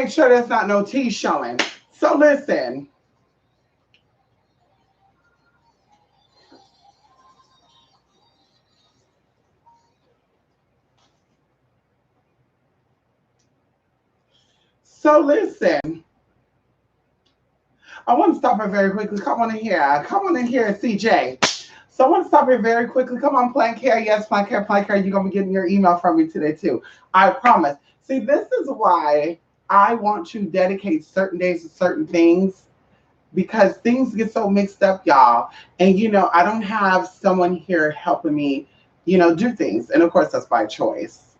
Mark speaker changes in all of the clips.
Speaker 1: make sure there's not no tea showing. So listen. So listen. I want to stop it very quickly. Come on in here. Come on in here, CJ. So I want to stop it very quickly. Come on, Plan Care. Yes, Plan Care, Plan Care. You're going to be getting your email from me today, too. I promise. See, this is why I want to dedicate certain days to certain things because things get so mixed up, y'all. And, I don't have someone here helping me, do things. And of course, that's by choice.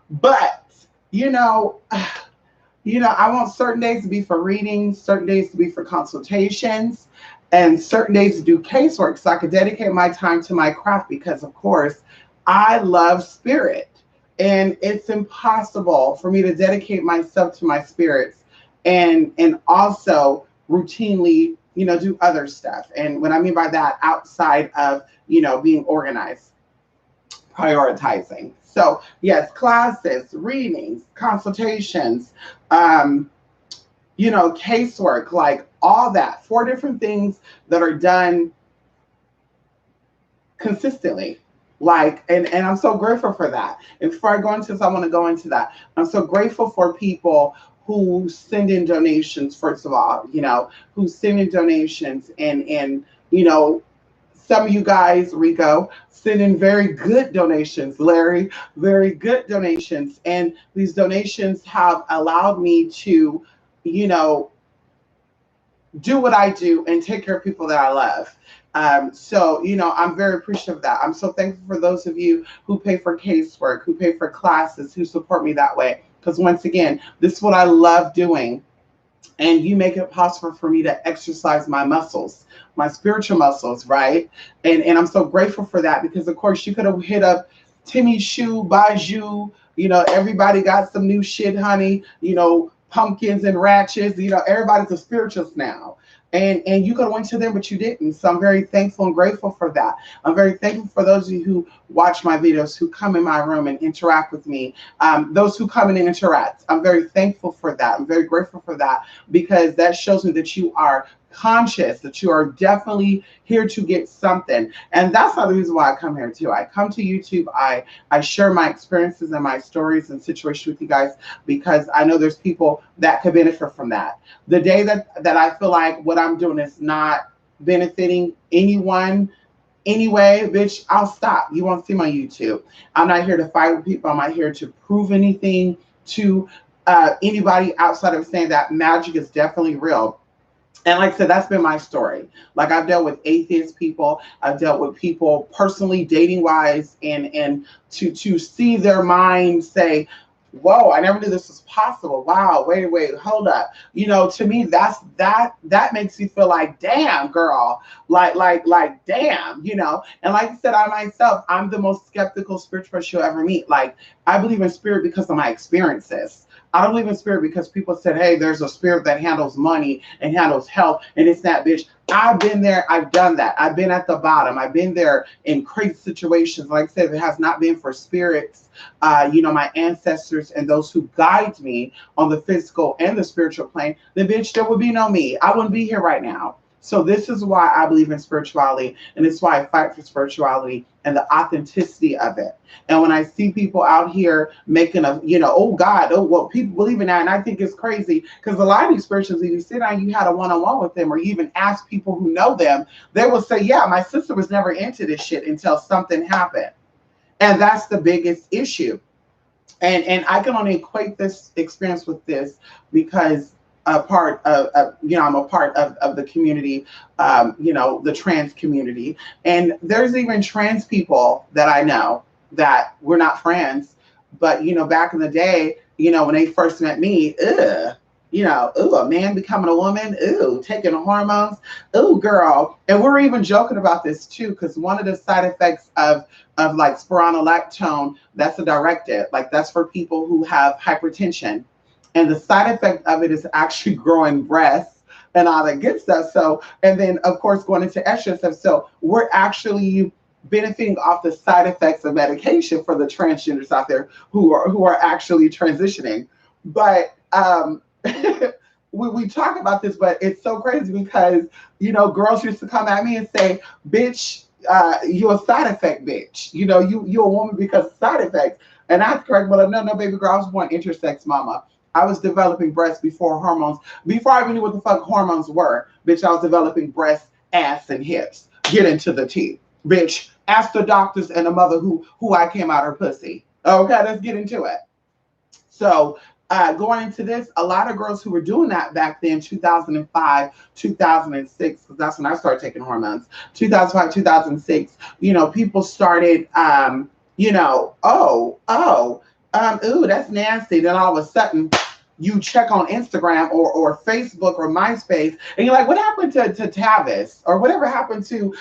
Speaker 1: But, you know, I want certain days to be for readings, certain days to be for consultations, and certain days to do casework so I could dedicate my time to my craft because, of course, I love spirit. And it's impossible for me to dedicate myself to my spirits and also routinely, do other stuff. And what I mean by that, outside of, being organized, prioritizing. So yes, classes, readings, consultations, casework, like all that, 4 different things that are done consistently. Like, and I'm so grateful for that. And before I go into this, I want to go into that. I'm so grateful for people who send in donations, first of all, who send in donations and some of you guys, Rico, send in very good donations, Larry, very good donations. And these donations have allowed me to, you know, do what I do and take care of people that I love. So, I'm very appreciative of that. I'm so thankful for those of you who pay for casework, who pay for classes, who support me that way. Because once again, this is what I love doing. And you make it possible for me to exercise my muscles, my spiritual muscles, right? And I'm so grateful for that because, of course, you could have hit up Timmy Shoe, Baju, everybody got some new shit, honey, pumpkins and ratchets, everybody's a spiritualist now. And you could have went to them, but you didn't. So I'm very thankful and grateful for that. I'm very thankful for those of you who watch my videos, who come in my room and interact with me. Those who come in and interact. I'm very thankful for that. I'm very grateful for that because that shows me that you are conscious, that you are definitely here to get something. And that's not the reason why I come here too. I come to YouTube. I share my experiences and my stories and situations with you guys because I know there's people that could benefit from that. The day that I feel like what I'm doing is not benefiting anyone anyway, bitch, I'll stop. You won't see my YouTube. I'm not here to fight with people. I'm not here to prove anything to anybody outside of saying that magic is definitely real. And like I said, that's been my story. Like I've dealt with atheist people, I've dealt with people personally, dating wise, and to see their mind say, "Whoa, I never knew this was possible. Wow, wait, hold up." To me, that makes me feel like, damn, girl, like, damn. And like I said, I myself, I'm the most skeptical spiritual person you'll ever meet. Like I believe in spirit because of my experiences. I don't believe in spirit because people said, hey, there's a spirit that handles money and handles health, and it's that bitch. I've been there. I've done that. I've been at the bottom. I've been there in crazy situations. Like I said, if it has not been for spirits, my ancestors and those who guide me on the physical and the spiritual plane, then bitch, there would be no me. I wouldn't be here right now. So this is why I believe in spirituality, and it's why I fight for spirituality and the authenticity of it. And when I see people out here making oh God, oh, well, people believe in that, and I think it's crazy because a lot of these spiritualists, if you sit down, you had a one-on-one with them, or you even ask people who know them, they will say, yeah, my sister was never into this shit until something happened. And that's the biggest issue. And I can only equate this experience with this because I'm a part of the community, the trans community. And there's even trans people that I know that we're not friends. But, back in the day, when they first met me, a man becoming a woman, taking hormones, girl. And we're even joking about this too, because one of the side effects of like spironolactone, that's a directive, like that's for people who have hypertension. And the side effect of it is actually growing breasts and all that good stuff. So, and then of course going into estrogen stuff. So we're actually benefiting off the side effects of medication for the transgenders out there who are actually transitioning. But we talk about this, but it's so crazy because, girls used to come at me and say, bitch, you're a side effect, bitch. You're a woman because of side effects. And I correct, but no, no, baby girl, I was born intersex, mama. I was developing breasts before hormones. Before I even knew what the fuck hormones were, bitch, I was developing breasts, ass, and hips. Get into the tea, bitch. Ask the doctors and the mother who I came out her pussy. Okay, let's get into it. So going into this, a lot of girls who were doing that back then, 2005, 2006, because that's when I started taking hormones, 2005, 2006, people started, ooh, that's nasty. Then all of a sudden, you check on Instagram or Facebook or MySpace, and you're like, what happened to Tavis? Or whatever happened to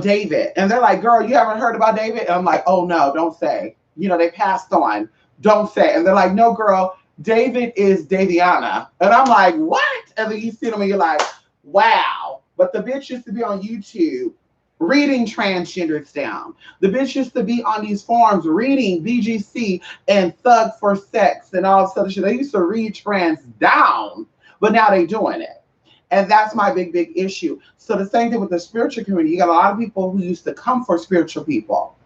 Speaker 1: David? And they're like, girl, you haven't heard about David? And I'm like, oh no, don't say. They passed on. Don't say. And they're like, no, girl, David is Daviana. And I'm like, what? And then you see them and you're like, wow. But the bitch used to be on YouTube reading transgenders down. The bitch used to be on these forums reading BGC and Thug for Sex and all this other shit. They used to read trans down, but now they doing it. And that's my big, big issue. So the same thing with the spiritual community. You got a lot of people who used to come for spiritual people.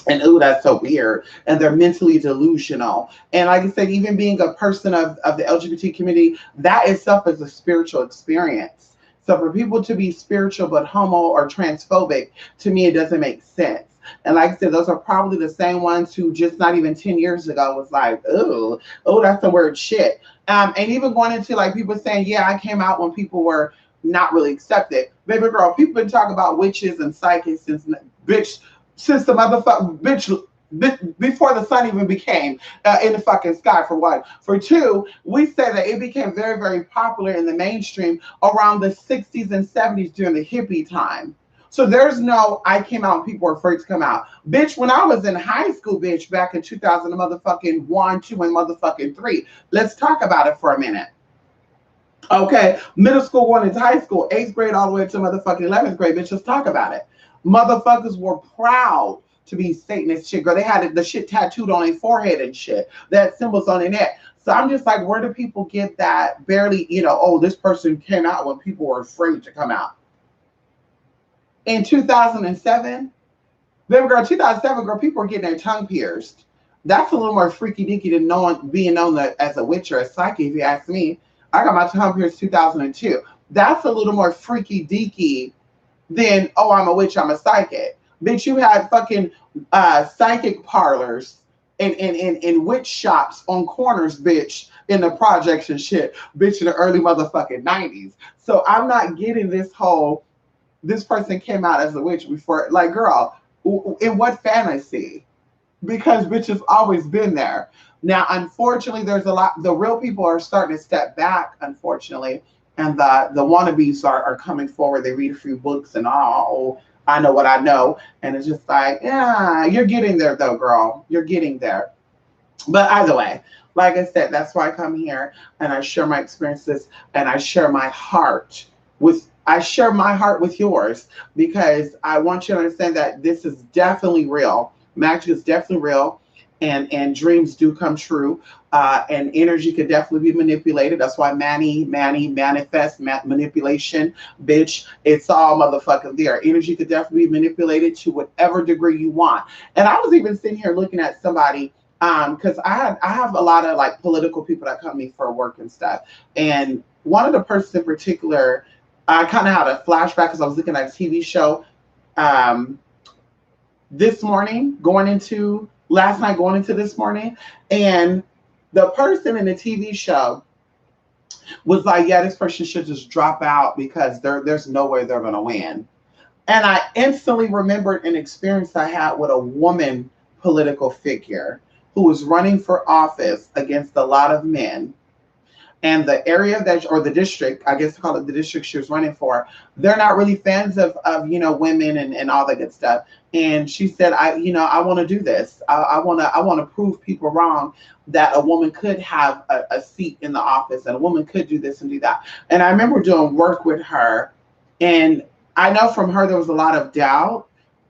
Speaker 1: And ooh, that's so weird. And they're mentally delusional. And like I said, even being a person of the LGBT community, that itself is a spiritual experience. So for people to be spiritual but homo or transphobic, to me, it doesn't make sense. And like I said, those are probably the same ones who just not even 10 years ago was like, oh, that's some weird shit. And even going into like people saying, yeah, I came out when people were not really accepted. Baby girl, people been talking about witches and psychics since the motherfucker, bitch, before the sun even became in the fucking sky, for one. For two, we say that it became very, very popular in the mainstream around the 60s and 70s during the hippie time. So there's no, I came out and people were afraid to come out. Bitch, when I was in high school, bitch, back in 2000 motherfucking 1, 2, and motherfucking 3, let's talk about it for a minute. Okay, middle school going into high school, 8th grade all the way to motherfucking 11th grade, bitch, let's talk about it. Motherfuckers were proud to be Satanist shit, girl. They had the shit tattooed on their forehead and shit. They had symbols on their neck. So I'm just like, where do people get that barely, oh, this person came out when people were afraid to come out? In 2007, baby girl, 2007, girl, people were getting their tongue pierced. That's a little more freaky deaky than being known as a witch or a psychic, if you ask me. I got my tongue pierced 2002. That's a little more freaky deaky than, oh, I'm a witch, I'm a psychic. Bitch, you had fucking psychic parlors and witch shops on corners, bitch, in the projects and shit, bitch, in the early motherfucking 90s. So I'm not getting this whole, this person came out as a witch before. Like, girl, in what fantasy? Because bitch has always been there. Now, unfortunately, there's a lot, the real people are starting to step back, unfortunately. And the wannabes are coming forward. They read a few books and I know what I know. And it's just like, yeah, you're getting there though, girl. You're getting there. But either way, like I said, that's why I come here and I share my experiences and I share my heart with yours, because I want you to understand that this is definitely real. Magic is definitely real. And dreams do come true, and energy could definitely be manipulated. That's why manifest, manipulation, bitch. It's all motherfucking there. Energy could definitely be manipulated to whatever degree you want. And I was even sitting here looking at somebody, because I have a lot of like political people that come to me for work and stuff. And one of the persons in particular, I kind of had a flashback because I was looking at a TV show this morning, last night going into this morning, and the person in the TV show was like, yeah, this person should just drop out because there's no way they're going to win. And I instantly remembered an experience I had with a woman political figure who was running for office against a lot of men. And the area or the district, I guess call it the district she was running for, they're not really fans of women and all that good stuff. And she said, I want to do this. I want to prove people wrong, that a woman could have a seat in the office and a woman could do this and do that. And I remember doing work with her, and I know from her there was a lot of doubt.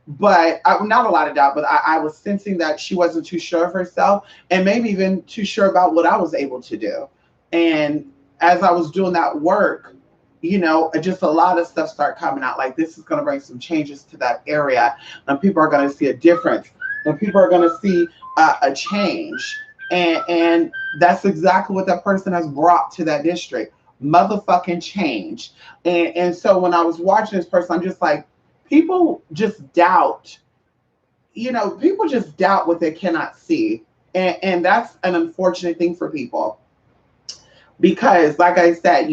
Speaker 1: but not a lot of doubt, but I was sensing that she wasn't too sure of herself and maybe even too sure about what I was able to do. And as I was doing that work, just a lot of stuff started coming out. Like, this is going to bring some changes to that area, and people are going to see a difference, and people are going to see a change. And that's exactly what that person has brought to that district. Motherfucking change. And so when I was watching this person, I'm just like, people just doubt, people just doubt what they cannot see. And that's an unfortunate thing for people. Because, like I said,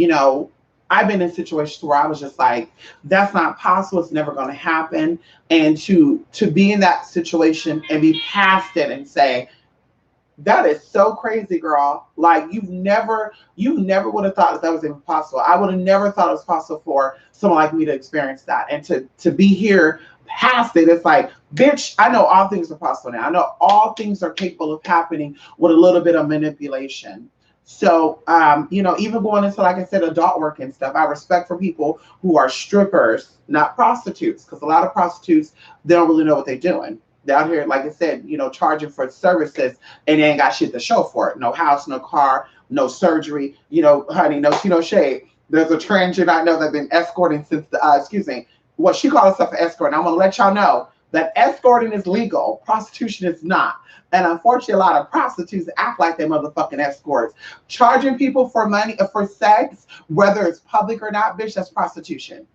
Speaker 1: I've been in situations where I was just like, that's not possible. It's never going to happen. And to be in that situation and be past it and say, that is so crazy, girl. Like, you never would have thought that was even possible. I would have never thought it was possible for someone like me to experience that. And to be here past it, it's like, bitch, I know all things are possible now. I know all things are capable of happening with a little bit of manipulation. So, even going into, like I said, adult work and stuff, I respect for people who are strippers, not prostitutes, because a lot of prostitutes, they don't really know what they're doing. They're out here, like I said, charging for services, and they ain't got shit to show for it. No house, no car, no surgery, honey, no shade. There's a transgender I know that's been escorting since what she called herself an escort. And I'm going to let y'all know that escorting is legal. Prostitution is not. And unfortunately, a lot of prostitutes act like they're motherfucking escorts. Charging people for money, for sex, whether it's public or not, bitch, that's prostitution.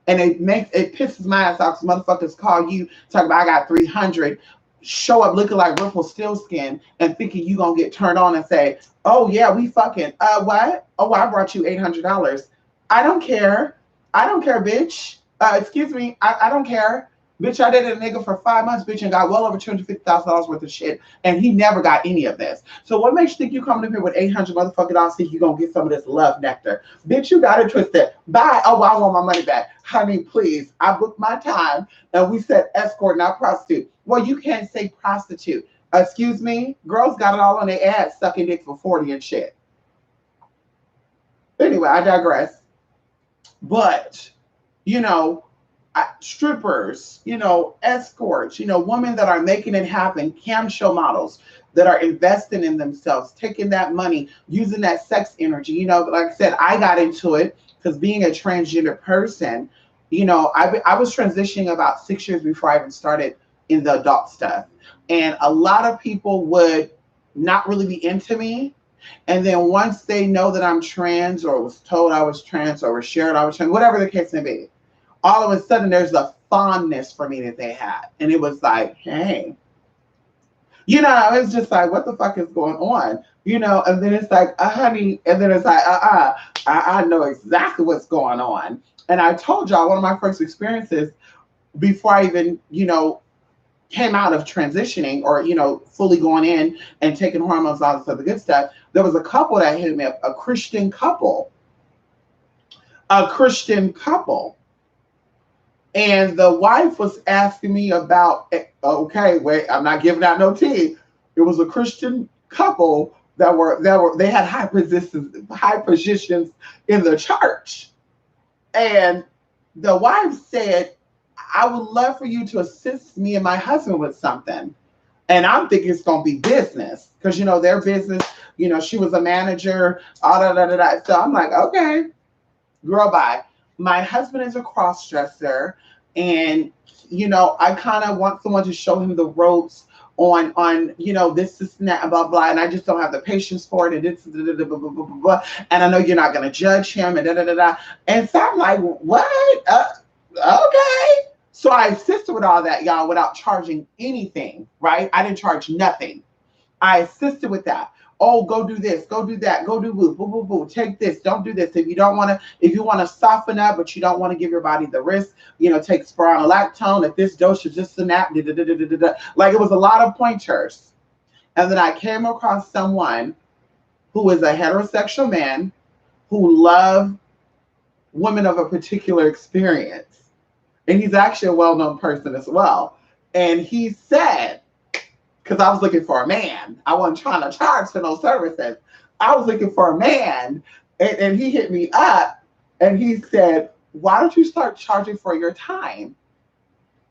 Speaker 1: And it pisses my ass off because motherfuckers call you, talking about, I got 300, show up looking like Rumpelstiltskin and thinking you going to get turned on and say, oh, yeah, we fucking, what? Oh, I brought you $800. I don't care. I don't care, bitch. Excuse me. I don't care. Bitch, I dated a nigga for 5 months, bitch, and got well over $250,000 worth of shit, and he never got any of this. So what makes you think you coming up here with 800 motherfucking dollars, think you gonna get some of this love nectar? Bitch, you got it twisted. Bye. Oh, I want my money back. Honey, please. I booked my time, and we said escort, not prostitute. Well, you can't say prostitute. Excuse me? Girls got it all on their ass, sucking dick for 40 and shit. Anyway, I digress. But, strippers, escorts, women that are making it happen, cam show models that are investing in themselves, taking that money, using that sex energy. Like I said, I got into it because being a transgender person, I was transitioning about 6 years before I even started in the adult stuff. And a lot of people would not really be into me. And then once they know that I'm trans, or was told I was trans, or was shared I was trans, whatever the case may be, all of a sudden there's a fondness for me that they had. And it was like, hey, it's just like, what the fuck is going on? And then it's like, honey, and then it's like, I know exactly what's going on. And I told y'all, one of my first experiences before I even, came out of transitioning or, fully going in and taking hormones, all this other good stuff, there was a couple that hit me up, a Christian couple. And the wife was asking me about, okay, wait, I'm not giving out no tea. It was a Christian couple they had high positions in the church. And the wife said, I would love for you to assist me and my husband with something. And I'm thinking it's going to be business because, their business, she was a manager, all that. So I'm like, okay, girl, bye. My husband is a cross-dresser, and, I kind of want someone to show him the ropes on this, and that, blah, blah. And I just don't have the patience for it. And this, blah, blah, blah, blah, blah. And I know you're not going to judge him and da. And so I'm like, what? Okay. So I assisted with all that, y'all, without charging anything, right? I didn't charge nothing. I assisted with that. Oh, go do this, go do that, go do boo, boo, boo, boo. Take this, don't do this. If you want to soften up, but you don't want to give your body the risk, take spironolactone at this dose, just a nap, like it was a lot of pointers. And then I came across someone who is a heterosexual man who loved women of a particular experience. And he's actually a well-known person as well. And he said, because I was looking for a man. I wasn't trying to charge for no services. I was looking for a man. And he hit me up and he said, why don't you start charging for your time?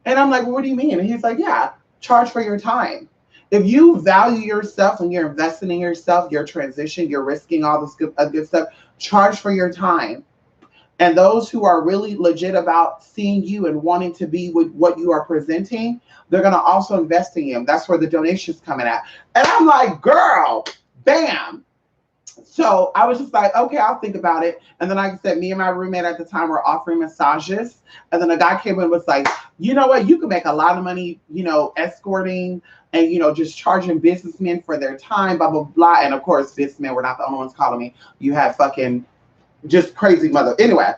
Speaker 1: And I'm like, well, what do you mean? And he's like, yeah, charge for your time. If you value yourself and you're investing in yourself, your transition, you're risking all this good stuff, charge for your time. And those who are really legit about seeing you and wanting to be with what you are presenting, they're going to also invest in you. That's where the donations coming at. And I'm like, girl, bam. So I was just like, okay, I'll think about it. And then, like I said, me and my roommate at the time were offering massages. And then a guy came in and was like, you know what? You can make a lot of money, escorting and, just charging businessmen for their time, blah, blah, blah. And of course, businessmen were not the only ones calling me. You had fucking just crazy mother. Anyway,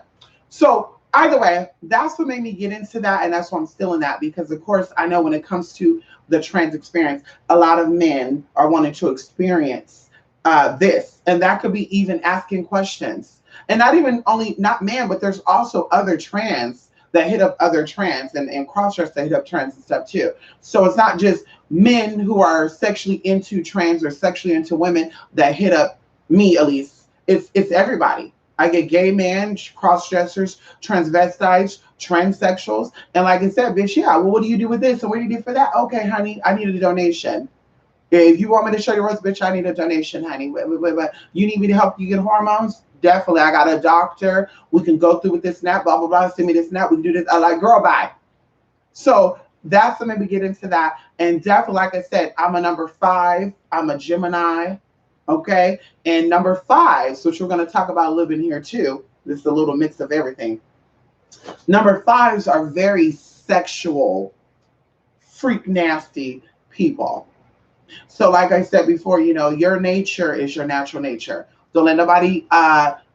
Speaker 1: so either way, that's what made me get into that. And that's why I'm still in that. Because, of course, I know when it comes to the trans experience, a lot of men are wanting to experience this, and that could be even asking questions, and not even only not man, but there's also other trans that hit up other trans and cross dress that hit up trans and stuff too. So it's not just men who are sexually into trans or sexually into women that hit up me, at least. It's everybody. I get gay men, cross dressers, transvestites, transsexuals, and like I said, bitch, yeah. Well, what do you do with this and what do you do for that? Okay, honey, I need a donation. If you want me to show you what's, bitch, I need a donation, honey. You need me to help you get hormones? Definitely. I got a doctor. We can go through with this snap, blah, blah, blah. Send me this snap. We can do this. I like, girl, bye. So that's when we get into that. And definitely, like I said, I'm a number 5. I'm a Gemini. Okay. And number 5, which we're going to talk about a little bit here too. This is a little mix of everything. Number 5s are very sexual, freak nasty people. So, like I said before, your nature is your natural nature. Don't let nobody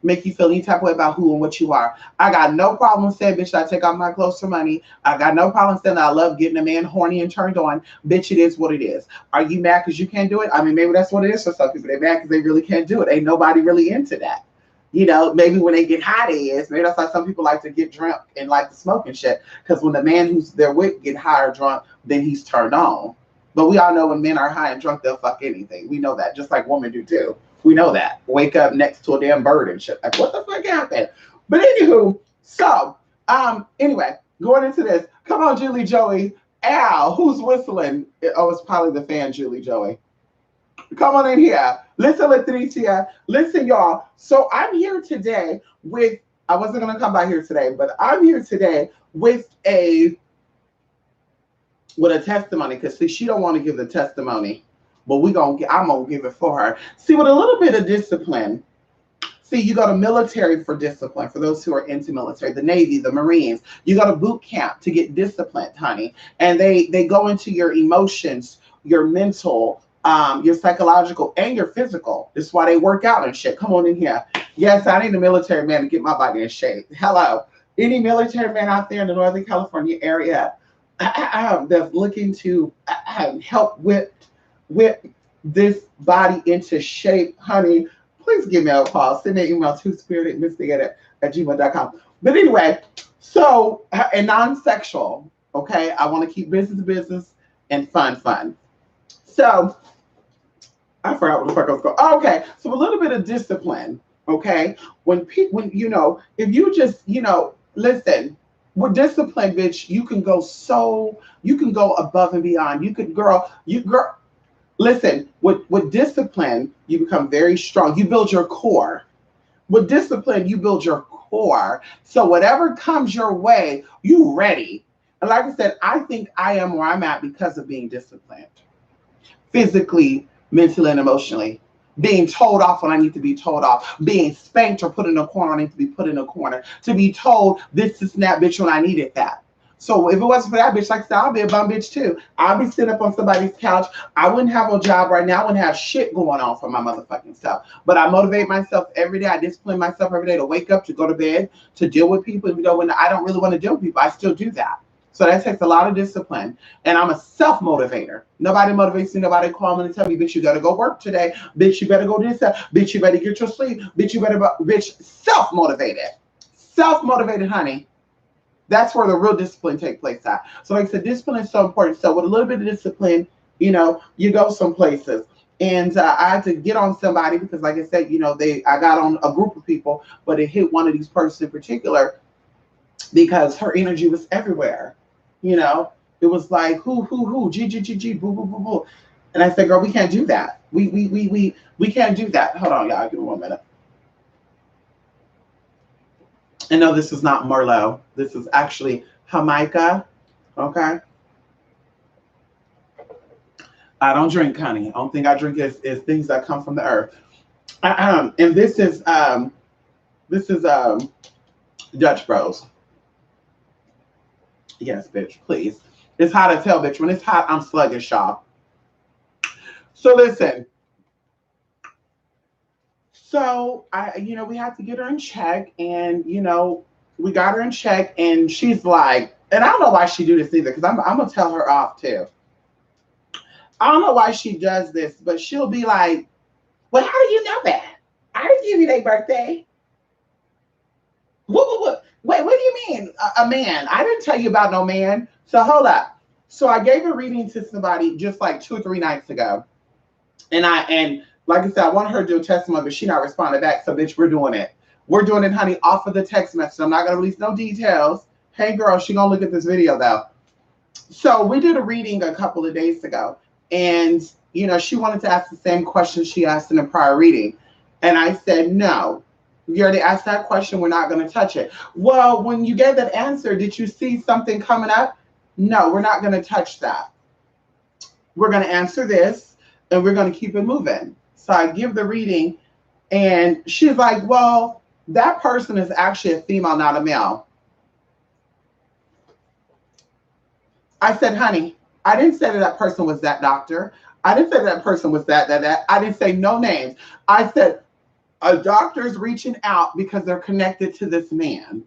Speaker 1: make you feel any type of way about who and what you are. I got no problem saying, bitch, I take off my clothes for money. I got no problem saying that I love getting a man horny and turned on. Bitch, it is what it is. Are you mad because you can't do it? I mean, maybe that's what it is for some people. They're mad because they really can't do it. Ain't nobody really into that. Maybe when they get high, they is. Maybe that's why some people like to get drunk and like to smoke and shit. Because when the man who's there with get high or drunk, then he's turned on. But we all know when men are high and drunk, they'll fuck anything. We know that, just like women do too. We know that. Wake up next to a damn bird and shit. Like, what the fuck happened? But anywho, so anyway, going into this. Come on, Julie Joey. Al, who's whistling? Oh, it's probably the fan, Julie Joey. Come on in here. Listen, Latricia. Listen, y'all. So I'm here today with, I wasn't going to come by here today, but I'm here today with a testimony, because see, she don't want to give the testimony, but I'm gonna give it for her. See, with a little bit of discipline. See, you go to military for discipline. For those who are into military, the Navy, the Marines, you go to boot camp to get disciplined, honey. And they go into your emotions, your mental, your psychological, and your physical. This is why they work out and shit. Come on in here. Yes, I need a military man to get my body in shape. Hello, any military man out there in the Northern California area that's looking to help with this body into shape, honey, please give me a call. Send an email to spiritedinvestigator@gmail.com. But anyway, so, and non-sexual, okay? I want to keep business and fun. So, I forgot what the fuck I was going. Oh, okay, so a little bit of discipline, okay? When if you just, listen, with discipline, bitch, you can go above and beyond. Listen, with discipline, you become very strong. You build your core. With discipline, you build your core. So whatever comes your way, you ready. And like I said, I think I am where I'm at because of being disciplined. Physically, mentally, and emotionally. Being told off when I need to be told off. Being spanked or put in a corner when I need to be put in a corner. To be told this is that bitch when I needed that. So if it wasn't for that bitch, like I said, I'll be a bum bitch too. I'll be sitting up on somebody's couch. I wouldn't have a job right now. I wouldn't have shit going on for my motherfucking self. But I motivate myself every day. I discipline myself every day to wake up, to go to bed, to deal with people. Even though when I don't really want to deal with people, I still do that. So that takes a lot of discipline. And I'm a self-motivator. Nobody motivates me. Nobody call me and tell me, bitch, you got to go work today. Bitch, you better go do this. Bitch, you better get your sleep. Bitch, you better, bitch, self-motivated. Self-motivated, honey. That's where the real discipline takes place at. So like I said, discipline is so important. So with a little bit of discipline, you go some places. And I had to get on somebody because, like I said, I got on a group of people, but it hit one of these persons in particular because her energy was everywhere. You know, it was like who, G, G, G, G, boo, boo, boo, boo. And I said, girl, we can't do that. We can't do that. Hold on, y'all. Give me 1 minute. And no, this is not Merlot. This is actually Jamaica. Okay. I don't drink, honey. The only thing I drink is things that come from the earth. And this is Dutch Bros. Yes, bitch, please. It's hot as hell, bitch. When it's hot, I'm sluggish, y'all. So listen. So we had to get her in check, and we got her in check, and she's like, and I don't know why she do this either, because I'm gonna tell her off too. I don't know why she does this, but she'll be like, "Well, how do you know that? I didn't give you their birthday. What? Wait, what do you mean? A man? I didn't tell you about no man. So hold up. So I gave a reading to somebody just like 2 or 3 nights ago, and like I said, I wanted her to do a testimony, but she not responding back. So bitch, we're doing it. We're doing it, honey, off of the text message. I'm not gonna release no details. Hey girl, she gonna look at this video though. So we did a reading a couple of days ago, and she wanted to ask the same question she asked in the prior reading, and I said no. You already asked that question. We're not going to touch it. Well, when you gave that answer, did you see something coming up? No, we're not going to touch that. We're going to answer this, and we're going to keep it moving. So I give the reading, and she's like, well, that person is actually a female, not a male. I said, honey, I didn't say that person was that doctor. I didn't say that person was that. I didn't say no names. I said, a doctor's reaching out because they're connected to this man.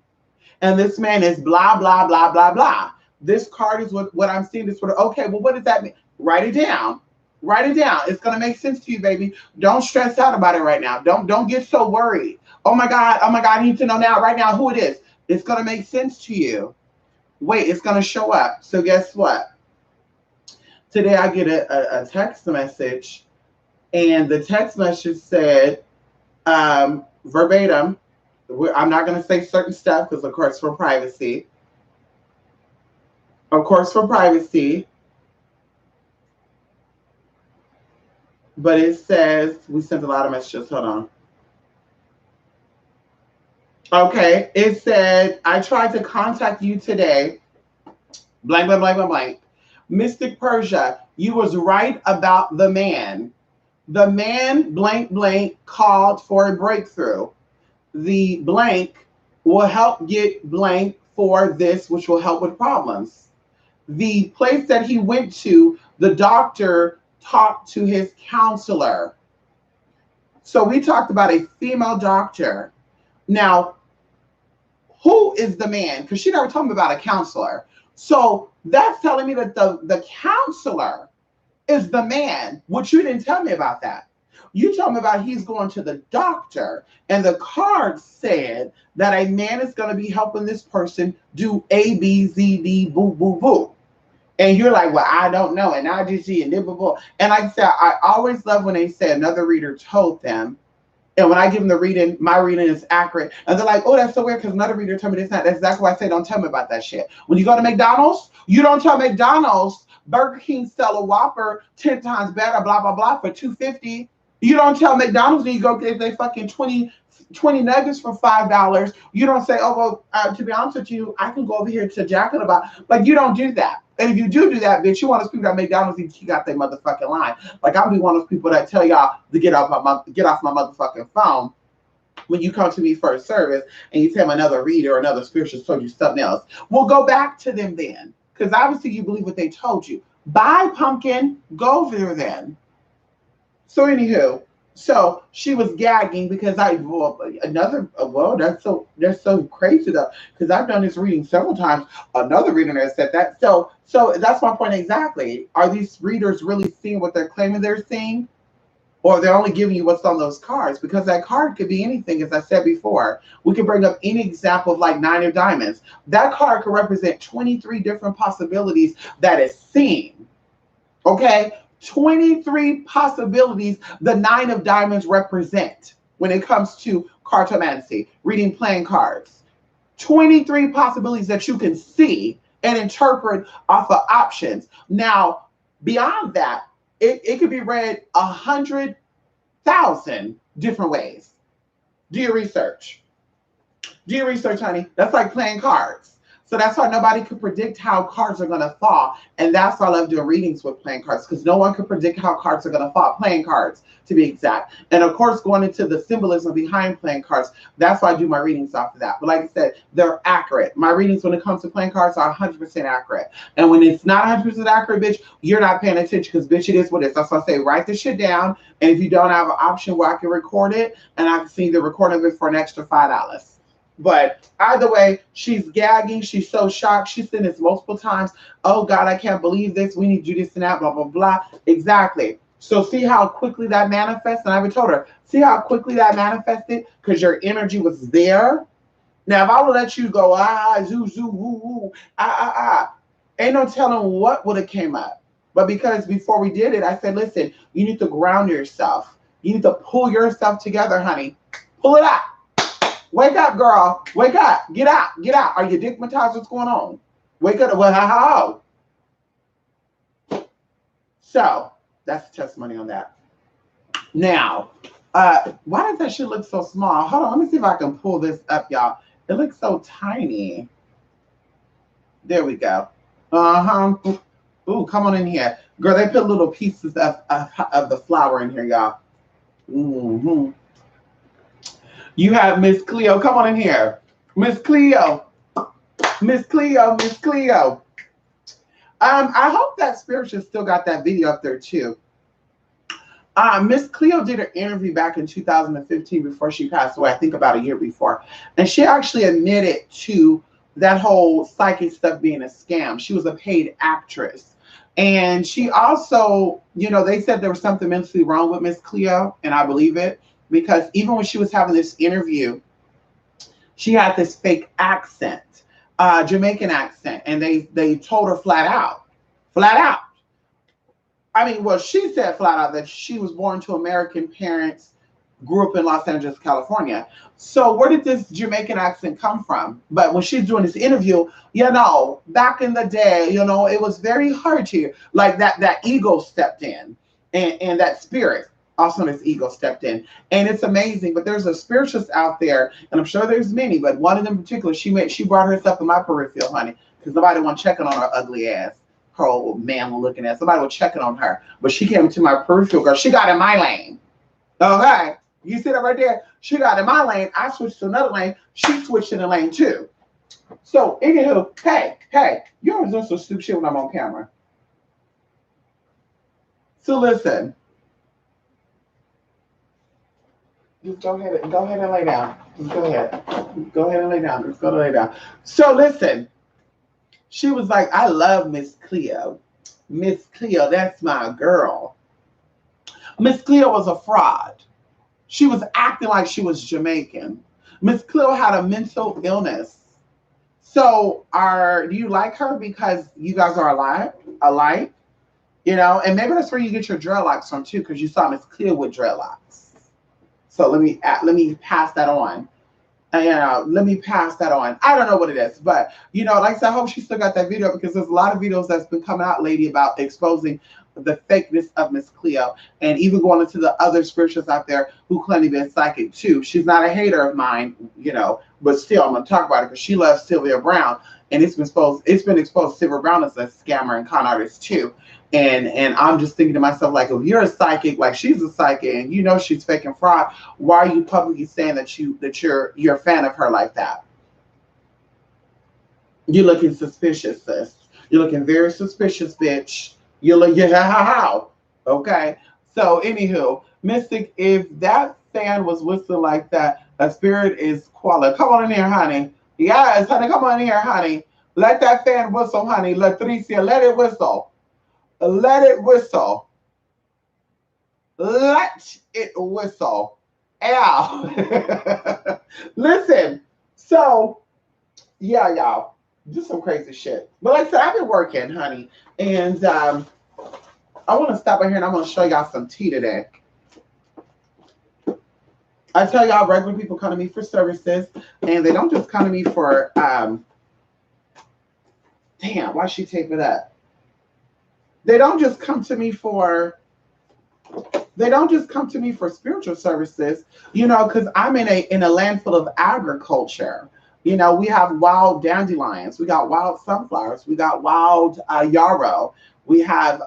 Speaker 1: And this man is blah, blah, blah, blah, blah. This card is what I'm seeing. This sort of, okay, well, what does that mean? Write it down. Write it down. It's going to make sense to you, baby. Don't stress out about it right now. Don't get so worried. Oh my God, I need to know now, right now, who it is. It's going to make sense to you. Wait, it's going to show up. So guess what? Today I get a text message, and the text message said, verbatim, I'm not going to say certain stuff because, of course, for privacy. Of course, for privacy. But it says, we sent a lot of messages. Hold on. Okay. It said, I tried to contact you today. Blank, blank, blank, blank, blank. Mystic Persia, you was right about the man. The man, blank, blank, called for a breakthrough. The blank will help get blank for this, which will help with problems. The place that he went to, the doctor talked to his counselor. So we talked about a female doctor. Now, who is the man? Because she never told me about a counselor. So that's telling me that the counselor is the man, which you didn't tell me about that. You told me about he's going to the doctor, and the card said that a man is going to be helping this person do A, B, Z, D, boo, boo, boo. And you're like, well, I don't know, and I just see, and blah, blah, blah. And like I said, I always love when they say another reader told them, and when I give them the reading, my reading is accurate. And they're like, oh, that's so weird because another reader told me this. Not. That's exactly why I say don't tell me about that shit. When you go to McDonald's, you don't tell McDonald's Burger King sell a Whopper 10 times better, blah, blah, blah, for $2.50. You don't tell McDonald's and you go get they fucking 20 nuggets for $5. You don't say, oh, well, to be honest with you, I can go over here to Jack in the Box. Like, you don't do that. And if you do that, bitch, you want to speak at McDonald's and you got their motherfucking line. Like, I'll be one of those people that tell y'all to get off my motherfucking phone when you come to me for a service and you tell me another reader or another spiritualist told you something else. We'll go back to them then. Because obviously you believe what they told you. Bye, pumpkin. Go over there then. So anywho, so she was gagging because that's so crazy though, because I've done this reading several times. Another reader has said that. So that's my point exactly. Are these readers really seeing what they're claiming they're seeing? Or they're only giving you what's on those cards? Because that card could be anything, as I said before. We can bring up any example of like 9 of diamonds. That card could represent 23 different possibilities that is seen. Okay? 23 possibilities the 9 of diamonds represent when it comes to cartomancy, reading playing cards. 23 possibilities that you can see and interpret off of options. Now, beyond that, it could be read 100,000 different ways. Do your research. Do your research, honey. That's like playing cards. So that's why nobody could predict how cards are going to fall. And that's why I love doing readings with playing cards, because no one could predict how cards are going to fall. Playing cards, to be exact. And of course, going into the symbolism behind playing cards, that's why I do my readings off of that. But like I said, they're accurate. My readings when it comes to playing cards are 100% accurate. And when it's not 100% accurate, bitch, you're not paying attention, because bitch, it is what it is. That's why I say write the shit down. And if you don't have an option where I can record it, and I can see the recording of it for an extra $5. But either way, she's gagging. She's so shocked. She's seen this multiple times. Oh, God, I can't believe this. We need to do this and that, blah, blah, blah. Exactly. So see how quickly that manifests? And I even told her, see how quickly that manifested? Because your energy was there. Now, if I would let you go, zoo, zoo, woo, woo, ain't no telling what would have came up. But because before we did it, I said, listen, you need to ground yourself. You need to pull yourself together, honey. Pull it out. Wake up, girl. Wake up. Get out. Get out. Are you digmatized? What's going on? Wake up. Well, how? So that's the testimony on that. Now, why does that shit look so small? Hold on. Let me see if I can pull this up, y'all. It looks so tiny. There we go. Uh-huh. Ooh, come on in here. Girl, they put little pieces of the flower in here, y'all. Mm-hmm. You have Miss Cleo. Come on in here. Miss Cleo. Miss Cleo. Miss Cleo. I hope that Spiritual still got that video up there too. Miss Cleo did an interview back in 2015 before she passed away, I think about a year before. And she actually admitted to that whole psychic stuff being a scam. She was a paid actress. And she also, you know, they said there was something mentally wrong with Miss Cleo, and I believe it. Because even when she was having this interview, she had this fake accent, Jamaican accent, and they told her flat out. I mean, well, she said flat out that she was born to American parents, grew up in Los Angeles, California. So where did this Jamaican accent come from? But when she's doing this interview, you know, back in the day, you know, it was very hard to, like that ego stepped in, and that spirit. Also, this ego stepped in, and it's amazing. But there's a spiritualist out there, and I'm sure there's many, but one of them in particular, she brought herself in my peripheral, honey, because nobody was checking on her ugly ass, her old man looking ass. Somebody was checking on her, but she came to my peripheral, girl. She got in my lane. Okay, you see that right there? She got in my lane. I switched to another lane. She switched in the lane too. So, anywho, hey, you always do some stupid shit when I'm on camera. So listen. Just go ahead and lay down. Just go ahead. Go ahead and lay down. Just go to lay down. So listen, she was like, I love Miss Cleo. Miss Cleo, that's my girl. Miss Cleo was a fraud. She was acting like she was Jamaican. Miss Cleo had a mental illness. So do you like her because you guys are alike? You know, and maybe that's where you get your dreadlocks from too, because you saw Miss Cleo with dreadlocks. So let me pass that on. Let me pass that on. I don't know what it is, but you know, like I said, I hope she still got that video, because there's a lot of videos that's been coming out lately about exposing the fakeness of Miss Cleo, and even going into the other spiritualists out there who claim to be a psychic too. She's not a hater of mine, you know, but still I'm gonna talk about it because she loves Sylvia Brown, and it's been exposed Sylvia Brown as a scammer and con artist too. And I'm just thinking to myself, like, if you're a psychic, like she's a psychic, and you know she's faking fraud, why are you publicly saying that you're a fan of her like that? You're looking suspicious, sis. You're looking very suspicious, bitch. How? Okay. So anywho, Mystic, if that fan was whistling like that, a spirit is quality. Come on in here, honey. Yes, honey, come on in here, honey. Let that fan whistle, honey. Latricia, let it whistle. Let it whistle. Let it whistle. Ow. Listen, so, yeah, y'all, do some crazy shit. But like I said, I've been working, honey. And I want to stop right here, and I'm going to show y'all some tea today. I tell y'all, regular people come to me for services, and they don't just come to me for Damn, why she tape it up? They don't just come to me for spiritual services, because I'm in a land full of agriculture. We have wild dandelions, we got wild sunflowers, we got wild yarrow, we have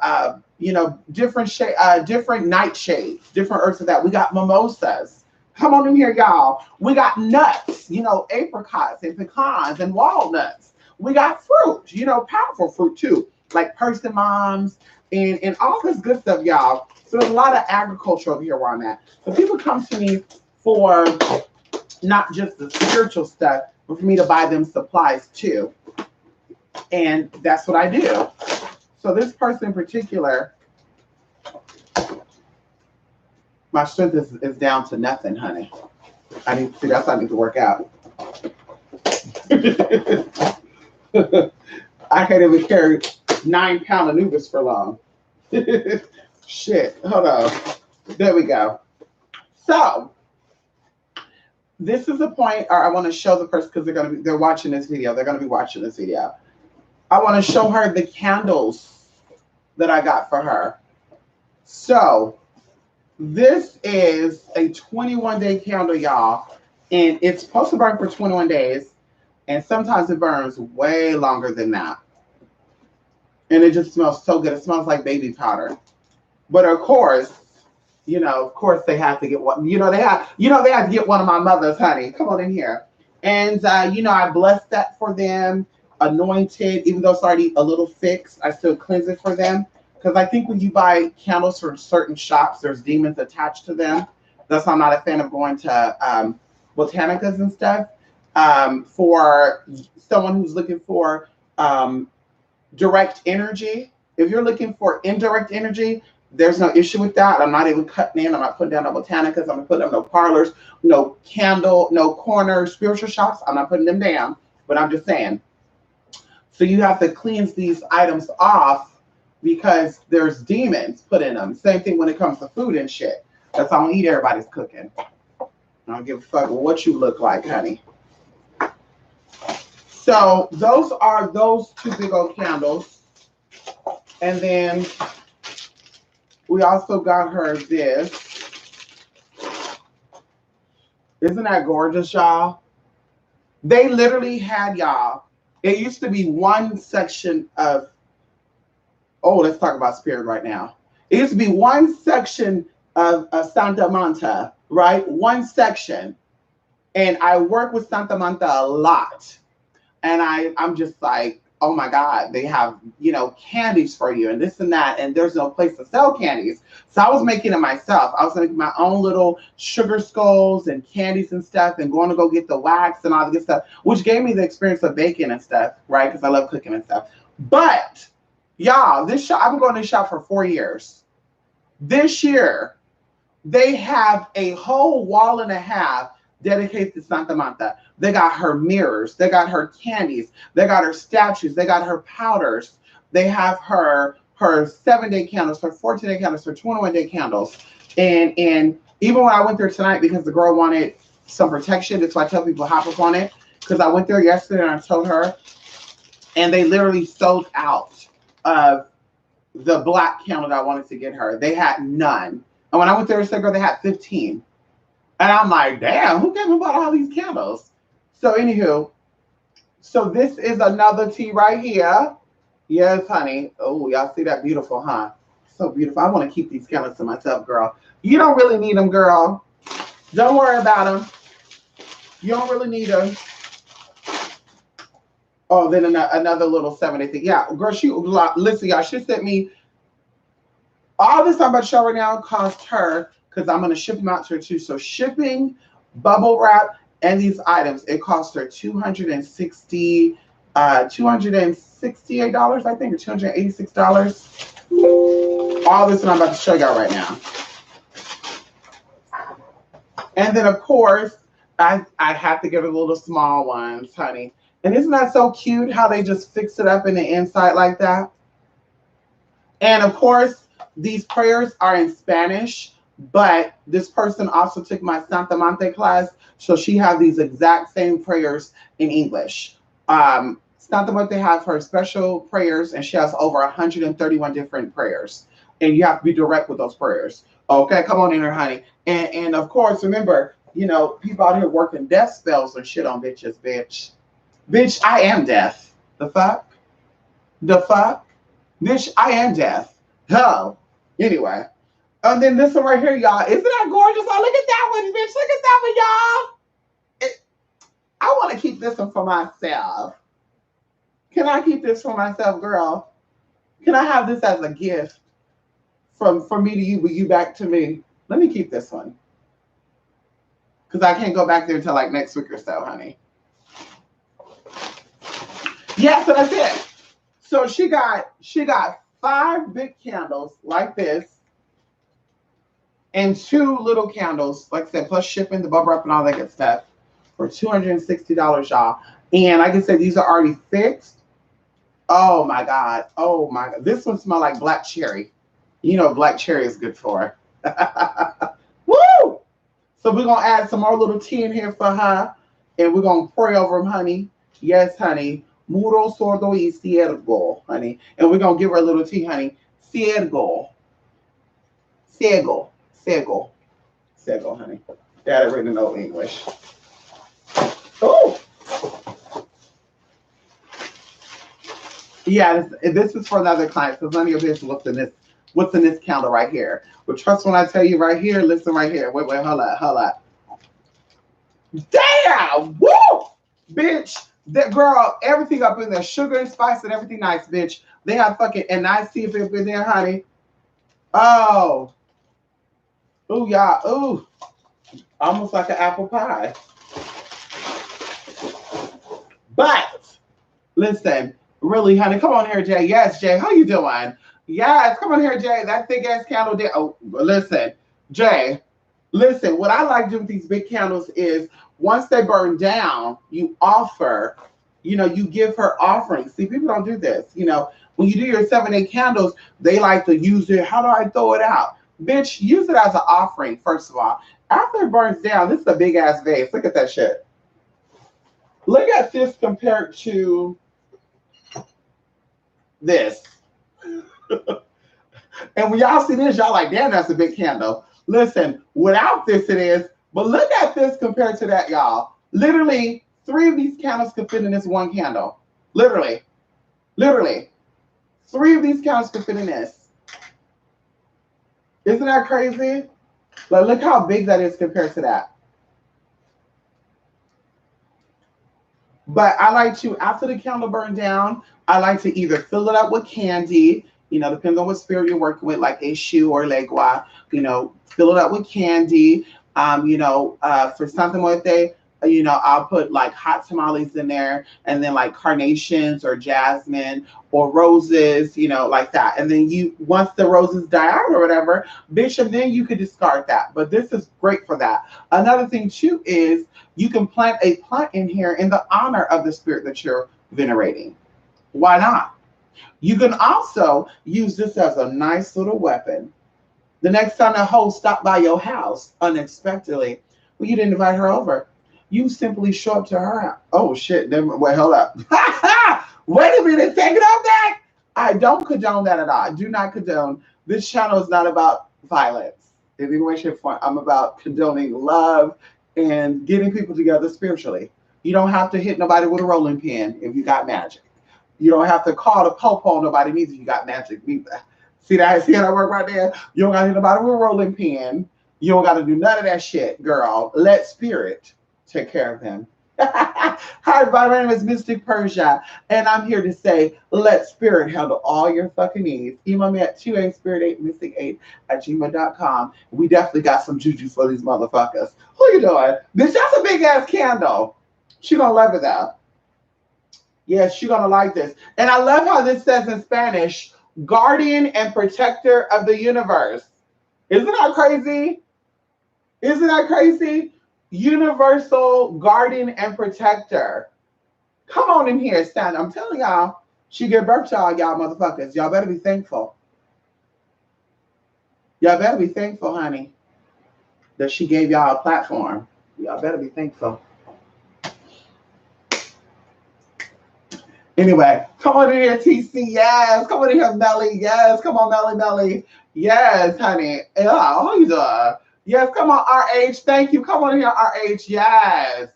Speaker 1: different nightshades, different herbs of that. We got mimosas. Come on in here, y'all. We got nuts, apricots and pecans and walnuts. We got fruit, powerful fruit too, like persimmons and all this good stuff, y'all. So there's a lot of agriculture over here where I'm at. So people come to me for not just the spiritual stuff, but for me to buy them supplies too. And that's what I do. So this person in particular, my strength is down to nothing, honey. That's why I need to work out. I can't even carry 9-pound Anubis for long. Shit, hold on. There we go. So this is the point, or I want to show the person because they're watching this video. They're gonna be watching this video. I want to show her the candles that I got for her. So this is a 21-day candle, y'all, and it's supposed to burn for 21 days, and sometimes it burns way longer than that. And it just smells so good. It smells like baby powder. But of course, they have to get one. They have to get one of my mother's, honey. Come on in here. And I blessed that for them, anointed, even though it's already a little fixed, I still cleanse it for them. Because I think when you buy candles from certain shops, there's demons attached to them. That's why I'm not a fan of going to Botanicas and stuff. For someone who's looking for direct energy, if you're looking for indirect energy, there's no issue with that. I'm not even cutting in. I'm not putting down no Botanicas. I'm not putting up no parlors, no candle, no corner spiritual shops. I'm not putting them down. But I'm just saying. So you have to cleanse these items off because there's demons put in them. Same thing when it comes to food and shit. That's how I don't eat everybody's cooking. I don't give a fuck what you look like, honey. So those are those two big old candles. And then we also got her this. Isn't that gorgeous, y'all? They literally had, y'all, it used to be one section of, let's talk about spirit right now. It used to be one section of Santa Manta, right? One section. And I work with Santa Manta a lot. And I'm just like, oh my God, they have, candies for you and this and that. And there's no place to sell candies. So I was making it myself. I was making my own little sugar skulls and candies and stuff and going to go get the wax and all the good stuff, which gave me the experience of baking and stuff, right? Because I love cooking and stuff. But y'all, this shop, I've been going to this shop for 4 years. This year, they have a whole wall and a half dedicated to Santa Manta. They got her mirrors, they got her candies, they got her statues, they got her powders, they have her 7-day candles, her 14-day candles, her 21-day candles. And even when I went there tonight, because the girl wanted some protection, that's why I tell people hop up on it. Because I went there yesterday and I told her, and they literally sold out of the black candle that I wanted to get her. They had none. And when I went there, I said, girl, they had 15. And I'm like, damn, who came and bought all these candles? So anywho, so this is another tea right here. Yes, honey. Oh, y'all see that? Beautiful, huh? So beautiful. I want to keep these candles to myself, girl. You don't really need them, girl. Don't worry about them. You don't really need them. Oh, then another little 7-day thing. Yeah, girl, listen, y'all, she sent me all this I'm about to show right now cost her, because I'm going to ship them out to her too. So shipping, bubble wrap, and these items, it cost her $268, I think, or $286. All this I'm about to show y'all right now. And then, of course, I have to get her little small ones, honey. And isn't that so cute how they just fix it up in the inside like that? And, of course, these prayers are in Spanish. But this person also took my Santa Manta class, so she has these exact same prayers in English. Santa Muerte have her special prayers, and she has over 131 different prayers. And you have to be direct with those prayers. Okay, come on in here, honey. And of course, remember, people out here working death spells and shit on bitches, bitch. Bitch, I am death. The fuck? The fuck? Bitch, I am death. Hell. Anyway. And then this one right here, y'all. Isn't that gorgeous? Oh, look at that one, bitch. Look at that one, y'all. I want to keep this one for myself. Can I keep this for myself, girl? Can I have this as a gift from me to you, but you back to me? Let me keep this one. Because I can't go back there until like next week or so, honey. Yeah, so that's it. So she got 5 big candles like this and 2 little candles, like I said, plus shipping, the bubble wrap, and all that good stuff for $260, y'all. And like I said, these are already fixed. Oh my God. Oh my God. This one smells like black cherry. You know black cherry is good for her. Woo! So we're going to add some more little tea in here for her. And we're going to pray over them, honey. Yes, honey. Muro sordo y ciergo, honey. And we're going to give her a little tea, honey. Ciergo. Ciego. Ciego. Ciego, honey. Got it written in Old English. Oh! Yeah, this is for another client, because none of your business what's in this candle right here. But trust when I tell you right here, listen right here. Wait, hold up. Damn! Woo! Bitch, that girl, everything up in there, sugar and spice and everything nice, bitch. They have fucking, and I see if it's in there, honey. Oh. Ooh, y'all. Ooh. Almost like an apple pie. But, listen, really, honey, come on here, Jay. Yes, Jay, how you doing? Yes, come on here, Jay. That thick ass candle there. Oh, listen, Jay. Listen, what I like doing with these big candles is once they burn down, you offer, you give her offerings. See, people don't do this. When you do your 7-8 candles, they like to use it. How do I throw it out? Bitch, use it as an offering, first of all. After it burns down, this is a big ass vase. Look at that shit. Look at this compared to this. And when y'all see this, y'all like, damn, that's a big candle. Listen, without this it is, but look at this compared to that, y'all. Literally, 3 of these candles could fit in this one candle. Literally. 3 of these candles could fit in this. Isn't that crazy? Like, look how big that is compared to that. But I like to, after the candle burned down, I like to either fill it up with candy, depends on what spirit you're working with, like Eshu or Legua, fill it up with candy. For Santa Muerte, I'll put like hot tamales in there, and then like carnations or jasmine or roses, like that. And then once the roses die out or whatever, Bishop, then you could discard that. But this is great for that. Another thing too is you can plant a plant in here in the honor of the spirit that you're venerating. Why not? You can also use this as a nice little weapon. The next time a hoe stopped by your house unexpectedly, well, you didn't invite her over. You simply show up to her house. Oh shit! Wait, hold up. Wait a minute. Take it off back. I don't condone that at all. I do not condone. This channel is not about violence in any way, shape, or form. I'm about condoning love and getting people together spiritually. You don't have to hit nobody with a rolling pin if you got magic. You don't have to call the popo nobody needs if you got magic either. See how that work right there? You don't got to hit nobody with a rolling pin. You don't got to do none of that shit, girl. Let spirit take care of them. Hi, everybody. My name is Mystic Persia, and I'm here to say, let spirit handle all your fucking needs. Email me at 28spirit8mystic8@gmail.com. We definitely got some juju for these motherfuckers. Who you doing? Bitch, that's a big ass candle. She gonna love it though. Yes, you're going to like this. And I love how this says in Spanish, guardian and protector of the universe. Isn't that crazy? Isn't that crazy? Universal guardian and protector. Come on in here, stand. I'm telling y'all, she gave birth to all y'all motherfuckers. Y'all better be thankful. Y'all better be thankful, honey, that she gave y'all a platform. Y'all better be thankful. Anyway, come on in here, TC. Yes. Come on in here, Melly. Yes. Come on, Melly, Melly. Yes, honey. Yeah, how you doing? Yes, come on, RH. Thank you. Come on in here, RH. Yes.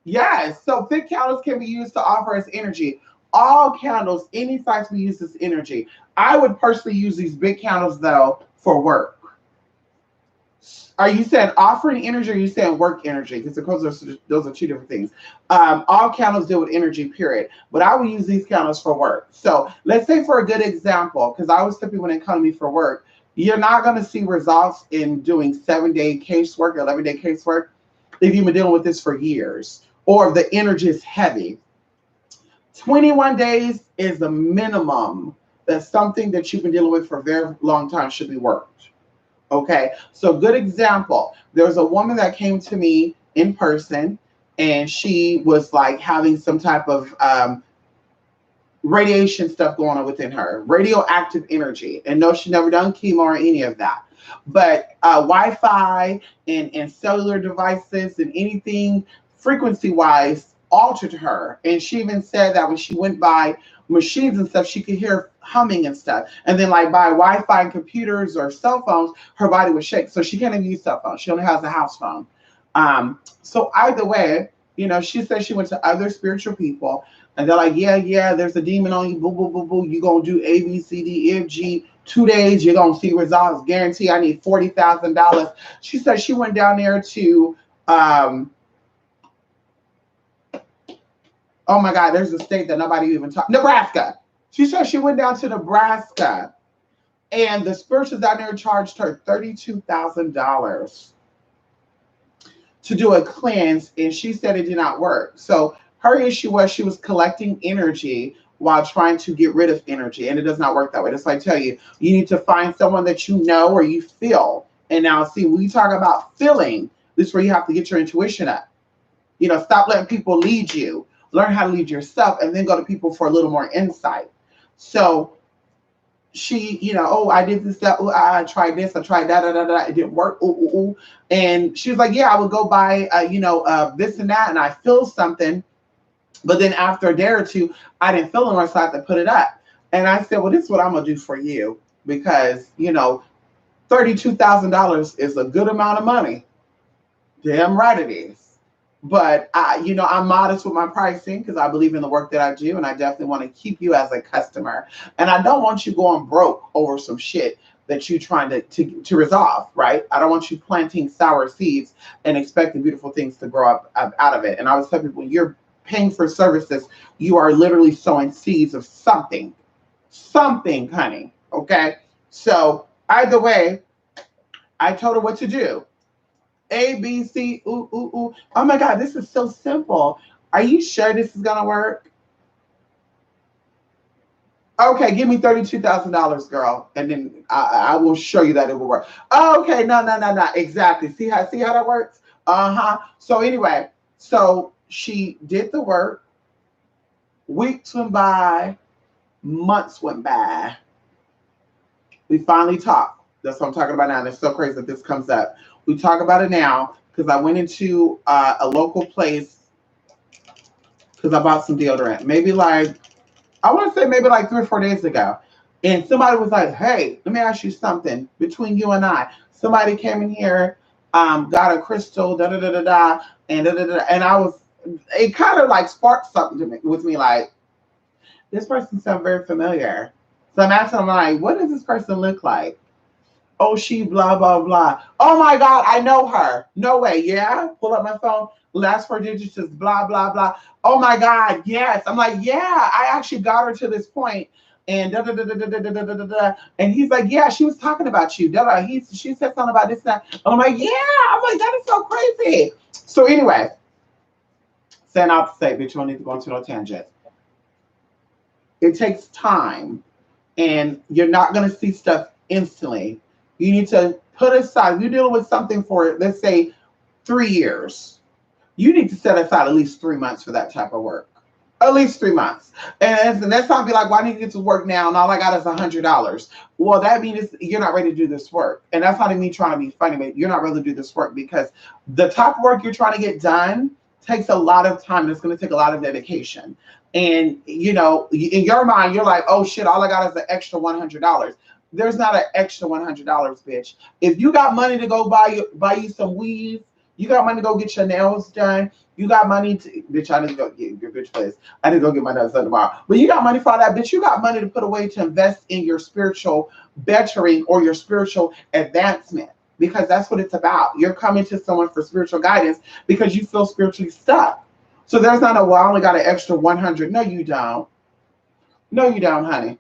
Speaker 1: Yes. So thick candles can be used to offer as energy. All candles, any size, we use this energy. I would personally use these big candles though for work. Are you saying offering energy or are you saying work energy? Because of course those are two different things. All candles deal with energy, period. But I would use these candles for work. So let's say for a good example, because I always tell people when they come to me for work, you're not going to see results in doing 7-day casework, 11-day casework, if you've been dealing with this for years, or if the energy is heavy. 21 days is the minimum that something that you've been dealing with for a very long time should be worked. Okay, so good example. There's a woman that came to me in person, and she was like having some type of radiation stuff going on within her, radioactive energy. And no, she never done chemo or any of that. But Wi-Fi and cellular devices and anything frequency-wise altered her. And she even said that when she went by machines and stuff, she could hear humming and stuff. And then like by Wi-Fi and computers or cell phones, her body would shake. So she can't even use cell phones. She only has a house phone. So either way, you know, she said she went to other spiritual people and they're like, yeah, there's a demon on you, boo, boo, boo, boo. You're going to do A, B, C, D, E, F, G, 2 days, you're going to see results. Guarantee I need $40,000. She said she went down there to, oh my God, there's a state that nobody even talked, Nebraska. She said she went down to Nebraska and the spirituals down there charged her $32,000 to do a cleanse, and she said it did not work. So her issue was she was collecting energy while trying to get rid of energy, and it does not work that way. That's why I tell you, you need to find someone that you know or you feel. And now, see, when you talk about feeling, this is where you have to get your intuition up. You know, stop letting people lead you. Learn how to lead yourself, and then go to people for a little more insight. So she, you know, oh, I did this, that, oh, I tried this, I tried that, it didn't work, ooh. And she was like, yeah, I would go buy, this and that, and I feel something, but then after a day or two, I didn't feel it, so I had to put it up. And I said, well, this is what I'm gonna do for you, because you know, $32,000 is a good amount of money. Damn right it is. But I'm modest with my pricing because I believe in the work that I do, and I definitely want to keep you as a customer. And I don't want you going broke over some shit that you're trying to resolve, right? I don't want you planting sour seeds and expecting beautiful things to grow up out of it. And I always tell people, when you're paying for services, you are literally sowing seeds of something, honey. Okay. So either way, I told her what to do. A, B, C, ooh, ooh, ooh. Oh my God, this is so simple. Are you sure this is gonna work? Okay, give me $32,000, girl, and then I will show you that it will work. Okay, no, exactly. See how that works? So anyway, so she did the work. Weeks went by, months went by. We finally talked. That's what I'm talking about now. And it's so crazy that this comes up. We talk about it now because I went into a local place because I bought some deodorant. Maybe like, I want to say maybe like 3 or 4 days ago. And somebody was like, hey, let me ask you something between you and I. Somebody came in here, got a crystal, da-da-da-da-da, and da-da-da-da. And it kind of like sparked something with me like, this person sounds very familiar. So I'm asking them like, what does this person look like? Oh, she blah, blah, blah. Oh my God, I know her. No way. Yeah. Pull up my phone. Last 4 digits is blah, blah, blah. Oh my God. Yes. I'm like, yeah, I actually got her to this point. And da, da, da, da, da, da, da, da, da. And he's like, yeah, she was talking about you. Da, da. She said something about this and that. And I'm like, yeah. I'm like, that is so crazy. So anyway, saying out to say, bitch, you don't need to go into no tangent. It takes time. And you're not going to see stuff instantly. You need to put aside, you're dealing with something for, let's say, 3 years. You need to set aside at least 3 months for that type of work. At least 3 months. And that's not be like, why need you get to work now? And all I got is $100. Well, that means you're not ready to do this work. And that's not me trying to be funny, but you're not ready to do this work because the type of work you're trying to get done takes a lot of time. It's going to take a lot of dedication. And you know, in your mind, you're like, oh shit, all I got is an extra $100. There's not an extra $100, bitch. If you got money to go buy you some weave, you got money to go get your nails done. You got money to, bitch. I need to go get your bitch place. I need to go get my nails done tomorrow. But you got money for all that, bitch. You got money to put away to invest in your spiritual bettering or your spiritual advancement, because that's what it's about. You're coming to someone for spiritual guidance because you feel spiritually stuck. So there's not a, well, I only got an extra 100. No, you don't. No, you don't, honey.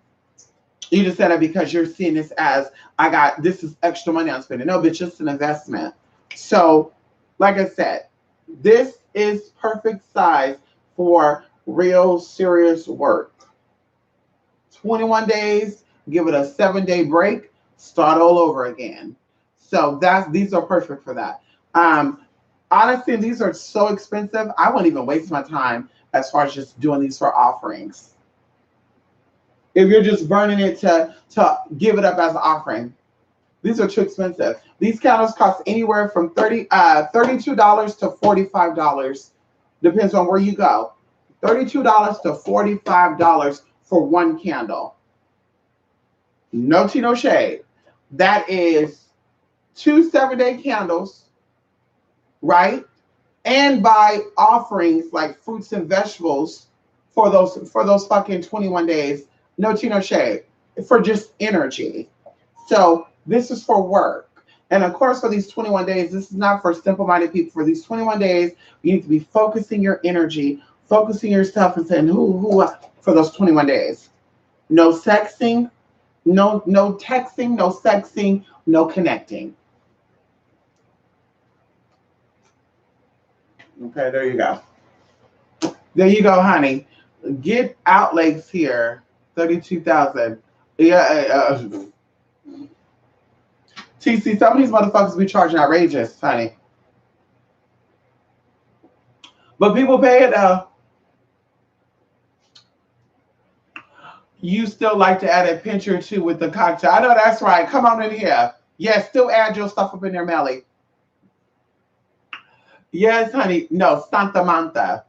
Speaker 1: You just said it because you're seeing this as, I got, this is extra money I'm spending. No, bitch, it's an investment. So, like I said, this is perfect size for real serious work. 21 days, give it a 7-day break, start all over again. So these are perfect for that. Honestly, these are so expensive. I wouldn't even waste my time as far as just doing these for offerings. If you're just burning it to give it up as an offering, these are too expensive. These candles cost anywhere from $32 to $45. Depends on where you go. $32 to $45 for one candle. No tea, no shade. That is 2 7-day candles, right? And buy offerings like fruits and vegetables for those fucking 21 days. No tea, no shade. For just energy. So this is for work. And of course, for these 21 days, this is not for simple-minded people. For these 21 days, you need to be focusing your energy, focusing yourself, and saying who for those 21 days. No sexing, no texting, no sexing, no connecting. Okay, there you go. There you go, honey. Get outlays here, 32,000. Yeah. TC, some of these motherfuckers be charging outrageous, honey. But people pay it though. You still like to add a pinch or two with the cocktail. I know that's right. Come on in here. Yes, still add your stuff up in there, Melly. Yes, honey. No, Santa Manta.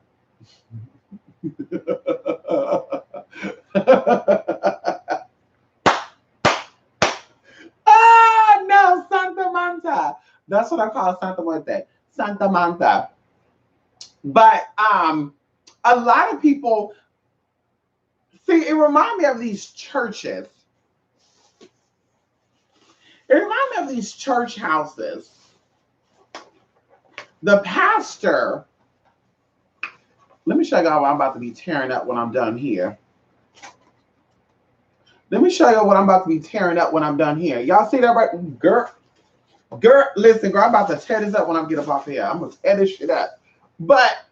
Speaker 1: Ah, no, Santa Manta. That's what I call Santa Muerte. Santa Manta. But a lot of people, see, it reminds me of these churches. It reminds me of these church houses. The pastor, let me show you what I'm about to be tearing up when I'm done here. Let me show you what I'm about to be tearing up when I'm done here. Y'all see that right? Girl, listen, girl, I'm about to tear this up when I get up off here. I'm going to tear this shit up. But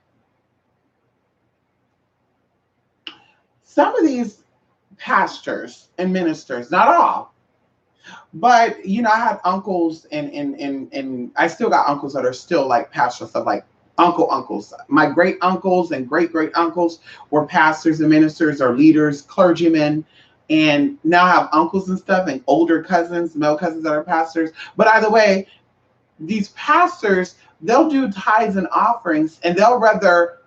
Speaker 1: some of these pastors and ministers, not all, but you know, I had uncles and I still got uncles that are still like pastors, of like uncles. My great uncles and great uncles were pastors and ministers or leaders, clergymen, and now I have uncles and stuff and older cousins, male cousins that are pastors. But either way, these pastors, they'll do tithes and offerings, and they'll rather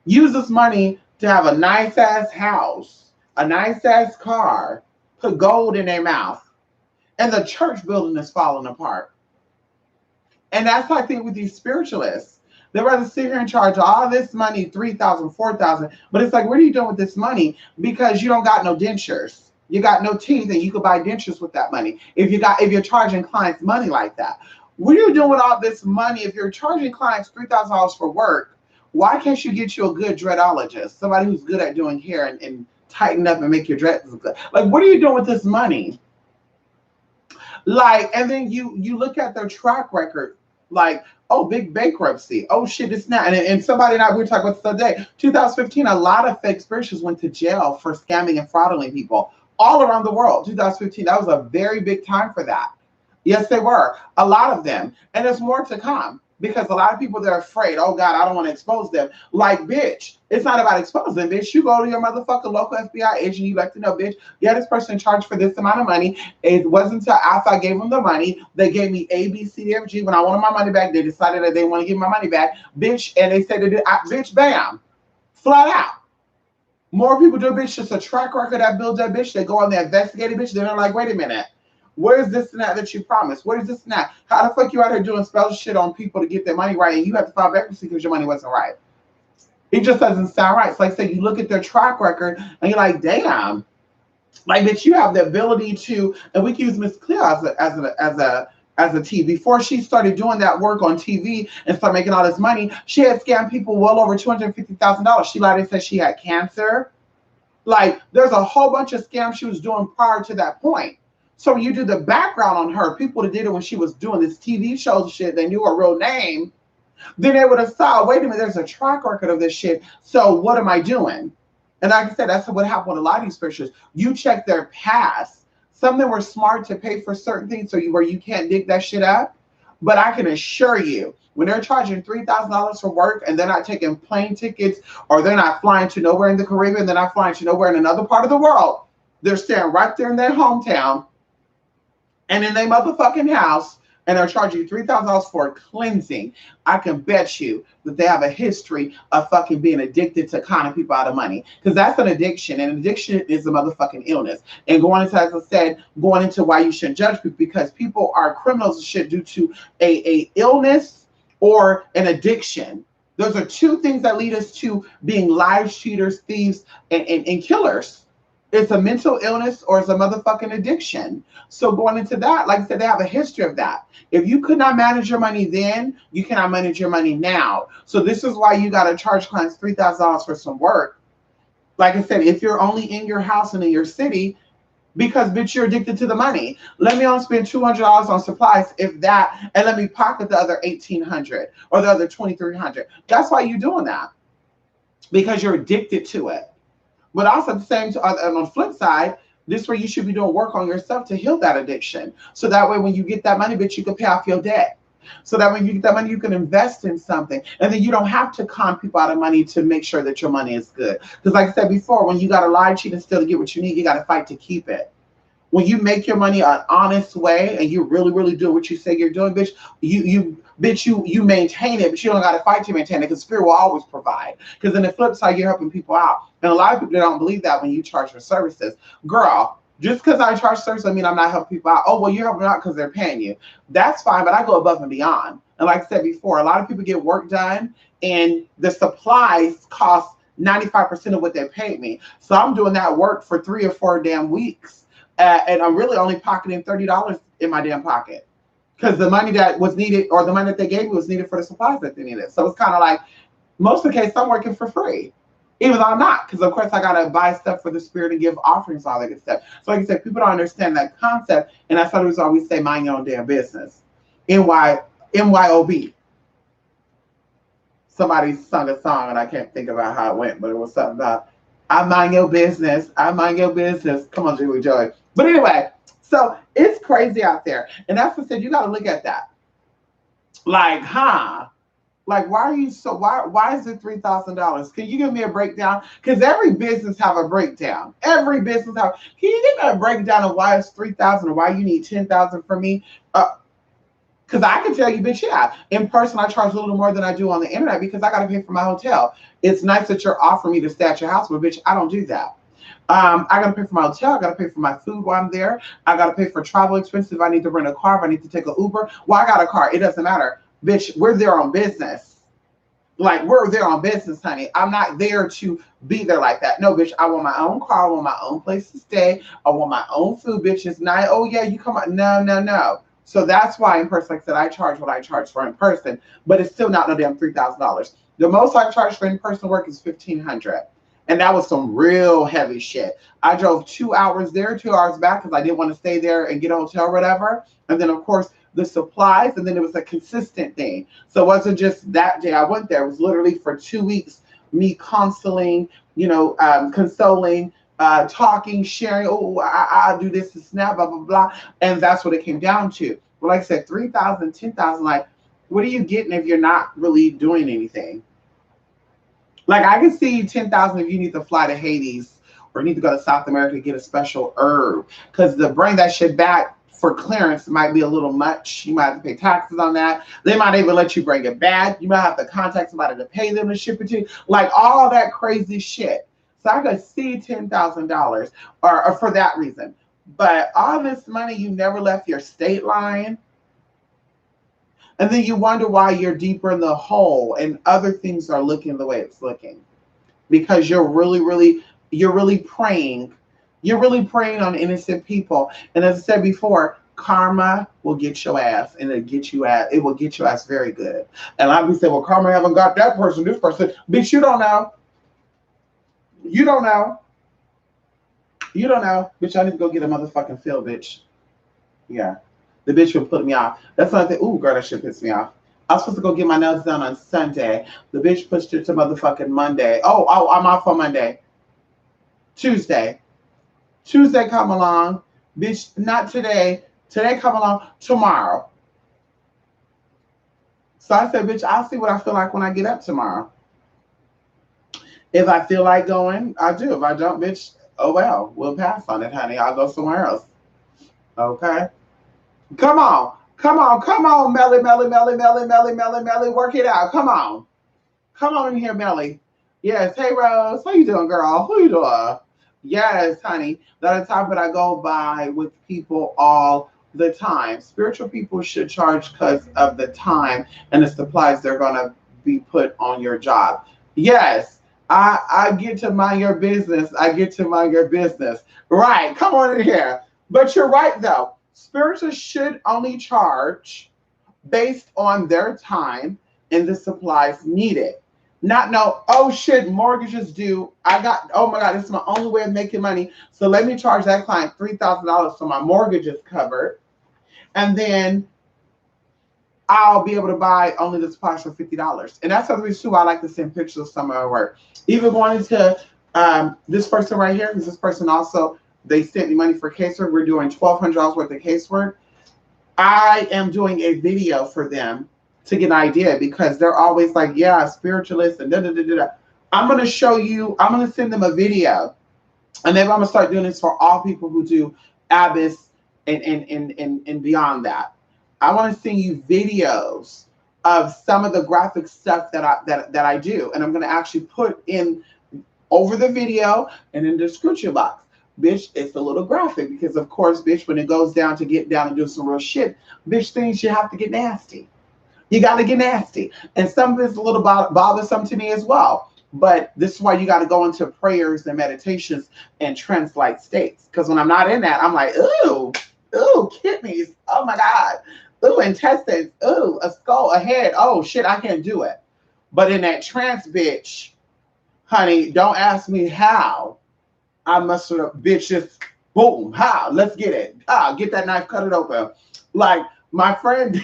Speaker 1: use this money to have a nice ass house, a nice ass car, put gold in their mouth, and the church building is falling apart. And that's how I think with these spiritualists. They'd rather sit here and charge all this money, $3,000, $4,000. But it's like, what are you doing with this money? Because you don't got no dentures. You got no teeth, and you could buy dentures with that money. If you're charging clients money like that. What are you doing with all this money? If you're charging clients $3,000 for work, why can't you get you a good dreadologist? Somebody who's good at doing hair and tighten up and make your dreads look good. Like, what are you doing with this money? Like, and then you look at their track record, like, oh, big bankruptcy. Oh shit, it's not. And somebody and I, we were talking about this the other day. 2015, a lot of fake spirituals went to jail for scamming and frauding people all around the world. 2015, that was a very big time for that. Yes, they were. A lot of them. And there's more to come. Because a lot of people, they're afraid, oh God, I don't want to expose them. Like, bitch, it's not about exposing them, bitch. You go to your motherfucking local FBI agent, you like to know, bitch, yeah, this person charged for this amount of money. It wasn't until after I gave them the money, they gave me A, B, C, D, F, G. When I wanted my money back, they decided that they want to give my money back, bitch, and they said, bitch, bam, flat out. More people do, bitch. Just a track record that builds that bitch. They go on the investigative bitch. Then they're like, wait a minute. Where's this and that you promised? What is this and that? How the fuck you out here doing special shit on people to get their money right, and you have to file bankruptcy because your money wasn't right? It just doesn't sound right. It's like, say, you look at their track record and you're like, damn, like, bitch, you have the ability to, and we can use Miss Cleo as a T. Before she started doing that work on TV and started making all this money, she had scammed people well over $250,000. She lied and said she had cancer. Like, there's a whole bunch of scams she was doing prior to that point. So when you do the background on her, people that did it when she was doing this TV show shit, they knew her real name. Then they would have saw, wait a minute, there's a track record of this shit. So what am I doing? And like I said, that's what happened with a lot of these pictures. You check their past. Some of them were smart to pay for certain things where you can't dig that shit up. But I can assure you, when they're charging $3,000 for work and they're not taking plane tickets, or they're not flying to nowhere in the Caribbean, they're not flying to nowhere in another part of the world, they're staying right there in their hometown and in their motherfucking house, and they're charging you $3,000 for cleansing. I can bet you that they have a history of fucking being addicted to conning people out of money, because that's an addiction, and addiction is a motherfucking illness. And going into, as I said, going into why you shouldn't judge people, because people are criminals and shit due to a illness or an addiction. Those are two things that lead us to being liars, cheaters, thieves, and killers. It's a mental illness or it's a motherfucking addiction. So going into that, like I said, they have a history of that. If you could not manage your money then, you cannot manage your money now. So this is why you got to charge clients $3,000 for some work. Like I said, if you're only in your house and in your city, because bitch, you're addicted to the money. Let me only spend $200 on supplies, if that, and let me pocket the other $1,800 or the other $2,300. That's why you're doing that, because you're addicted to it. But also at the same time, on the flip side, this is where you should be doing work on yourself to heal that addiction. So that way, when you get that money, bitch, you can pay off your debt. So that when you get that money, you can invest in something. And then you don't have to con people out of money to make sure that your money is good. Because like I said before, when you got to lie, cheat, and steal to get what you need, you got to fight to keep it. When you make your money an honest way and you really, really do what you say you're doing, bitch, you maintain it, but you don't got to fight to maintain it, because Spirit will always provide. Because in the flip side, you're helping people out. And a lot of people don't believe that when you charge for services. Girl, just because I charge services, I mean I'm not helping people out. Oh, well, you're helping out because they're paying you. That's fine, but I go above and beyond. And like I said before, a lot of people get work done and the supplies cost 95% of what they paid me. So I'm doing that work for 3 or 4 damn weeks. And I'm really only pocketing $30 in my damn pocket, because the money that was needed, or the money that they gave me, was needed for the supplies that they needed. So it's kind of like, most of the case, I'm working for free, even though I'm not, because of course I got to buy stuff for the Spirit and give offerings, all that good stuff. So like I said, people don't understand that concept. And that's why we always say, mind your own damn business. MYOB. Somebody sung a song and I can't think about how it went, but it was something about, I mind your business. I mind your business. Come on, Julie Joy. But anyway, so it's crazy out there. And that's what I said, you got to look at that. Like, like, why are you so, why is it $3,000? Can you give me a breakdown? Because every business have a breakdown. Every business have, can you give me a breakdown of why it's $3,000 or why you need $10,000 from me? Because I can tell you, bitch, yeah, in person, I charge a little more than I do on the internet, because I got to pay for my hotel. It's nice that you're offering me to stay at your house, but bitch, I don't do that. I got to pay for my hotel. I got to pay for my food while I'm there. I got to pay for travel expenses. If I need to rent a car, if I need to take an Uber. Well, I got a car. It doesn't matter. Bitch, we're there on business. Like, we're there on business, honey. I'm not there to be there like that. No, bitch, I want my own car. I want my own place to stay. I want my own food, bitch. It's not, oh, yeah, you come on. No, no, no. So that's why in person, like I said, I charge what I charge for in person, but it's still not no damn $3,000. The most I charge for in-person work is $1,500. And that was some real heavy shit. I drove 2 hours there, 2 hours back, because I didn't want to stay there and get a hotel or whatever. And then, of course, the supplies, and then it was a consistent thing. So it wasn't just that day I went there. It was literally for 2 weeks, me counseling, consoling, talking, sharing, oh, I do this and snap, blah, blah, blah. And that's what it came down to. But like I said, 3,000, 10,000, like, what are you getting if you're not really doing anything? Like, I can see 10,000 if you need to fly to Hades or need to go to South America to get a special herb. Because to bring that shit back for clearance might be a little much. You might have to pay taxes on that. They might even let you bring it back. You might have to contact somebody to pay them to ship it to you. Like, all that crazy shit. So I could see $10,000 or for that reason. But all this money, you never left your state line. And then you wonder why you're deeper in the hole and other things are looking the way it's looking. Because you're really preying. You're really preying on innocent people. And as I said before, karma will get your ass and it will get your ass very good. And I'll be saying, well, karma haven't got that person, this person. Bitch, you don't know. You don't know. You don't know. Bitch, I need to go get a motherfucking fill, bitch. Yeah. The bitch would put me off. That's why I think, ooh, girl, that shit pissed me off. I was supposed to go get my nails done on Sunday. The bitch pushed it to motherfucking Monday. Oh, I'm off on Monday. Tuesday come along. Bitch, not today. Today come along tomorrow. So I said, bitch, I'll see what I feel like when I get up tomorrow. If I feel like going, I do. If I don't, bitch, oh well, we'll pass on it, honey. I'll go somewhere else. Okay? Come on. Come on, Melly, work it out. Come on in here, Melly. Yes, hey Rose, how you doing, girl? Who you doing? Yes, honey. That's a topic I go by with people all the time. Spiritual people should charge because of the time and the supplies they're gonna be put on your job. Yes, I get to mind your business. I get to mind your business. Right. Come on in here. But you're right though. Spirituals should only charge based on their time and the supplies needed. Not know, oh shit, mortgages due. Oh my God, this is my only way of making money. So let me charge that client $3,000 so my mortgage is covered. And then I'll be able to buy only the supplies for $50. And that's the reason too I like to send pictures of some of our work. Even going to this person right here, because this person also, they sent me money for casework. We're doing $1,200 worth of casework. I am doing a video for them to get an idea because they're always like, yeah, spiritualist and da da da da. I'm going to show you, I'm going to send them a video. And then I'm going to start doing this for all people who do Abyss and beyond that. I want to send you videos of some of the graphic stuff that I do. And I'm going to actually put in over the video and in the description box. Bitch, it's a little graphic because, of course, bitch, when it goes down to get down and do some real shit, bitch thinks you have to get nasty. You got to get nasty. And some of it's a little bothersome to me as well. But this is why you got to go into prayers and meditations and trance-like states. Because when I'm not in that, I'm like, ooh, kidneys. Oh, my God. Ooh, intestines. Ooh, a skull, a head. Oh, shit, I can't do it. But in that trance, bitch, honey, don't ask me how. I must have, bitch, just boom, how? Let's get it. Get that knife, cut it open. Like, my friend...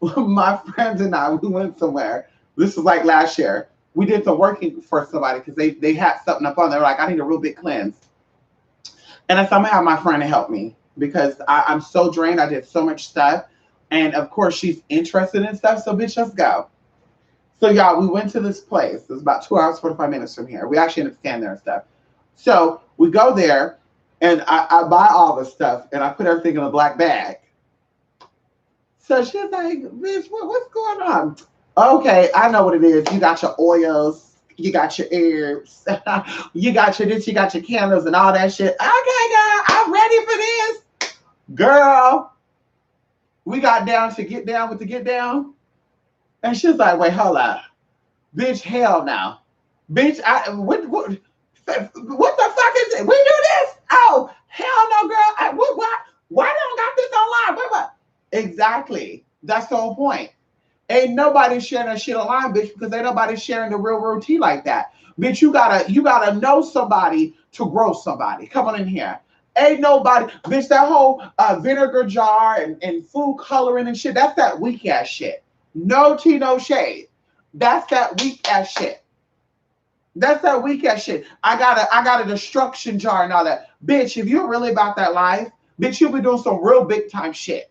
Speaker 1: My friends and I, we went somewhere. This was like last year. We did some working for somebody because they had something up on. They were like, I need a real big cleanse. And I said, I'm going to have my friend to help me because I'm so drained. I did so much stuff. And of course, she's interested in stuff. So, bitch, let's go. So, y'all, we went to this place. It was about 2 hours, 45 minutes from here. We actually ended up staying there and stuff. So, we go there and I buy all this stuff and I put everything in a black bag. So she's like, bitch, what's going on? Okay, I know what it is. You got your oils, you got your herbs, you got your this, you got your candles and all that shit. Okay, girl, I'm ready for this. Girl, we got down to get down with the get down. And she's like, wait, hold up. Bitch, hell no. Bitch, what the fuck is it? We do this? Oh, hell no, girl. Why don't got this online? What? Exactly. That's the whole point. Ain't nobody sharing that shit online, bitch, because ain't nobody sharing the real tea like that. Bitch, you gotta know somebody to grow somebody. Come on in here. Ain't nobody, bitch, that whole vinegar jar and food coloring and shit, that's that weak ass shit. No tea, no shade. That's that weak ass shit. That's that weak ass shit. I got a destruction jar and all that. Bitch, if you're really about that life, bitch, you'll be doing some real big time shit.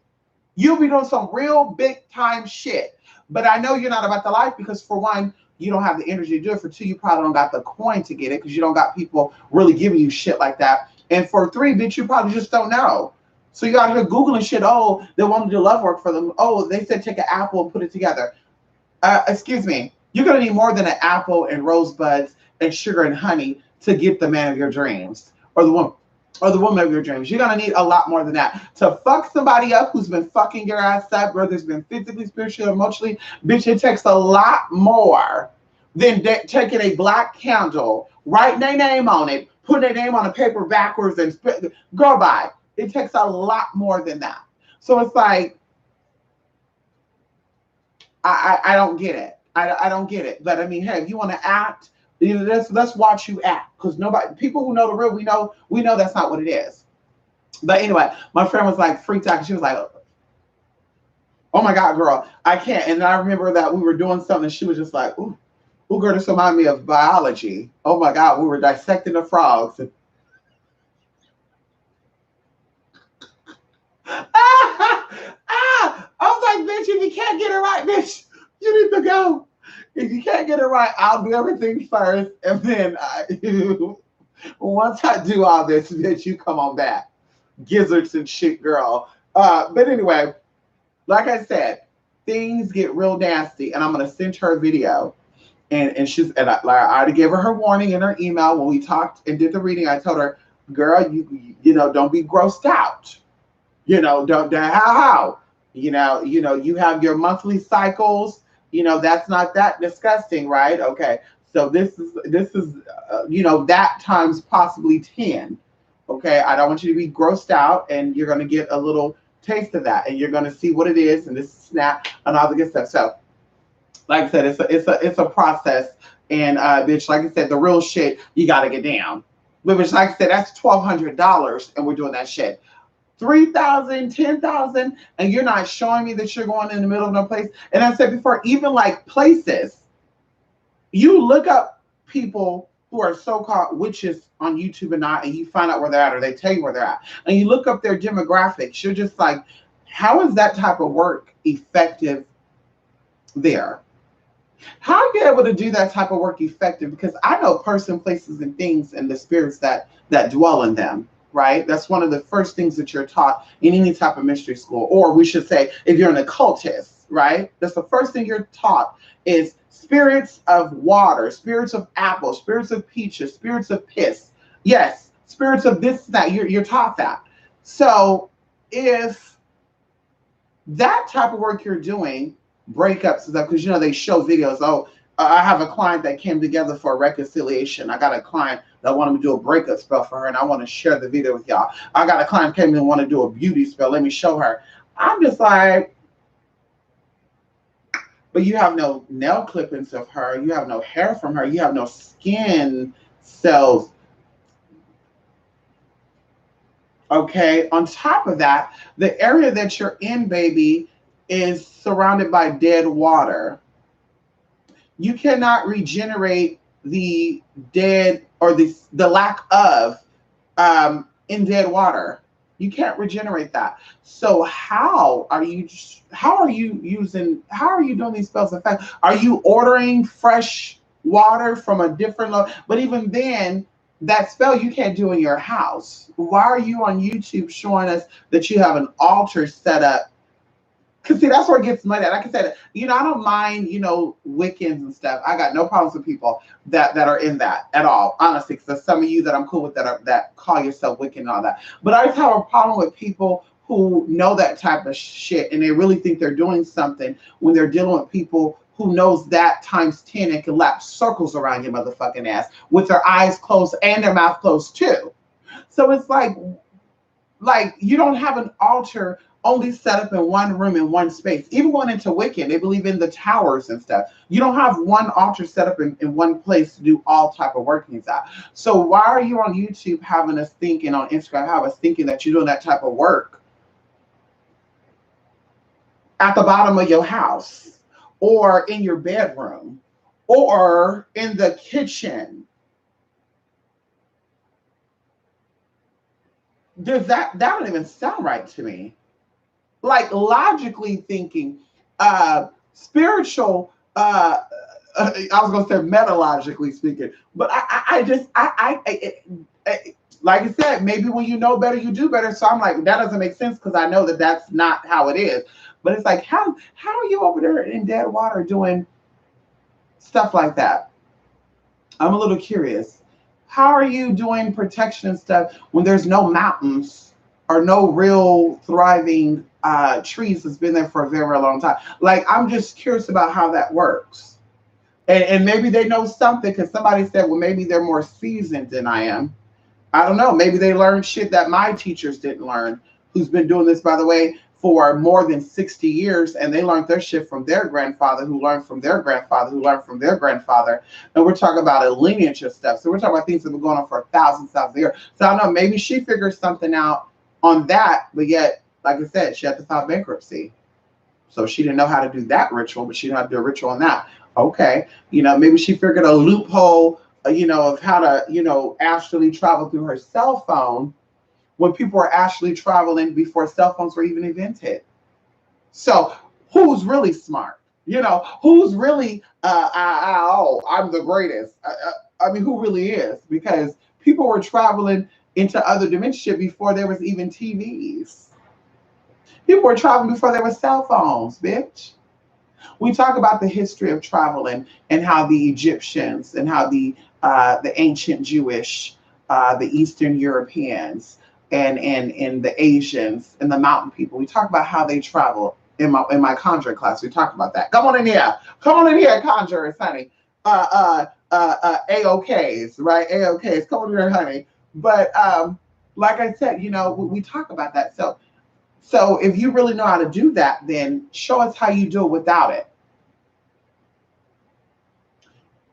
Speaker 1: You'll be doing some real big time shit. But I know you're not about the life because for one, you don't have the energy to do it. For two, you probably don't got the coin to get it because you don't got people really giving you shit like that. And for three, bitch, you probably just don't know. So you got here Googling shit. Oh, they want to do love work for them. Oh, they said take an apple and put it together. Excuse me. You're going to need more than an apple and rosebuds and sugar and honey to get the man of your dreams or the woman of your dreams. You're gonna need a lot more than that to fuck somebody up who's been fucking your ass up, whether it's been physically, spiritually, emotionally. Bitch, it takes a lot more than taking a black candle, writing their name on it, putting their name on a paper backwards, and go by. It takes a lot more than that. So it's like, I don't get it. I don't get it. But I mean, hey, if you want to act, let's watch you act, because nobody, people who know the real, we know that's not what it is. But anyway, my friend was like freaked out. She was like, "Oh my God, girl, I can't." And I remember that we were doing something, and she was just like, "Ooh, girl, this reminded me of biology. Oh my God, we were dissecting the frogs." I was like, "Bitch, if you can't get it right, bitch, you need to go. If you can't get it right, I'll do everything first, and then once I do all this, bitch, you come on back, gizzards and shit, girl." But anyway, like I said, things get real nasty, and I'm gonna send her a video. And I already gave her warning in her email when we talked and did the reading. I told her, "Girl, you know, don't be grossed out. You know, don't how you know, you have your monthly cycles. You know, that's not that disgusting, right? Okay, so this is you know, that times possibly 10. Okay, I don't want you to be grossed out, and you're going to get a little taste of that, and you're going to see what it is, and this is snap and all the good stuff." So, like I said, it's a process, and bitch, like I said, the real shit, you got to get down. But bitch, like I said, that's $1,200, and we're doing that shit. 3,000, 10,000, and you're not showing me that you're going in the middle of no place. And I said before, even like places, you look up people who are so-called witches on YouTube and you find out where they're at, or they tell you where they're at, and you look up their demographics. You're just like, how is that type of work effective there? How are you able to do that type of work effective? Because I know person, places, and things, and the spirits that dwell in them. Right? That's one of the first things that you're taught in any type of mystery school, or we should say, if you're an occultist, right? That's the first thing you're taught is spirits of water, spirits of apple, spirits of peaches, spirits of piss. Yes, spirits of this, that. You're taught that. So if that type of work you're doing, breakups and stuff, because you know they show videos. Oh, I have a client that came together for a reconciliation. I got a client that wanted to do a breakup spell for her, and I want to share the video with y'all. I got a client came in and want to do a beauty spell. Let me show her. I'm just like, but you have no nail clippings of her. You have no hair from her. You have no skin cells. Okay. On top of that, the area that you're in, baby, is surrounded by dead water. You cannot regenerate the dead, or the lack of in dead water. You can't regenerate that. So how are you doing these spells in fact? Are you ordering fresh water from a different but even then, that spell you can't do in your house. Why are you on YouTube showing us that you have an altar set up? Because see, that's where it gets muddy. Like I said, you know, I don't mind, you know, Wiccans and stuff. I got no problems with people that are in that at all, honestly. Because there's some of you that I'm cool with that call yourself Wiccan and all that. But I just have a problem with people who know that type of shit, and they really think they're doing something when they're dealing with people who knows that times 10 and can lap circles around your motherfucking ass with their eyes closed and their mouth closed too. So it's like you don't have an altar only set up in one room in one space. Even going into Wiccan, they believe in the towers and stuff. You don't have one altar set up in one place to do all type of workings out. So why are you on YouTube having us thinking, on Instagram, have us thinking that you're doing that type of work at the bottom of your house, or in your bedroom, or in the kitchen? That don't even sound right to me. Like, logically thinking, spiritual, I was gonna say metalogically speaking, but I like I said, maybe when you know better, you do better. So I'm like, that doesn't make sense, because I know that that's not how it is. But it's like, how are you over there in dead water doing stuff like that? I'm a little curious. How are you doing protection and stuff when there's no mountains or no real thriving trees that's been there for a very, very long time? Like, I'm just curious about how that works. And maybe they know something because somebody said, well, maybe they're more seasoned than I am. I don't know. Maybe they learned shit that my teachers didn't learn, who's been doing this, by the way, for more than 60 years. And they learned their shit from their grandfather, who learned from their grandfather, who learned from their grandfather. And we're talking about a lineage of stuff. So we're talking about things that have been going on for thousands of years. So I don't know. Maybe she figured something out on that. But yet, like I said, she had to file bankruptcy. So she didn't know how to do that ritual, but she knew how to do a ritual on that. Okay. Maybe she figured a loophole, of how to, actually travel through her cell phone when people were actually traveling before cell phones were even invented. So who's really smart? Who's really, oh, I'm the greatest. I mean, who really is? Because people were traveling into other dimensions before there was even TVs. People were traveling before there were cell phones, bitch. We talk about the history of travel and how the Egyptians and how the ancient Jewish, the Eastern Europeans, and the Asians and the mountain people. We talk about how they travel in my conjure class. We talked about that. Come on in here, conjurers, honey. AOKs, right? AOKs, come on in here, honey. But like I said, we talk about that. So if you really know how to do that, then show us how you do it without it.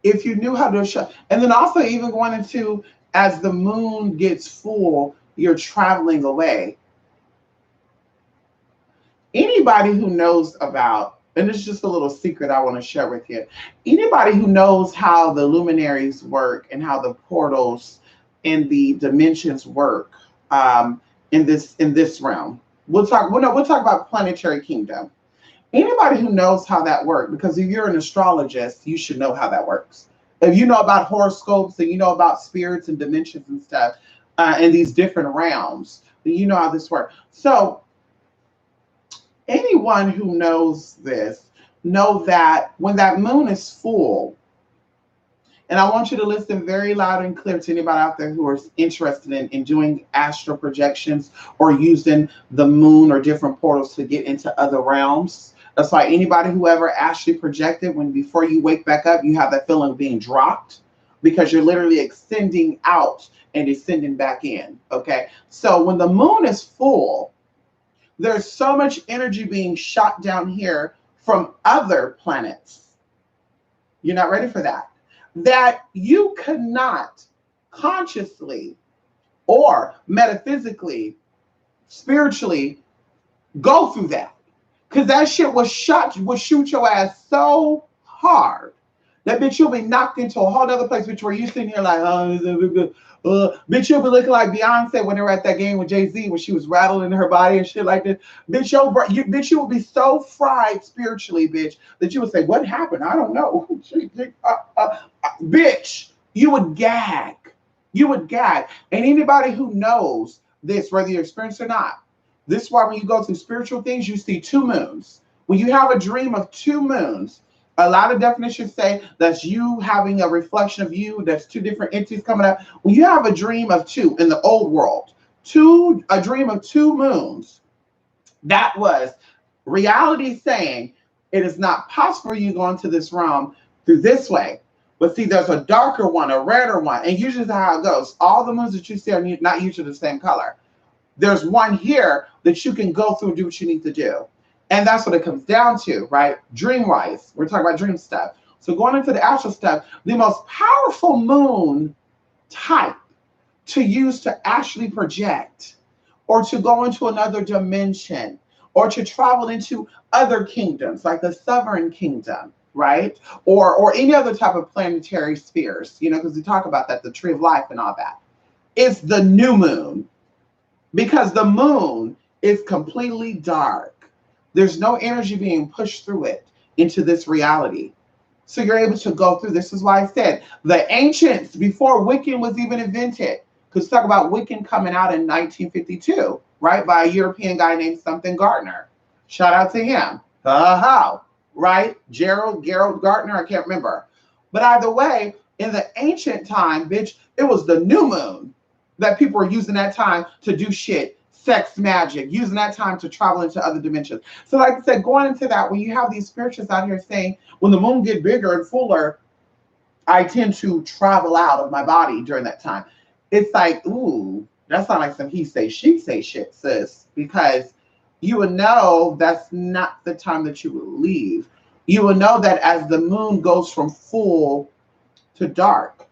Speaker 1: If you knew how to show, and then also even going into, as the moon gets full, you're traveling away. Anybody who knows about, and it's just a little secret I want to share with you. Anybody who knows how the luminaries work and how the portals and the dimensions work, in this realm. We'll talk about planetary kingdom. Anybody who knows how that works, because if you're an astrologist, you should know how that works. If you know about horoscopes and you know about spirits and dimensions and stuff, in these different realms, then you know how this works. So anyone who knows this, know that when that moon is full, and I want you to listen very loud and clear to anybody out there who are interested in doing astral projections or using the moon or different portals to get into other realms. That's why anybody who ever actually projected, when before you wake back up, you have that feeling of being dropped, because you're literally extending out and descending back in. Okay. So when the moon is full, there's so much energy being shot down here from other planets. You're not ready for that. That you cannot consciously or metaphysically, spiritually go through that. Because that shit will shoot your ass so hard that bitch you'll be knocked into a whole other place, bitch, where you sitting here like, bitch, you'll be looking like Beyonce when they were at that game with Jay-Z when she was rattling her body and shit like this. Bitch, you will be so fried spiritually, bitch, that you would say, what happened? I don't know. Bitch, you would gag. You would gag. And anybody who knows this, whether you're experienced or not, this is why when you go through spiritual things, you see two moons. When you have a dream of two moons, a lot of definitions say that's you having a reflection of you. That's two different entities coming up. When you have a dream of two in the old world, a dream of two moons, that was reality saying it is not possible for you to go into this realm through this way. But see, there's a darker one, a redder one. And usually that's how it goes. All the moons that you see are not usually the same color. There's one here that you can go through and do what you need to do. And that's what it comes down to, right? Dream-wise, we're talking about dream stuff. So going into the astral stuff, the most powerful moon type to use to actually project or to go into another dimension or to travel into other kingdoms, like the Southern Kingdom, right? Or any other type of planetary spheres, because we talk about that, the tree of life and all that, is the new moon. Because the moon is completely dark. There's no energy being pushed through it into this reality. So you're able to go through. This is why I said the ancients, before Wiccan was even invented, because talk about Wiccan coming out in 1952, right? By a European guy named something Gardner. Shout out to him. Right? Gerald Gardner, I can't remember. But either way, In the ancient time, bitch, it was the new moon that people were using that time to do shit, sex magic, using that time to travel into other dimensions. So, like I said, going into that, when you have these spiritualists out here saying, when the moon get bigger and fuller, I tend to travel out of my body during that time. It's like, ooh, that sounds like some he say, she say shit, sis, because you would know that's not the time that you would leave. You will know that as the moon goes from full to dark,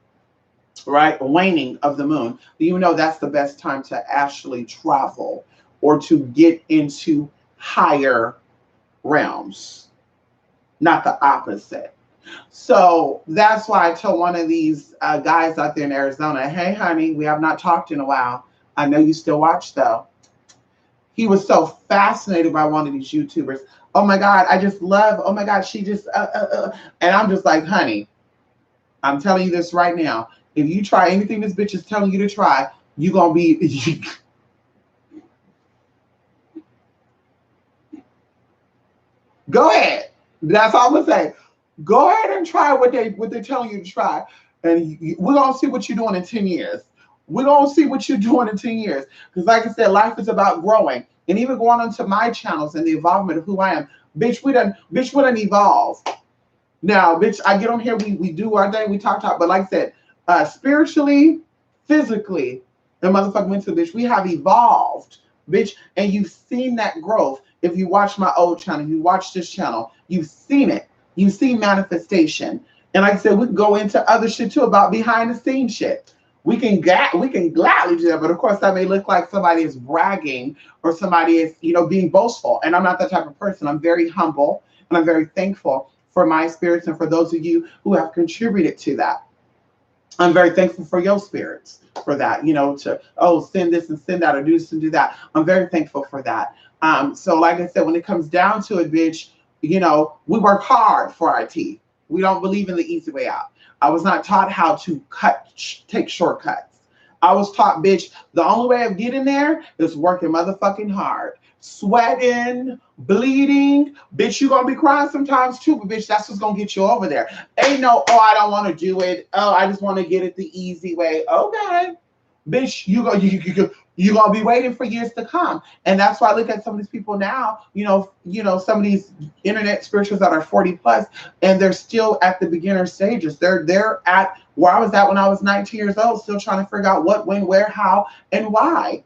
Speaker 1: right, waning of the moon, you know that's the best time to actually travel or to get into higher realms, not the opposite. So that's why I told one of these guys out there in Arizona, hey, honey, we have not talked in a while. I know you still watch, though. He was so fascinated by one of these YouTubers. Oh my God, I just love, oh my God, she just, and I'm just like, honey, I'm telling you this right now. If you try anything this bitch is telling you to try, you're going to be, go ahead. That's all I'm going to say. Go ahead and try what they're telling you to try. And we're going to see what you're doing in 10 years. We're going to see what you're doing in 10 years. Because like I said, life is about growing. And even going onto my channels and the involvement of who I am. Bitch, we done evolved. Now, bitch, I get on here, we do our thing, we talk, but like I said, spiritually, physically, and motherfucking mentally, bitch, we have evolved, bitch, and you've seen that growth. If you watch my old channel, you watch this channel, you've seen it. You've seen manifestation. And like I said, we can go into other shit too about behind the scenes shit. We can gladly do that, but of course that may look like somebody is bragging or somebody is, being boastful. And I'm not that type of person. I'm very humble and I'm very thankful for my spirits and for those of you who have contributed to that. I'm very thankful for your spirits for that, to, send this and send that or do this and do that. I'm very thankful for that. So like I said, when it comes down to it, bitch, we work hard for our teeth. We don't believe in the easy way out. I was not taught how to take shortcuts. I was taught, bitch, the only way of getting there is working motherfucking hard. Sweating, bleeding. Bitch, you gonna be crying sometimes too, but bitch, that's what's gonna get you over there. Ain't no, I don't want to do it. Oh, I just want to get it the easy way. Okay. Bitch, you're gonna be waiting for years to come. And that's why I look at some of these people now, some of these internet spirituals that are 40 plus, and they're still at the beginner stages. They're at where I was at when I was 19 years old, still trying to figure out what, when, where, how, and why.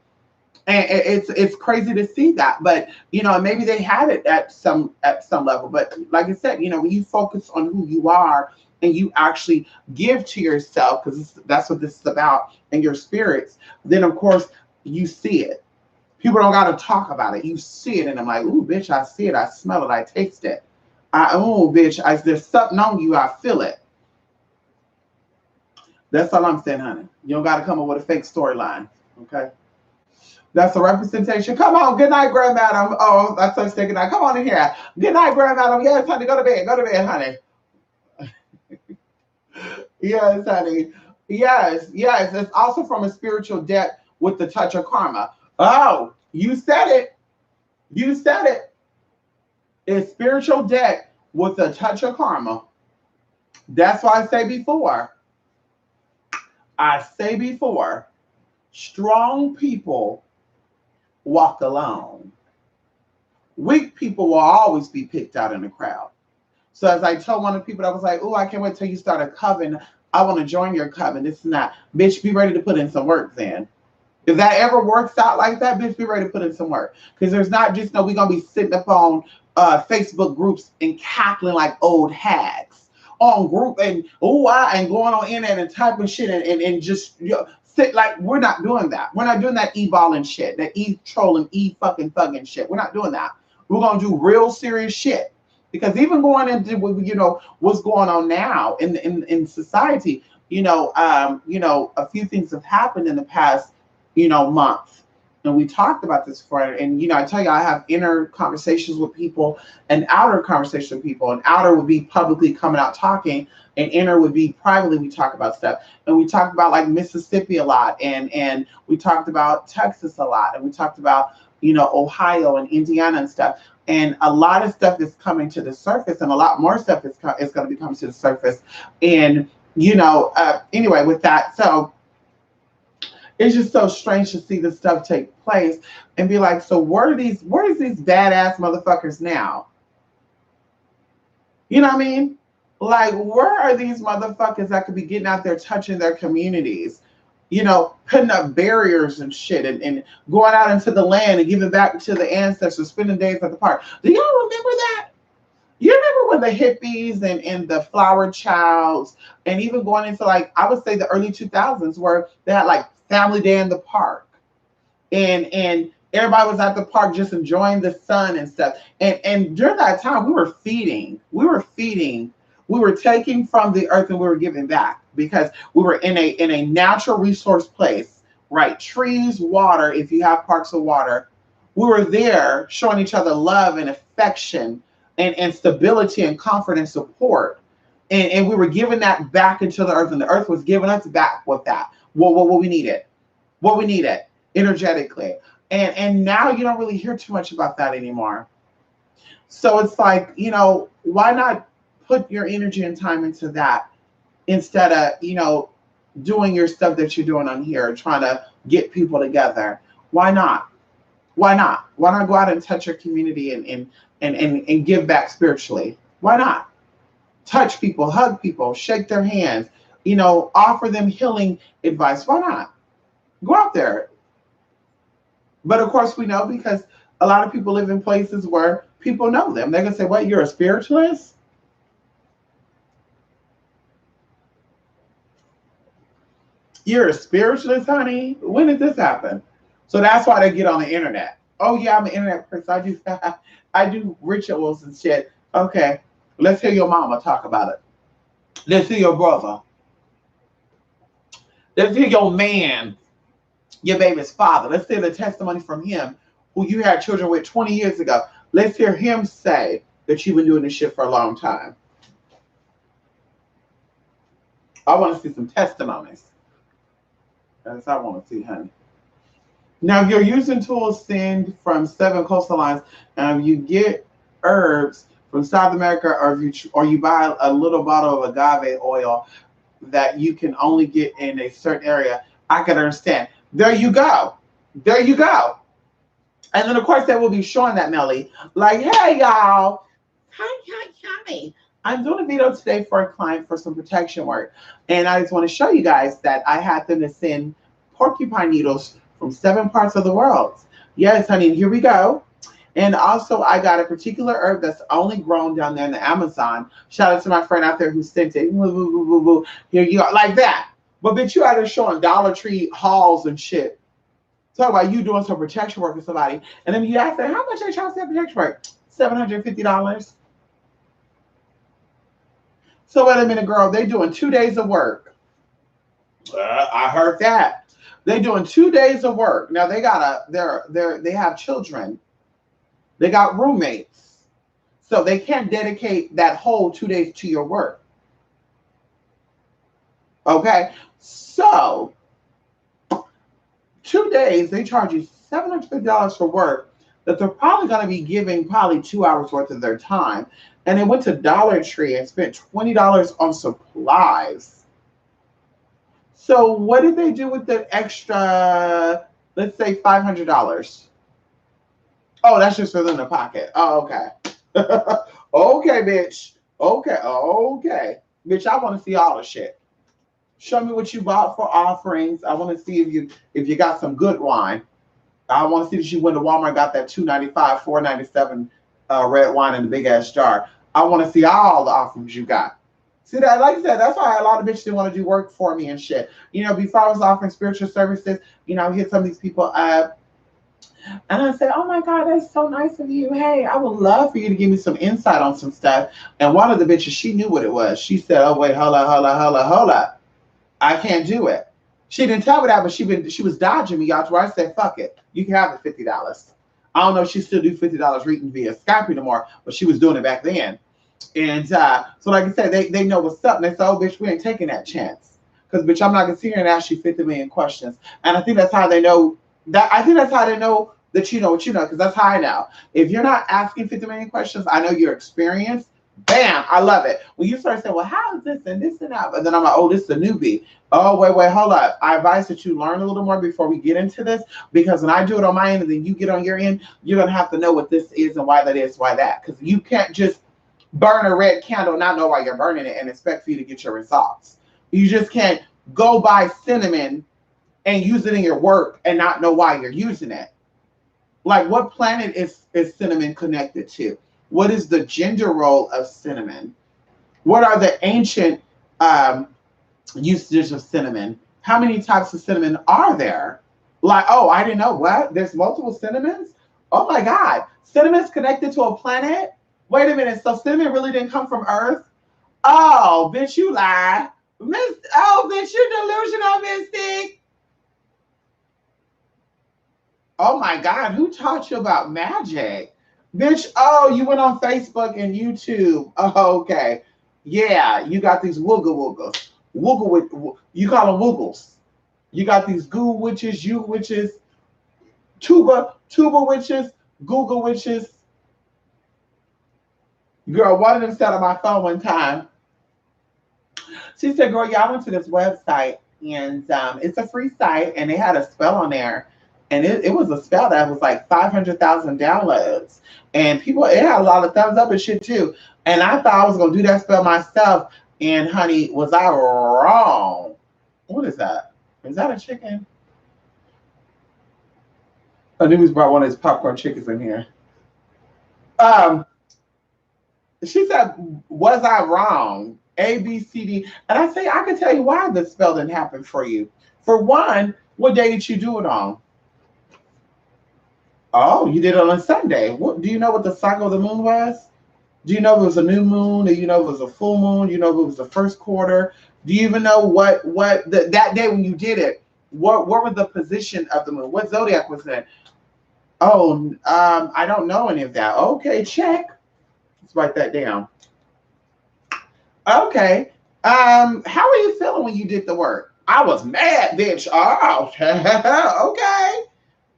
Speaker 1: And it's crazy to see that, but maybe they had it at some level. But like I said, when you focus on who you are and you actually give to yourself, because that's what this is about, and your spirits, then of course you see it. People don't got to talk about it. You see it, and I'm like, ooh, bitch, I see it, I smell it, I taste it. Bitch, there's something on you, I feel it. That's all I'm saying, honey. You don't got to come up with a fake storyline, okay? That's a representation. Come on, good night, Grand Madam. Oh, that's such a good night. Come on in here. Good night, Grand Madam. Yes, honey, go to bed, honey. Yes, honey. Yes. It's also from a spiritual debt with the touch of karma. Oh, you said it. It's spiritual debt with a touch of karma. That's why I say before, strong people walk alone. Weak people will always be picked out in the crowd. So as I told one of the people, I was like, oh, I can't wait till you start a coven. I want to join your coven. This and that. Bitch, be ready to put in some work then. If that ever works out like that, bitch, be ready to put in some work. Because there's not just, we're going to be sitting up on Facebook groups and cackling like old hags on group and and going on internet and typing shit and just sit like, we're not doing that. We're not doing that e-balling shit, that e-trolling, e-fucking thugging shit. We're not doing that. We're going to do real serious shit. Because even going into what's going on now in society, a few things have happened in the past, month. And we talked about this before. And I tell you, I have inner conversations with people and outer conversations with people. And outer would be publicly coming out talking, and inner would be privately we talk about stuff. And we talked about like Mississippi a lot, and we talked about Texas a lot, and we talked about Ohio and Indiana and stuff. And a lot of stuff is coming to the surface, and a lot more stuff is going to be coming to the surface. And Anyway, with that, so it's just so strange to see this stuff take place and be like, so where is these badass motherfuckers now? You know what I mean? Like, where are these motherfuckers that could be getting out there touching their communities? Putting up barriers and shit, and going out into the land and giving back to the ancestors, spending days at the park. Do y'all remember that? You remember when the hippies and the flower childs, and even going into, like, I would say the early 2000s, where they had like family day in the park, and everybody was at the park just enjoying the sun and stuff. And during that time, we were taking from the earth and we were giving back, because we were in a natural resource place, right? Trees, water, if you have parks of water. We were there showing each other love and affection and stability and comfort and support. And we were giving that back into the earth, and the earth was giving us back with that. What we needed. What we needed energetically. And now you don't really hear too much about that anymore. So it's like, why not put your energy and time into that instead of, doing your stuff that you're doing on here, trying to get people together? Why not? Why not? Why not go out and touch your community and give back spiritually? Why not? Touch people, hug people, shake their hands, offer them healing advice. Why not? Go out there. But of course we know, because a lot of people live in places where people know them. They're going to say, what, you're a spiritualist? You're a spiritualist, honey? When did this happen? So that's why they get on the internet. Oh yeah, I'm an internet person. I do rituals and shit. Okay, let's hear your mama talk about it. Let's hear your brother. Let's hear your man, your baby's father. Let's hear the testimony from him, who you had children with 20 years ago. Let's hear him say that you've been doing this shit for a long time. I want to see some testimonies. That's what I want to see, honey. Now, if you're using tools sent from 7 coastal lines, you get herbs from South America, or you buy a little bottle of agave oil that you can only get in a certain area, I can understand. There you go. There you go. And then, of course, they will be showing that, Melly. Like, hey, y'all. Hi. I'm doing a video today for a client for some protection work. And I just want to show you guys that I had them to send porcupine needles from 7 parts of the world. Yes, honey, here we go. And also, I got a particular herb that's only grown down there in the Amazon. Shout out to my friend out there who sent it. Here you go, like that. But bitch, you out there showing Dollar Tree hauls and shit. Talk about you doing some protection work with somebody. And then you ask them, how much they charge for protection work? $750. So wait a minute, girl. They doing 2 days of work. I heard that. They doing 2 days of work. Now they they have children. They got roommates. So they can't dedicate that whole 2 days to your work. Okay. So 2 days, they charge you $750 for work that they're probably going to be giving probably 2 hours worth of their time. And they went to Dollar Tree and spent $20 on supplies. So what did they do with the extra, let's say $500? Oh, that's just for them in the pocket. Oh, okay. Okay, bitch. Okay. Bitch, I want to see all the shit. Show me what you bought for offerings. I want to see if you got some good wine. I want to see that you went to Walmart and got that $2.95, $4.97 red wine in the big ass jar. I want to see all the offerings you got. See that? Like I said, that's why a lot of bitches didn't want to do work for me and shit. Before I was offering spiritual services, I hit some of these people up. And I said, oh my God, that's so nice of you. Hey, I would love for you to give me some insight on some stuff. And one of the bitches, she knew what it was. She said, oh, wait, hold up. I can't do it. She didn't tell me that, but she was dodging me, y'all, to where I said, fuck it. You can have the $50. I don't know if she still do $50 reading via Skype anymore, but she was doing it back then. And so like I said, they know what's up. And they said, oh, bitch, we ain't taking that chance. Because, bitch, I'm not going to sit here and ask you 50 million questions. And I think that's how they know that. I think that's how they know that you know what you know, because that's how I know. If you're not asking 50 million questions, I know you're experienced, Bam, I love it. When you start saying, well, how is this and this and that? And then I'm like, oh, this is a newbie. Oh, wait, hold up. I advise that you learn a little more before we get into this, because when I do it on my end and then you get on your end, you're going to have to know what this is and why that is, why that. Because you can't just burn a red candle, not know why you're burning it, and expect for you to get your results. You just can't go buy cinnamon and use it in your work and not know why you're using it. Like, what planet is cinnamon connected to? What is the gender role of cinnamon? What are the ancient usages of cinnamon? How many types of cinnamon are there? Like, oh, I didn't know. What? There's multiple cinnamons? Oh my God. Cinnamon's connected to a planet? Wait a minute. So cinnamon really didn't come from Earth? Oh, bitch, you lie. Bitch, you delusional, Mystic. Oh my God, who taught you about magic? Bitch, oh, you went on Facebook and YouTube. Oh, okay. Yeah, you got these wooga woogles. You call them woogles. You got these goo witches, you witches, tuba witches, Google witches. Girl, one of them said on my phone one time, she said, girl, y'all went to this website and it's a free site and they had a spell on there. And it was a spell that was like 500,000 downloads. And people, it had a lot of thumbs up and shit too. And I thought I was going to do that spell myself. And honey, was I wrong? What is that? Is that a chicken? I knew he's brought one of his popcorn chickens in here. She said, was I wrong? A, B, C, D. And I say, I can tell you why the spell didn't happen for you. For one, what day did you do it on? Oh, you did it on a Sunday. What, do you know what the cycle of the moon was? Do you know if it was a new moon? Do you know if it was a full moon? Do you know if it was the first quarter? Do you even know what that day when you did it? What was the position of the moon? What zodiac was it? Oh, I don't know any of that. Okay, check. Let's write that down. Okay. How are you feeling when you did the work? I was mad, bitch. Oh, okay.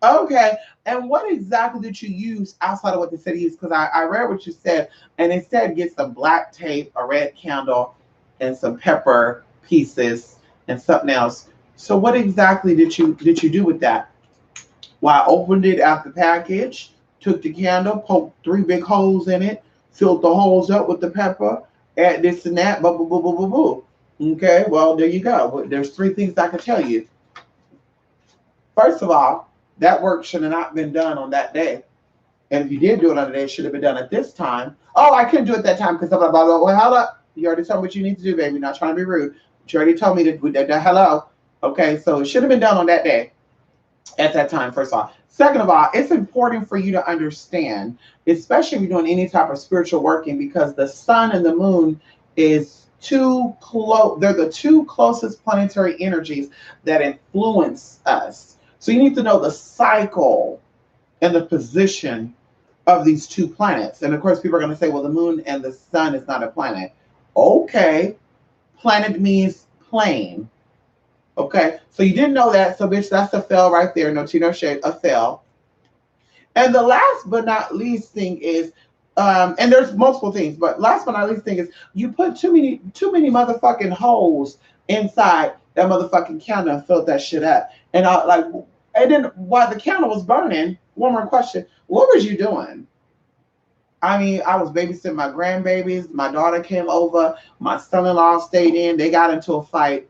Speaker 1: Okay. And what exactly did you use outside of what they said you used? Because I read what you said, and it said get some black tape, a red candle, and some pepper pieces and something else. So what exactly did you do with that? Well, I opened it out the package, took the candle, poked 3 big holes in it, filled the holes up with the pepper, add this and that, boo, boo, boo, boo, boo, boo. Okay, well, there you go. There's 3 things I can tell you. First of all, that work should have not been done on that day. And if you did do it on the day, it should have been done at this time. Oh, I couldn't do it that time because blah, blah, blah. Well, hold up. You already told me what you need to do, baby. Not trying to be rude. But you already told me that hello. Okay, so it should have been done on that day at that time, first of all. Second of all, it's important for you to understand, especially if you're doing any type of spiritual working, because the sun and the moon is too close. They're the 2 closest planetary energies that influence us. So you need to know the cycle and the position of these 2 planets. And of course, people are going to say, well, the moon and the sun is not a planet. Okay. Planet means plane. Okay. So you didn't know that. So, bitch, that's a fail right there. No tea, no shade. A fail. And the last but not least thing is, and there's multiple things, but last but not least thing is you put too many motherfucking holes inside that motherfucking candle and filled that shit up. And and then while the candle was burning, one more question, what was you doing? I mean, I was babysitting my grandbabies. My daughter came over. My son-in-law stayed in. They got into a fight.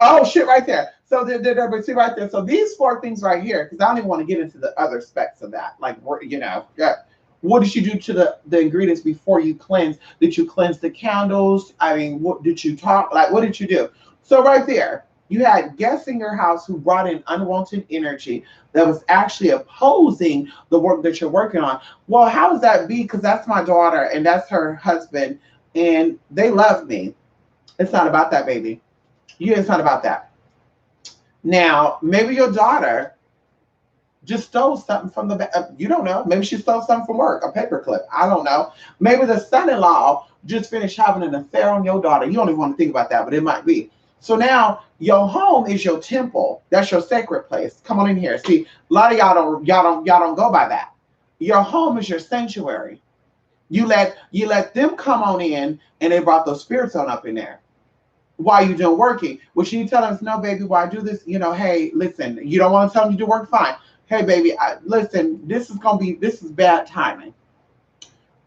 Speaker 1: Oh, shit, right there. So, see right there. So these 4 things right here, because I don't even want to get into the other specs of that. Like, you know, what did you do to the ingredients before you cleanse? Did you cleanse the candles? I mean, what did you talk? Like, what did you do? So right there, you had guests in your house who brought in unwanted energy that was actually opposing the work that you're working on. Well, how does that be? Because that's my daughter and that's her husband, and they love me. It's not about that, baby. It's not about that. Now, maybe your daughter just stole something from the you don't know. Maybe she stole something from work, a paperclip. I don't know. Maybe the son-in-law just finished having an affair on your daughter. You don't even want to think about that, but it might be. So now your home is your temple. That's your sacred place. Come on in here. See, a lot of y'all don't go by that. Your home is your sanctuary. You let them come on in, and they brought those spirits on up in there. Why you doing working? Well, she tell us, no, baby, why I do this? Hey, listen, you don't want to tell me to do work? Fine. Hey, baby, listen, this is bad timing.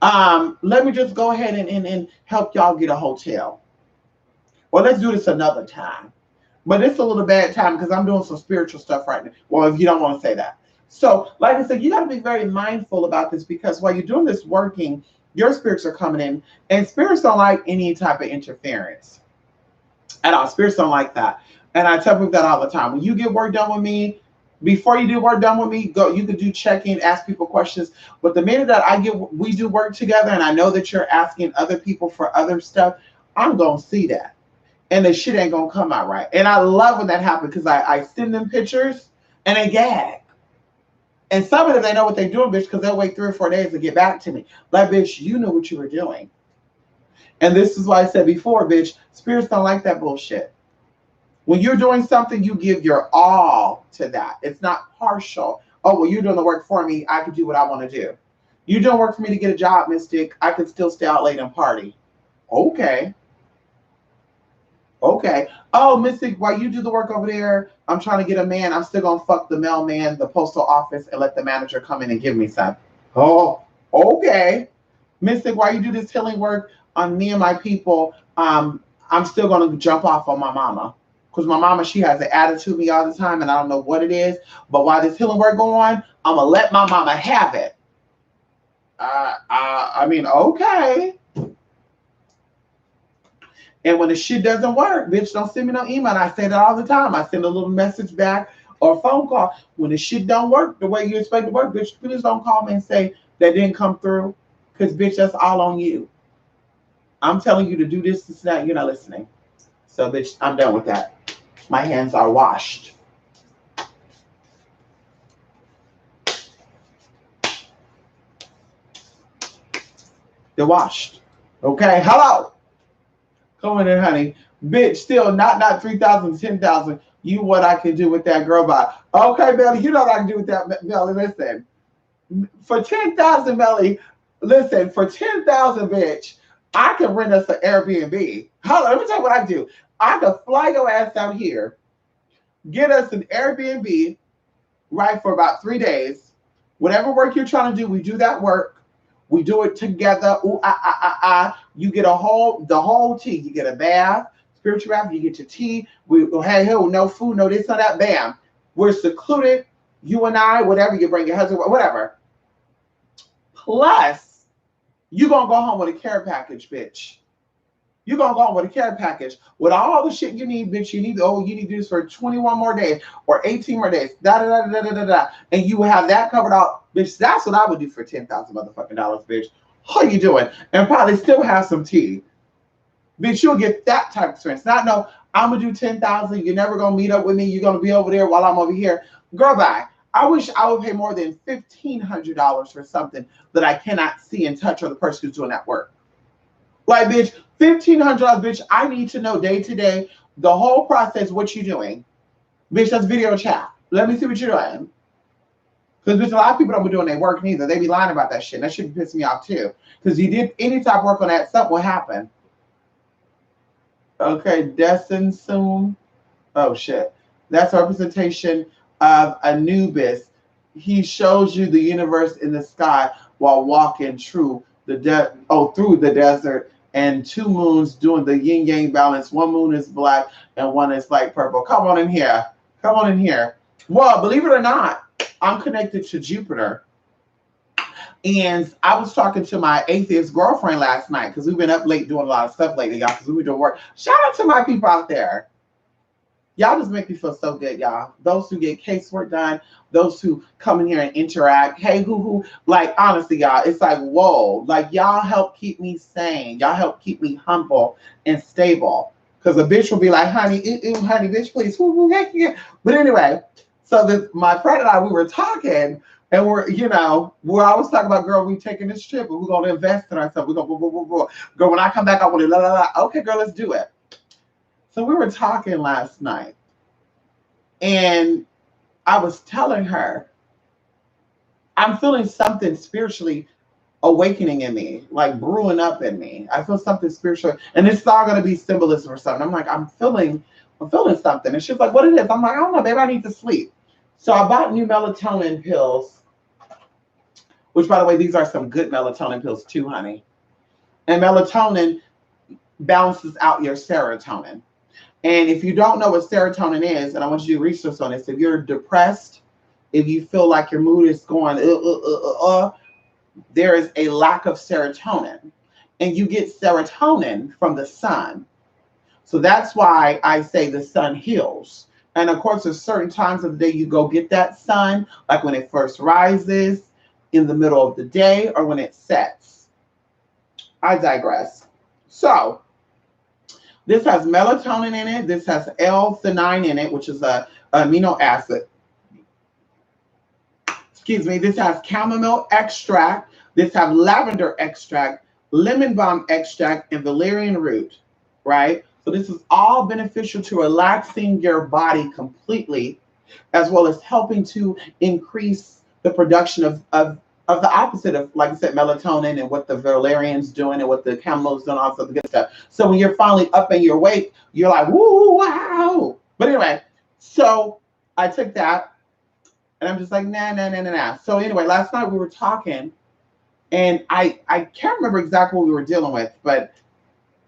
Speaker 1: Let me just go ahead and help y'all get a hotel. Or let's do this another time. But it's a little bad time because I'm doing some spiritual stuff right now. Well, if you don't want to say that. So, like I said, you got to be very mindful about this because while you're doing this working, your spirits are coming in, and spirits don't like any type of interference at all. Spirits don't like that. And I tell people that all the time. When you get work done with me, before you do work done with me, go. You could do check-in, ask people questions. But the minute that we do work together, and I know that you're asking other people for other stuff, I'm gonna see that, and the shit ain't gonna come out right. And I love when that happens because I send them pictures and they gag. And some of them, they know what they're doing, bitch, because they'll wait 3 or 4 days to get back to me. Like, bitch, you knew what you were doing. And this is why I said before, bitch, spirits don't like that bullshit. When you're doing something, you give your all to that. It's not partial. Oh, well, you're doing the work for me. I can do what I want to do. You don't work for me to get a job, Mystic. I can still stay out late and party. Okay. Okay. Oh, Mystic, while you do the work over there, I'm trying to get a man. I'm still going to fuck the mailman, the postal office, and let the manager come in and give me some. Oh, okay. Mystic, while you do this healing work on me and my people, I'm still going to jump off on my mama. Because my mama, she has an attitude with me all the time, and I don't know what it is. But while this healing work going on, I'm going to let my mama have it. I mean, okay. And when the shit doesn't work, bitch, don't send me no email. And I say that all the time. I send a little message back or a phone call. When the shit don't work the way you expect it to work, bitch, please don't call me and say that didn't come through. Because, bitch, that's all on you. I'm telling you to do this, that. You're not listening. So, bitch, I'm done with that. My hands are washed. They're washed. Okay? Hello. Come in there, honey. Bitch, still not 3,000, 10,000. You what I can do with that girl by. Okay, Melly, you know what I can do with that, Melly. Listen. For 10,000, Melly, listen, for 10,000, bitch, I can rent us an Airbnb. Hold on, let me tell you what I do. I can fly your ass out here, get us an Airbnb, right, for about 3 days. Whatever work you're trying to do, we do that work. We do it together. Ooh, You get the whole tea. You get a bath, spiritual bath. You get your tea. We hey, no food, no this, no that. Bam. We're secluded. You and I, whatever. You bring your husband, whatever. Plus, you gonna go home with a care package, bitch. You're gonna go home with a care package with all the shit you need, bitch. You need you need this for 21 more days or 18 more days. Da da da da da da da. And you have that covered out, bitch. That's what I would do for 10,000 motherfucking dollars, bitch. How you doing? And probably still have some tea. Bitch, you'll get that type of experience. Not no, I'm gonna do 10,000. You're never gonna meet up with me. You're gonna be over there while I'm over here. Girl, bye. I wish I would pay more than $1,500 for something that I cannot see and touch, or the person who's doing that work. Like, bitch, $1,500, bitch. I need to know day to day the whole process. What you doing, bitch? That's video chat. Let me see what you're doing. Because bitch, a lot of people don't be doing their work neither. They be lying about that shit. That shit piss me off too. Because you did any type of work on that, something will happen. Okay, Destin soon. Oh shit. That's a representation of Anubis. He shows you the universe in the sky while walking through through the desert, and 2 moons doing the yin yang balance. 1 moon is black and 1 is light purple. Come on in here. Come on in here. Well, believe it or not, I'm connected to Jupiter. And I was talking to my atheist girlfriend last night because we've been up late doing a lot of stuff lately, y'all, because we were doing work. Shout out to my people out there. Y'all just make me feel so good, y'all. Those who get casework done, those who come in here and interact. Hey, who, like, honestly, y'all, it's like, whoa. Like, y'all help keep me sane. Y'all help keep me humble and stable. Because a bitch will be like, honey, honey, bitch, please. Heck yeah. But anyway, so my friend and I, we were talking, and we're always talking about, girl, we taking this trip, and we're going to invest in ourselves. We're going to, girl, when I come back, I want to, la, la, la. Okay, girl, let's do it. So we were talking last night, and I was telling her, I'm feeling something spiritually awakening in me, like brewing up in me. I feel something spiritual, and it's all gonna be symbolism or something. I'm like, I'm feeling something, and she's like, what it is? I'm like, I don't know, babe. I need to sleep. So I bought new melatonin pills, which, by the way, these are some good melatonin pills too, honey. And melatonin balances out your serotonin. And if you don't know what serotonin is, and I want you to do research on this, if you're depressed, if you feel like your mood is going, there is a lack of serotonin. And you get serotonin from the sun. So that's why I say the sun heals. And of course, there's certain times of the day you go get that sun, like when it first rises, in the middle of the day, or when it sets. I digress. So this has melatonin in it. This has L-theanine in it, which is a amino acid. Excuse me. This has chamomile extract. This has lavender extract, lemon balm extract, and valerian root, right? So this is all beneficial to relaxing your body completely, as well as helping to increase the production of the opposite of, like I said, melatonin, and what the valerian's doing and what the camomile's doing, also the good stuff. So when you're finally up and you're awake, you're like, woo, wow. But anyway, so I took that, and I'm just like, nah. So anyway, last night we were talking, and I can't remember exactly what we were dealing with, but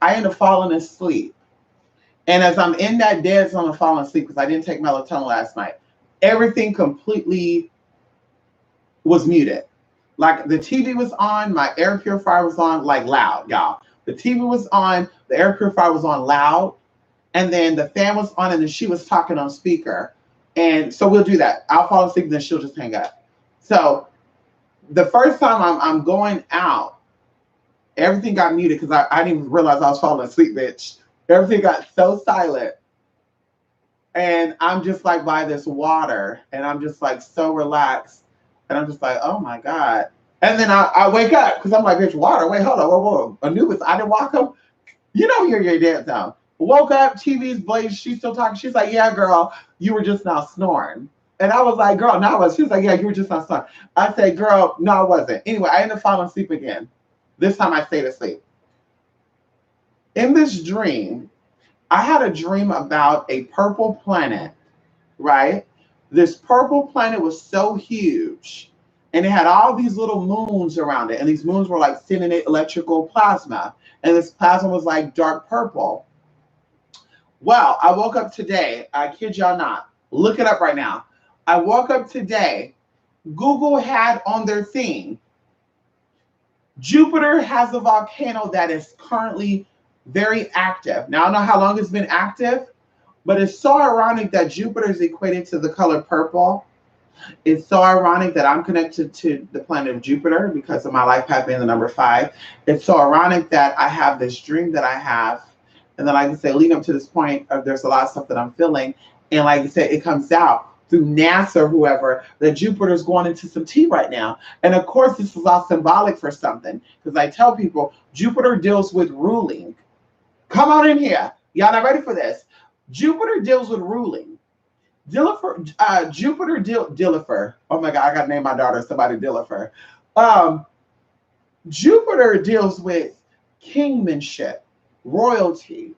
Speaker 1: I ended up falling asleep. And as I'm in that dead zone of falling asleep, because I didn't take melatonin last night, everything completely was muted. Like the TV was on, my air purifier was on, like loud, y'all. The TV was on, the air purifier was on loud, and then the fan was on, and then she was talking on speaker. And so we'll do that. I'll fall asleep, and then she'll just hang up. So the first time I'm going out, everything got muted because I didn't even realize I was falling asleep, bitch. Everything got so silent. And I'm just like by this water, and I'm just like so relaxed. And I'm just like, oh my God. And then I wake up because I'm like, bitch, water. Wait, hold on. Whoa. Anubis, I didn't walk up. You know you're your dead zone. Woke up, TV's blazed. She's still talking. She's like, yeah, girl, you were just now snoring. And I was like, girl, no, I was. She was like, yeah, you were just not snoring. I said, girl, no, I wasn't. Anyway, I ended up falling asleep again. This time I stayed asleep. In this dream, I had a dream about a purple planet, right? This purple planet was so huge, and it had all these little moons around it, and these moons were like sending it electrical plasma, and this plasma was like dark purple. Well, I woke up today. I kid y'all not. Look it up right now. I woke up today. Google had on their thing, Jupiter has a volcano that is currently very active. Now, I don't know how long it's been active, but it's so ironic that Jupiter is equated to the color purple. It's so ironic that I'm connected to the planet of Jupiter because of my life path being the number 5. It's so ironic that I have this dream that I have. And then, like I said, leading up to this point, there's a lot of stuff that I'm feeling. And like I said, it comes out through NASA or whoever that Jupiter's going into some tea right now. And of course, this is all symbolic for something, because I tell people Jupiter deals with ruling. Come on in here. Y'all not ready for this? Jupiter deals with ruling. Dillifer. Oh my God, I gotta name my daughter somebody Dillifer. Jupiter deals with kingmanship, royalty.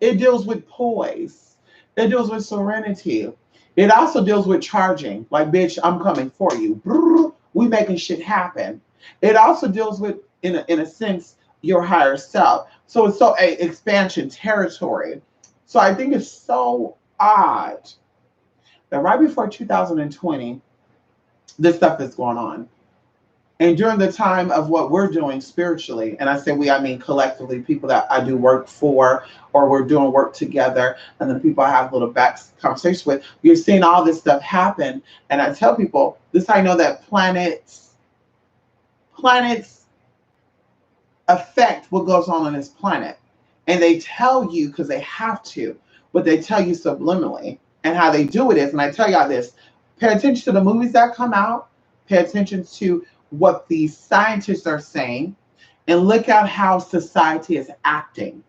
Speaker 1: It deals with poise. It deals with serenity. It also deals with charging. Like, bitch, I'm coming for you. Brrr, we making shit happen. It also deals with, in a sense, your higher self. So it's so expansion, territory. So I think it's so odd that right before 2020, this stuff is going on. And during the time of what we're doing spiritually, and I say we, I mean collectively, people that I do work for, or we're doing work together, and then people I have little back conversations with, you're seeing all this stuff happen. And I tell people, this is how I know that planets affect what goes on this planet. And they tell you because they have to, but they tell you subliminally. And how they do it is, and I tell y'all this, pay attention to the movies that come out, pay attention to what the scientists are saying, and look at how society is acting.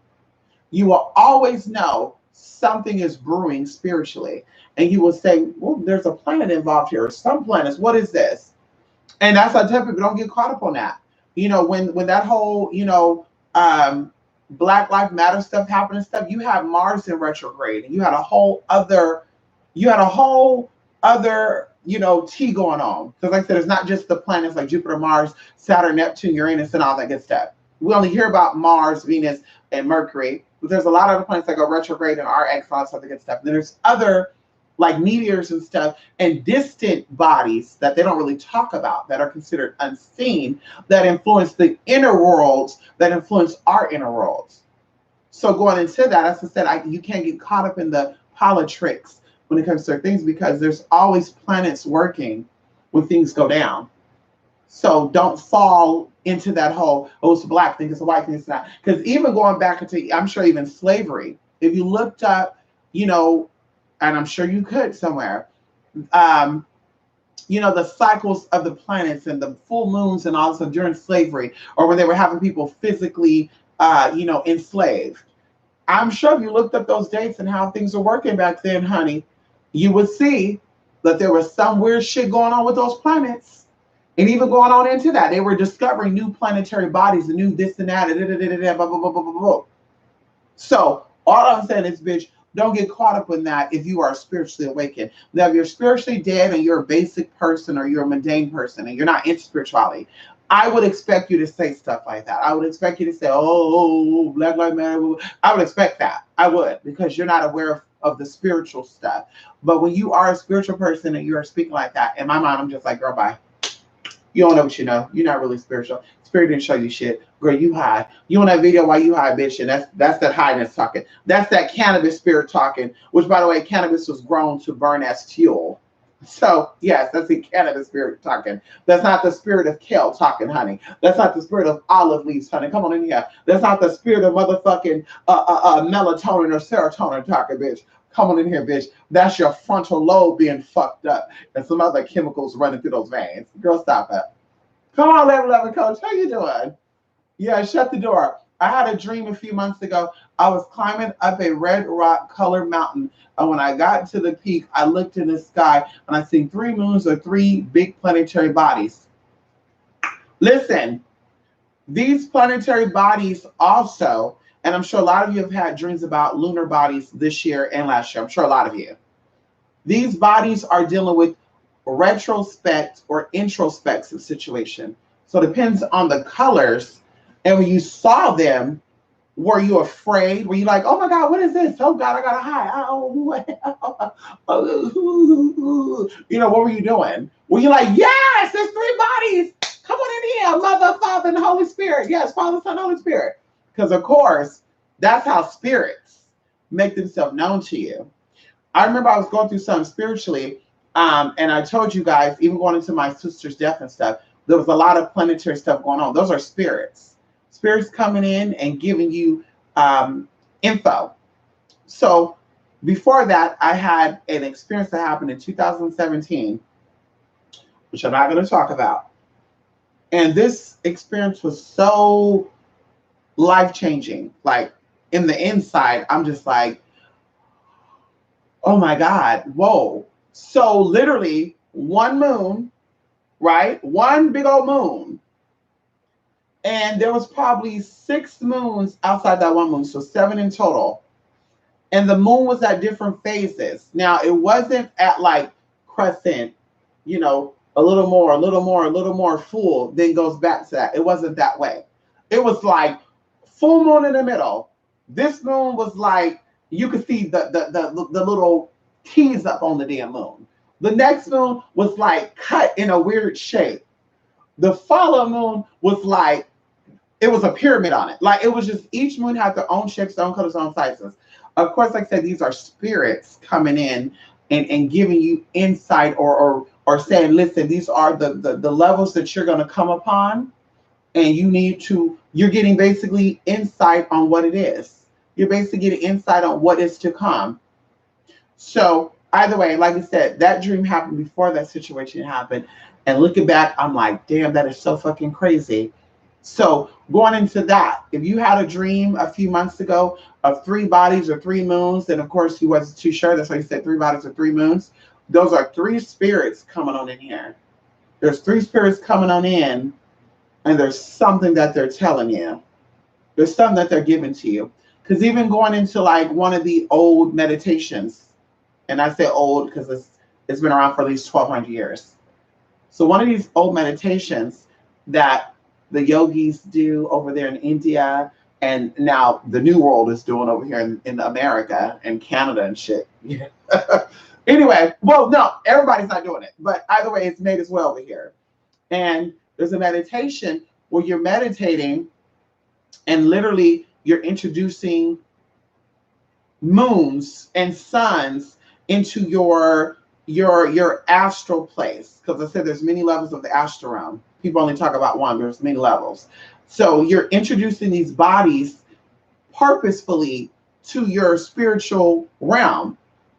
Speaker 1: You will always know something is brewing spiritually. And you will say, well, there's a planet involved here, some planets, what is this? And that's why I tell people, don't get caught up on that. You know, when that whole, Black Lives Matter stuff happened and stuff, you had Mars in retrograde, and you had a whole other, tea going on. Because like I said, it's not just the planets like Jupiter, Mars, Saturn, Neptune, Uranus, and all that good stuff. We only hear about Mars, Venus, and Mercury, but there's a lot of other planets that go retrograde and RX and all this other good stuff. And then there's other like meteors and stuff and distant bodies that they don't really talk about, that are considered unseen, that influence the inner worlds, that influence our inner worlds. So going into that, as I said, you can't get caught up in the politics when it comes to things, because there's always planets working when things go down. So don't fall into that whole, oh, it's a black thing, it's a white thing, it's not. Because even going back into, I'm sure even slavery, if you looked up, and I'm sure you could somewhere, the cycles of the planets and the full moons and all this during slavery, or when they were having people physically, enslaved. I'm sure if you looked up those dates and how things were working back then, honey, you would see that there was some weird shit going on with those planets. And even going on into that, they were discovering new planetary bodies and new this and that, blah, blah, blah, blah, blah, blah. So all I'm saying is, bitch, don't get caught up in that if you are spiritually awakened. Now, if you're spiritually dead and you're a basic person or you're a mundane person and you're not into spirituality, I would expect you to say stuff like that. I would expect you to say, oh, Black Lives Matter. I would expect that. I would, because you're not aware of the spiritual stuff. But when you are a spiritual person and you're speaking like that, in my mind, I'm just like, girl, bye. You don't know what you know. You're not really spiritual. Spirit didn't show you shit. Girl, you high. You on that video while you high, bitch. And that's that highness talking. That's that cannabis spirit talking, which, by the way, cannabis was grown to burn as fuel. So, yes, that's the cannabis spirit talking. That's not the spirit of kale talking, honey. That's not the spirit of olive leaves, honey. Come on in here. That's not the spirit of motherfucking melatonin or serotonin talking, bitch. Come on in here, bitch. That's your frontal lobe being fucked up and some other chemicals running through those veins. Girl, stop it. Come on, Level 11 Coach. How you doing? Yeah, shut the door. I had a dream a few months ago. I was climbing up a red rock colored mountain. And when I got to the peak, I looked in the sky and I seen 3 moons or 3 big planetary bodies. Listen, these planetary bodies also, and I'm sure a lot of you have had dreams about lunar bodies this year and last year. I'm sure a lot of you. These bodies are dealing with retrospect or introspective situation. So it depends on the colors. And when you saw them, were you afraid? Were you like, oh my God, what is this? Oh God, I gotta hide. What were you doing? Were you like, yes, there's 3 bodies. Come on in here, Mother, Father, and Holy Spirit. Yes, Father, Son, Holy Spirit. Because of course, that's how spirits make themselves known to you. I remember I was going through something spiritually, and I told you guys, even going into my sister's death and stuff, there was a lot of planetary stuff going on. Those are spirits. Spirits coming in and giving you info. So before that, I had an experience that happened in 2017, which I'm not going to talk about. And this experience was so life-changing. Like, in the inside, I'm just like, oh my God, whoa. So literally, one moon, right? One big old moon. And there was probably 6 moons outside that one moon, so 7 in total. And the moon was at different phases. Now, it wasn't at like crescent, a little more full, then goes back to that. It wasn't that way. It was like full moon in the middle. This moon was like, you could see the little T's up on the damn moon. The next moon was like cut in a weird shape. The follow moon was like, it was a pyramid on it. Like, it was just, each moon had their own shapes, their own colors, their own sizes. Of course, like I said, these are spirits coming in and giving you insight or saying, listen, these are the levels that you're going to come upon. And you're getting basically insight on what it is. You're basically getting insight on what is to come. So either way, like I said, that dream happened before that situation happened. And looking back, I'm like, damn, that is so fucking crazy. So going into that, if you had a dream a few months ago of 3 bodies or 3 moons, and of course you wasn't too sure, that's why you said 3 bodies or 3 moons. Those are 3 spirits coming on in here. There's 3 spirits coming on in and there's something that they're telling you. There's something that they're giving to you. Because even going into like one of the old meditations, and I say old because it's been around for at least 1,200 years. So one of these old meditations that the yogis do over there in India, and now the New World is doing over here in America and Canada and shit. Yeah. Anyway, well, no, everybody's not doing it, but either way, it's made its way over here. And there's a meditation where you're meditating, and literally you're introducing moons and suns into your astral place, because I said there's many levels of the astral realm. People only talk about one, there's many levels. So you're introducing these bodies purposefully to your spiritual realm,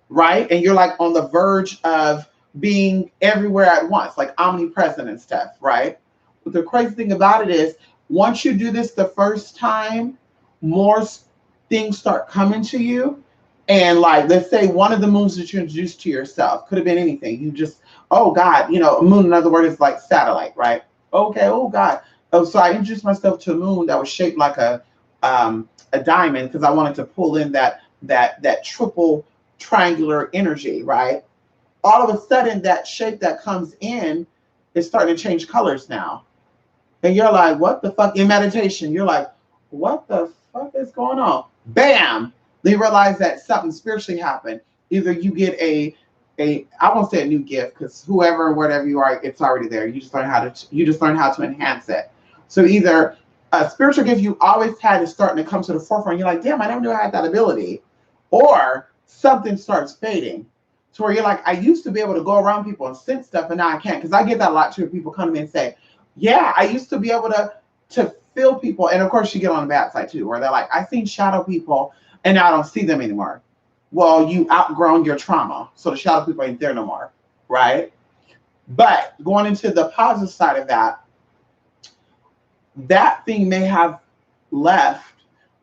Speaker 1: right? And you're like on the verge of being everywhere at once, like omnipresent and stuff, right? But the crazy thing about it is, once you do this the first time, more things start coming to you. And like, let's say one of the moons that you introduced to yourself could have been anything. You just, oh God, you know, a moon, in other words, is like satellite, right? Okay, oh God. Oh, so I introduced myself to a moon that was shaped like a diamond, because I wanted to pull in that triple triangular energy, right? All of a sudden, that shape that comes in is starting to change colors now. And you're like, what the fuck? In meditation, you're like, what the fuck is going on? Bam! They realize that something spiritually happened. Either you get I won't say a new gift, because whoever and whatever you are, it's already there. You just learn how to enhance it. So either a spiritual gift you always had is starting to come to the forefront. You're like, damn, I never knew I had that ability. Or something starts fading. To where you're like, I used to be able to go around people and sense stuff, and now I can't. Because I get that a lot too. People come to me and say, yeah, I used to be able to feel people. And of course, you get on the bad side too, where they're like, I seen shadow people and now I don't see them anymore. Well, you outgrown your trauma. So the shadow people ain't there no more, right? But going into the positive side of that, that thing may have left,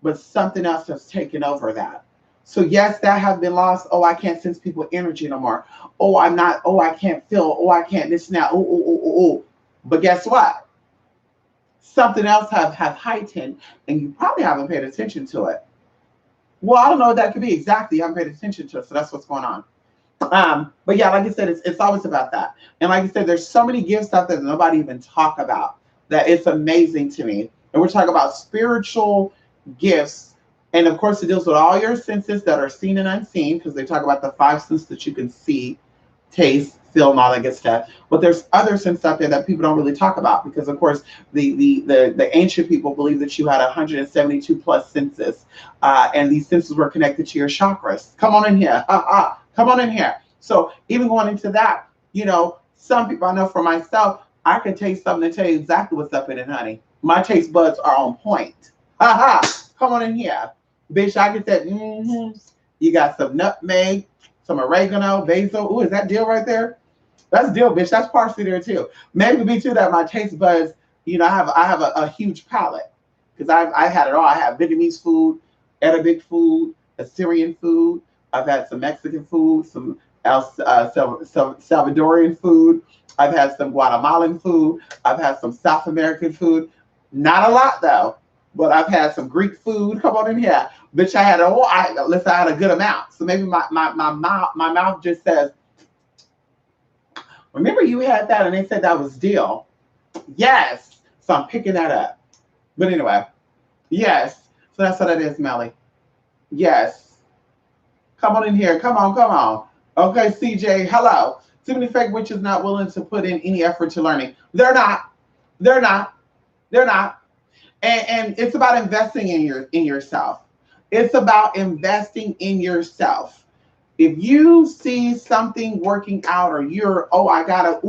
Speaker 1: but something else has taken over that. So yes, that has been lost. Oh, I can't sense people's energy no more. Oh, I'm not. Oh, I can't feel. Oh, I can't this now. Oh, oh, oh, oh, oh. But guess what? Something else have heightened, and you probably haven't paid attention to it. Well, I don't know what that could be exactly. You haven't paid attention to it, so that's what's going on. But yeah, like I said, it's always about that. And like I said, there's so many gifts out there that nobody even talk about, that it's amazing to me. And we're talking about spiritual gifts. And of course, it deals with all your senses that are seen and unseen, because they talk about the 5 senses that you can see, taste, feel, and all that good stuff. But there's other senses out there that people don't really talk about, because of course the ancient people believe that you had 172 plus senses, and these senses were connected to your chakras. Come on in here, come on in here. So even going into that, you know, some people, I know for myself, I can taste something and tell you exactly what's up in it, honey. My taste buds are on point. Come on in here, bitch. I get that. You got some nutmeg, some oregano, basil. Ooh, is that dill right there? That's dill, bitch. That's parsley there too. Maybe me too, that my taste buds, you know, I have a huge palate, because I've had it all. I have Vietnamese food, Arabic food, Assyrian food. I've had some Mexican food, some Salvadorian food. I've had some Guatemalan food. I've had some South American food. Not a lot though, but I've had some Greek food. Come on in here, bitch. I had a good amount. So maybe my mouth just says, remember you had that, and they said that was dill. Yes. So I'm picking that up. But anyway, yes. So that's what it is, Melly. Yes. Come on in here. Come on, come on. Okay, CJ, hello. Too many fake witches not willing to put in any effort to learning. They're not. They're not. They're not. And it's about investing in yourself. It's about investing in yourself. If you see something working out, or you're, oh, I gotta,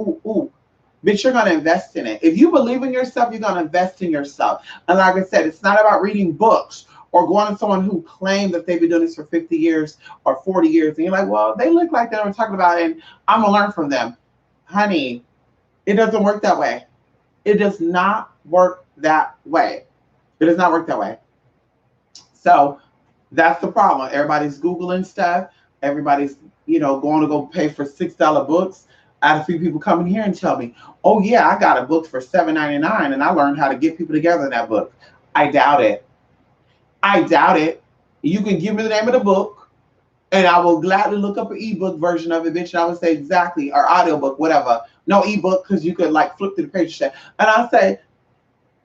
Speaker 1: bitch, you're gonna invest in it. If you believe in yourself, you're gonna invest in yourself. And like I said, it's not about reading books or going to someone who claimed that they've been doing this for 50 years or 40 years. And you're like, well, they look like they were talking about it, and I'm gonna learn from them. Honey, it doesn't work that way. It does not work that way. It does not work that way. So that's the problem. Everybody's Googling stuff. Everybody's, you know, going to go pay for $6 books. I had a few people come in here and tell me, oh yeah, I got a book for $7.99 and I learned how to get people together in that book. I doubt it. I doubt it. You can give me the name of the book and I will gladly look up an ebook version of it, bitch. And I would say exactly, or audiobook, whatever. No ebook, because you could like flip through the page and I'll say,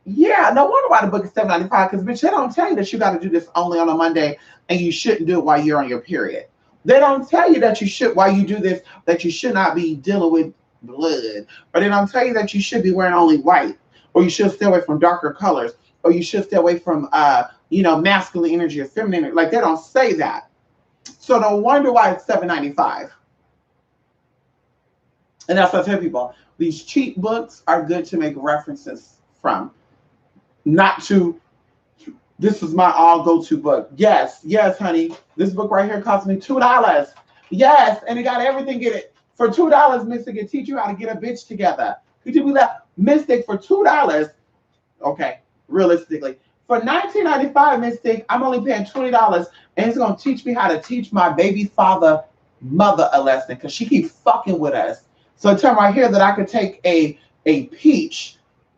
Speaker 1: yeah, no wonder why the book is $7.95, because bitch, they don't tell you that you got to do this only on a Monday and you shouldn't do it while you're on your period. They don't tell you that you should, while you do this, that you should not be dealing with blood. Or they don't tell you that you should be wearing only white, or you should stay away from darker colors, or you should stay away from, masculine energy or feminine energy. Like, they don't say that. So no wonder why it's $7.95. And that's what I tell people. These cheap books are good to make references from. Not to, this is my all go-to book. Yes, honey. This book right here cost me $2. Yes, and it got everything in it. For $2, Mystic can teach you how to get a bitch together. Could you believe that? Mystic for $2. Okay, realistically. For $19.95, Mystic, I'm only paying $20, and it's gonna teach me how to teach my baby father mother a lesson, because she keeps fucking with us. So tell right here that I could take a peach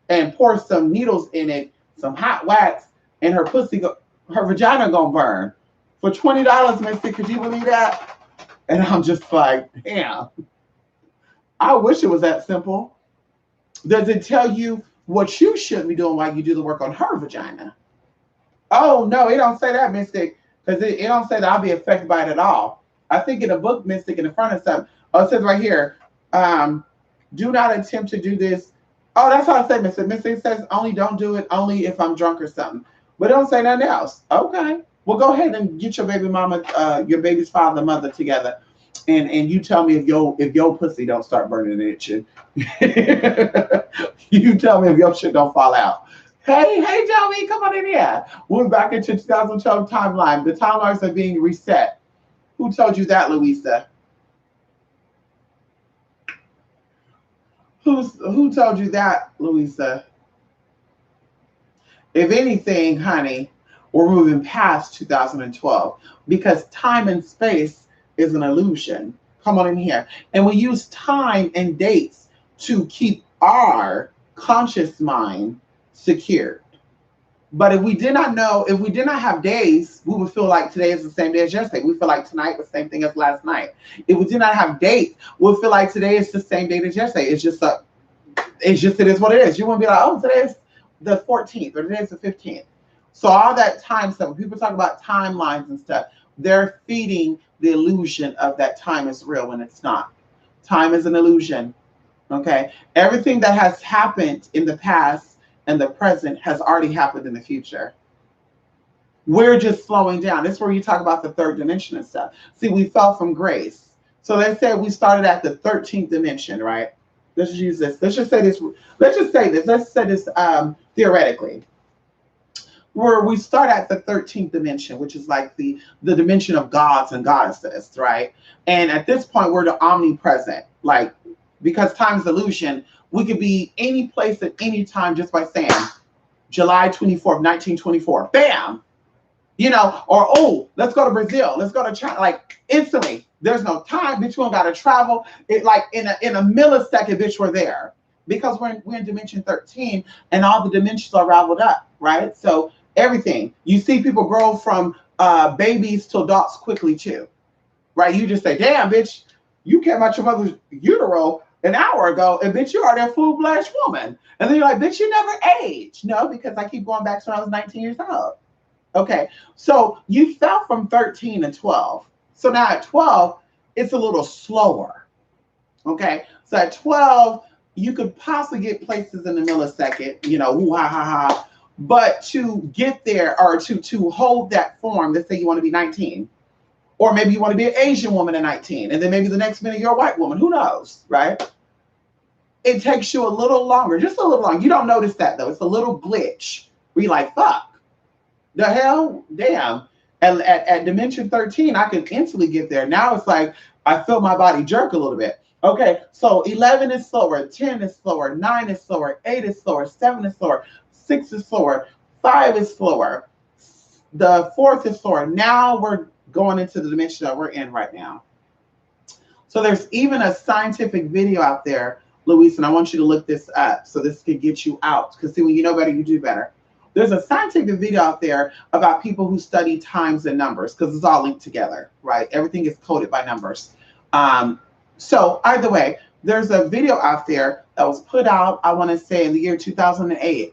Speaker 1: and pour some needles in it, some hot wax, and her vagina gonna burn. For $20, Mystic, could you believe that? And I'm just like, damn. I wish it was that simple. Does it tell you what you should be doing while you do the work on her vagina? Oh, no, it don't say that, Mystic, because it don't say that I'll be affected by it at all. I think in a book, Mystic, in the front of stuff, it says right here, do not attempt to do this. Oh, that's how I say, Mystic. Mystic says only don't do it only if I'm drunk or something. But it don't say nothing else. Okay. Well, go ahead and get your baby mama, your baby's father, mother together. And you tell me if your pussy don't start burning and itching. You tell me if your shit don't fall out. Hey, Joey, come on in here. We're back into 2012 timeline. The timelines are being reset. Who told you that, Louisa? Who told you that, Louisa? If anything, honey, we're moving past 2012 because time and space is an illusion. Come on in here. And we use time and dates to keep our conscious mind secured. But if we did not have days, we would feel like today is the same day as yesterday. We feel like tonight was the same thing as last night. If we did not have dates, we'll feel like today is the same date as yesterday. It is what it is. You won't be like, oh, today's the 14th or today's the 15th. So all that time stuff, when people talk about timelines and stuff, they're feeding the illusion of that time is real when it's not. Time is an illusion. Okay? Everything that has happened in the past and the present has already happened in the future. We're just slowing down. This is where you talk about the third dimension and stuff. See, we fell from grace. So they said we started at the 13th dimension, right? Let's just use this. Let's just say this theoretically. Where we start at the 13th dimension, which is like the dimension of gods and goddesses, right? And at this point, we're the omnipresent. Like, because time is illusion, we could be any place at any time just by saying July 24th, 1924. Bam! Or, oh, let's go to Brazil. Let's go to China. Like, instantly. There's no time. Bitch, we don't got to travel. It like in a millisecond, bitch, we're there. Because we're in dimension 13 and all the dimensions are raveled up, right? So everything. You see people grow from babies to adults quickly too, right? You just say, damn, bitch, you came out your mother's utero an hour ago, and bitch, you are that full-fledged woman. And then you're like, bitch, you never age. No, because I keep going back to when I was 19 years old. Okay, so you fell from 13 to 12. So now at 12, it's a little slower. Okay, so at 12, you could possibly get places in the millisecond, ooh, ha, ha, ha. But to get there, or to hold that form, let's say you want to be 19. Or maybe you want to be an Asian woman at 19, and then maybe the next minute you're a white woman. Who knows, right? It takes you a little longer, just a little longer. You don't notice that, though. It's a little glitch where you're like, fuck, the hell, damn. And at dimension 13, I could instantly get there. Now it's like I feel my body jerk a little bit. Okay, so 11 is slower, 10 is slower, 9 is slower, 8 is slower, 7 is slower, 6 is slower, 5 is slower, the 4th is slower. Now we're going into the dimension that we're in right now. So there's even a scientific video out there, Luis, and I want you to look this up so this can get you out. Because see, when you know better, you do better. There's a scientific video out there about people who study times and numbers because it's all linked together, right? Everything is coded by numbers. So either way, there's a video out there that was put out, I want to say in the year 2008,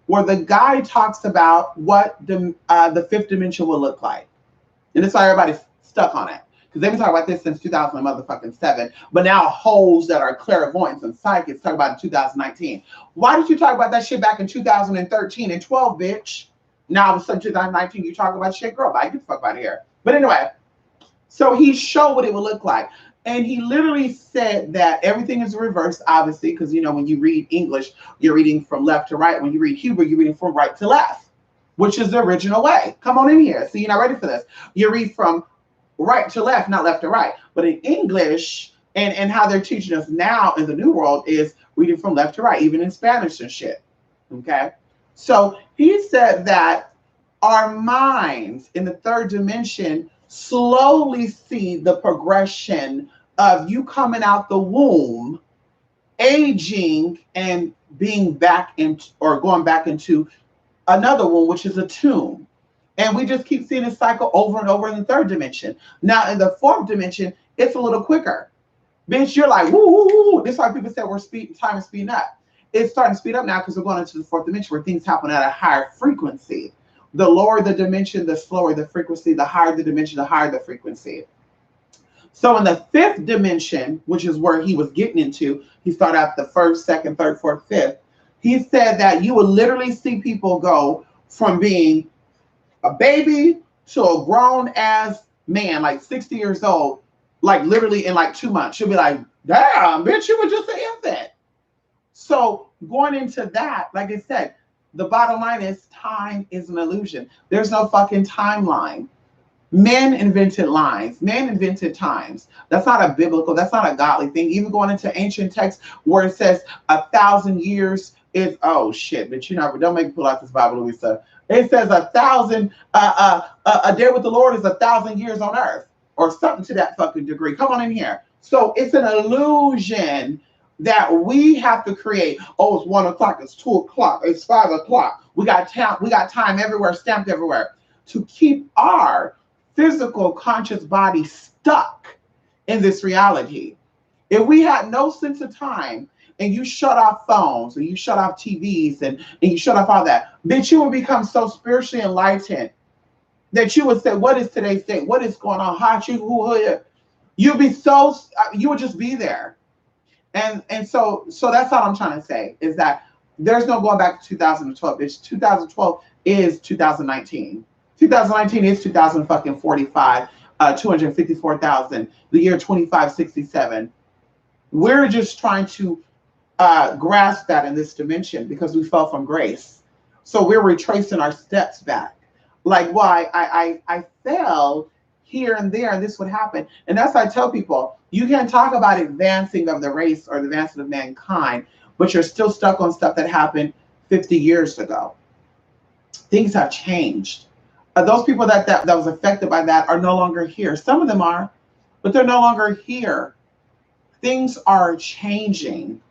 Speaker 1: where the guy talks about what the fifth dimension will look like. And that's why everybody's stuck on it. Because they've been talking about this since 2007. But now hoes that are clairvoyants and psychics talk about it in 2019. Why did you talk about that shit back in 2013 and 12, bitch? Now it's 2019, you talk about shit, girl. I get the fuck out of here. But anyway, so he showed what it would look like. And he literally said that everything is reversed, obviously, because, you know, when you read English, you're reading from left to right. When you read Hebrew, you're reading from right to left, which is the original way. Come on in here. See, you're not ready for this. You read from right to left, not left to right. But in English, and how they're teaching us now in the New World is reading from left to right, even in Spanish and shit. Okay? So he said that our minds in the third dimension slowly see the progression of you coming out the womb, aging, and being back in or going back into another womb, which is a tomb. And we just keep seeing this cycle over and over in the third dimension. Now in the fourth dimension, it's a little quicker. Bitch, you're like, woo, woo, woo. This is why people say time is speeding up. It's starting to speed up now because we're going into the fourth dimension where things happen at a higher frequency. The lower the dimension, the slower the frequency. The higher the dimension, the higher the frequency. So in the fifth dimension, which is where he was getting into, he started out the first, second, third, fourth, fifth. He said that you would literally see people go from being a baby to a grown ass man, like 60 years old, like literally in like 2 months. She'll be like, damn, bitch, you were just an infant. So going into that, like I said, the bottom line is time is an illusion. There's no fucking timeline. Men invented lines. Men invented times. That's not a biblical, that's not a godly thing. Even going into ancient texts where it says 1,000 years is, oh shit, but you know, don't make me pull out this Bible, Louisa. It says 1,000, a day with the Lord is 1,000 years on earth, or something to that fucking degree. Come on in here. So it's an illusion that we have to create. Oh, it's 1 o'clock, it's 2 o'clock, it's 5 o'clock. We got time everywhere, stamped everywhere to keep our physical conscious body stuck in this reality. If we had no sense of time and you shut off phones and you shut off TVs and you shut off all that, bitch, you would become so spiritually enlightened that you would say, what is today's date? What is going on? You'd be so, you would just be there. And so that's all I'm trying to say is that there's no going back to 2012. Bitch, 2012 is 2019. 2019 is 2045, 254,000, the year 2567. We're just trying to grasp that in this dimension because we fell from grace. So we're retracing our steps back. Like why I fell here and there, and this would happen. And that's why I tell people, you can talk about advancing of the race or the advancement of mankind, but you're still stuck on stuff that happened 50 years ago. Things have changed. Those people that was affected by that are no longer here. Some of them are, but they're no longer here. Things are changing.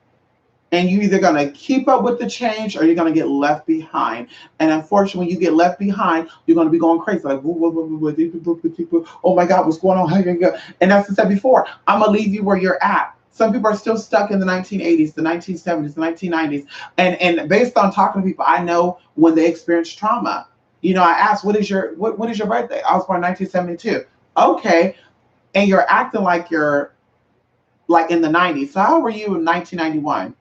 Speaker 1: And you're either going to keep up with the change or you're going to get left behind. And unfortunately, when you get left behind, you're going to be going crazy. Like, oh my God, what's going on? And as I said before, I'm going to leave you where you're at. Some people are still stuck in the 1980s, the 1970s, the 1990s. And based on talking to people, I know when they experience trauma. You know, I asked, what is your birthday? I was born in 1972. Okay. And you're acting like you're like in the 90s. So how were you in 1991?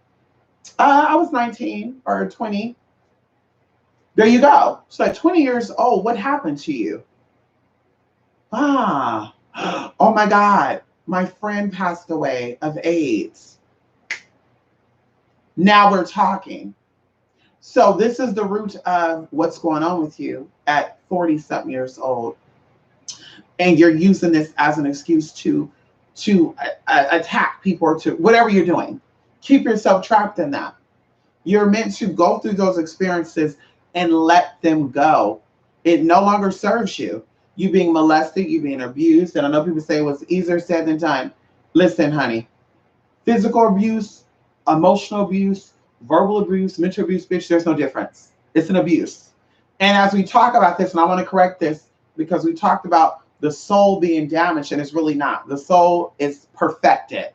Speaker 1: I was 19 or 20. There you go. So at 20 years old, what happened to you? Oh my God. My friend passed away of AIDS. Now we're talking. So this is the root of what's going on with you at 40-something years old. And you're using this as an excuse to attack people or to whatever you're doing. Keep yourself trapped in that. You're meant to go through those experiences and let them go. It no longer serves you. You being molested, you being abused. And I know people say it was easier said than done. Listen, honey, physical abuse, emotional abuse, verbal abuse, mental abuse, bitch, there's no difference. It's an abuse. And as we talk about this, and I want to correct this because we talked about the soul being damaged, and it's really not. The soul is perfected.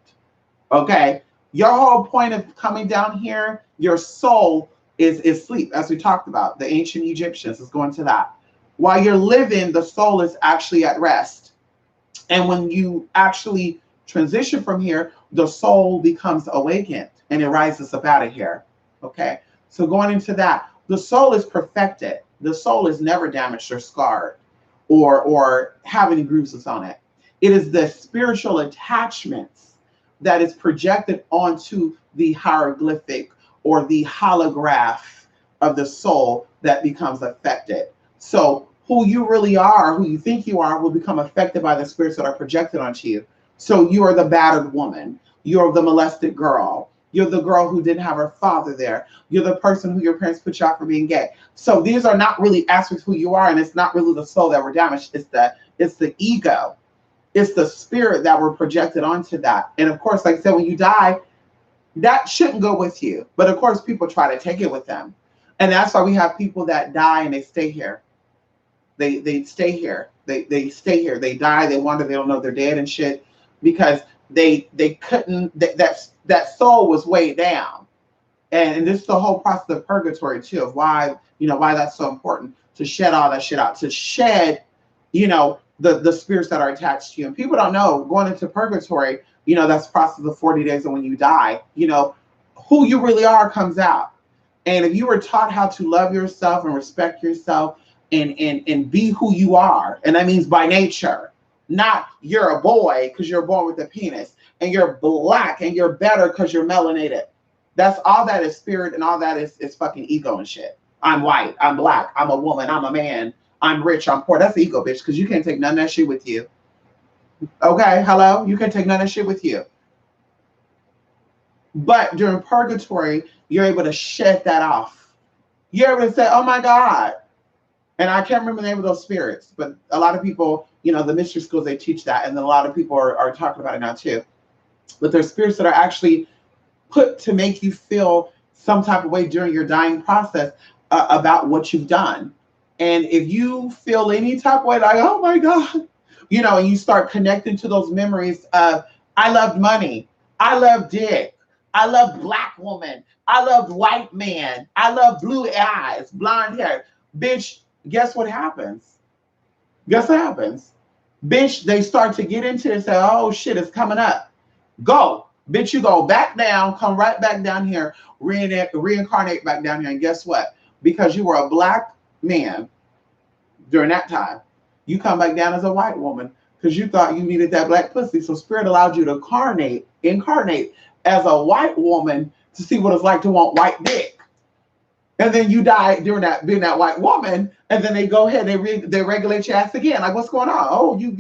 Speaker 1: Okay? Your whole point of coming down here, your soul is sleep, as we talked about. The ancient Egyptians is going to that. While you're living, the soul is actually at rest. And when you actually transition from here, the soul becomes awakened and it rises up out of here. Okay. So going into that, the soul is perfected. The soul is never damaged or scarred or have any bruises on it. It is the spiritual attachments that is projected onto the hieroglyphic or the holograph of the soul that becomes affected. So who you really are, who you think you are, will become affected by the spirits that are projected onto you. So you are the battered woman. You're the molested girl. You're the girl who didn't have her father there. You're the person who your parents put you out for being gay. So these are not really aspects of who you are, and it's not really the soul that were damaged. It's the ego. It's the spirit that were projected onto that. And of course, like I said, when you die, that shouldn't go with you. But of course, people try to take it with them. And that's why we have people that die and they stay here. They stay here. They stay here. They die. They wonder. They don't know they're dead and shit because they couldn't. That soul was way down, and this is the whole process of purgatory too. Of why why that's so important to shed all that shit out. To shed, the spirits that are attached to you. And people don't know going into purgatory. That's the process of 40 days, and when you die, who you really are comes out. And if you were taught how to love yourself and respect yourself and be who you are, and that means by nature, not you're a boy because you're born with a penis, and you're black and you're better because you're melanated. That's all that is spirit, and all that is fucking ego and shit. I'm white, I'm black, I'm a woman, I'm a man, I'm rich, I'm poor. That's ego, bitch, because you can't take none of that shit with you. Okay, hello? You can take none of that shit with you. But during purgatory, you're able to shed that off. You're able to say, oh my God. And I can't remember the name of those spirits, but a lot of people, the mystery schools, they teach that. And then a lot of people are talking about it now too. But there's spirits that are actually put to make you feel some type of way during your dying process about what you've done. And if you feel any type of way, like, oh my God, and you start connecting to those memories of, I loved money, I loved dick, I loved black woman, I loved white man, I love blue eyes, blonde hair. Bitch, guess what happens? Guess what happens? Bitch, they start to get into it and say, oh shit, it's coming up. Go. Bitch, you go back down, come right back down here, reincarnate back down here. And guess what? Because you were a black man during that time, you come back down as a white woman because you thought you needed that black pussy. So spirit allowed you to incarnate as a white woman to see what it's like to want white dick. And then you die during that, being that white woman, and then they go ahead, they regulate your ass again. Like, what's going on? Oh, you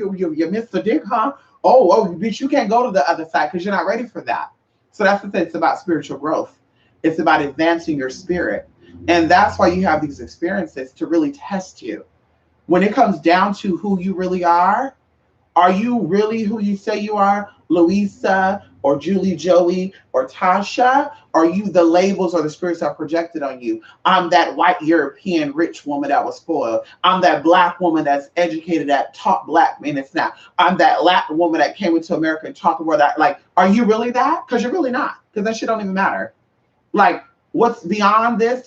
Speaker 1: missed the dick, huh? Oh, bitch, you can't go to the other side because you're not ready for that. So that's the thing. It's about spiritual growth. It's about advancing your spirit. And that's why you have these experiences, to really test you. When it comes down to who you really are you really who you say you are? Louisa or Julie, Joey or Tasha? Are you the labels or the spirits that are projected on you? I'm that white European rich woman that was spoiled. I'm that black woman that's educated, that taught black men. It's not. I'm that Latin woman that came into America and taught the world that. Like, are you really that? Because you're really not. Because that shit don't even matter. Like, what's beyond this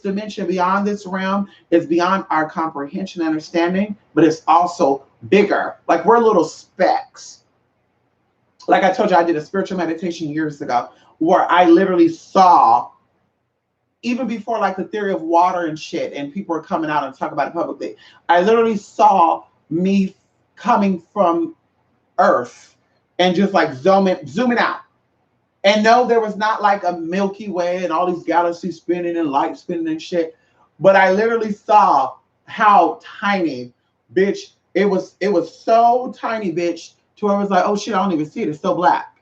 Speaker 1: dimension, beyond this realm, is beyond our comprehension and understanding, but it's also bigger. Like, we're little specks. Like I told you, I did a spiritual meditation years ago where I literally saw, even before like the theory of water and shit, and people were coming out and talking about it publicly, I literally saw me coming from Earth and just like zooming out. And no, there was not like a Milky Way and all these galaxies spinning and light spinning and shit. But I literally saw how tiny, bitch, it was so tiny, bitch, to where it was like, oh shit, I don't even see it. It's so black.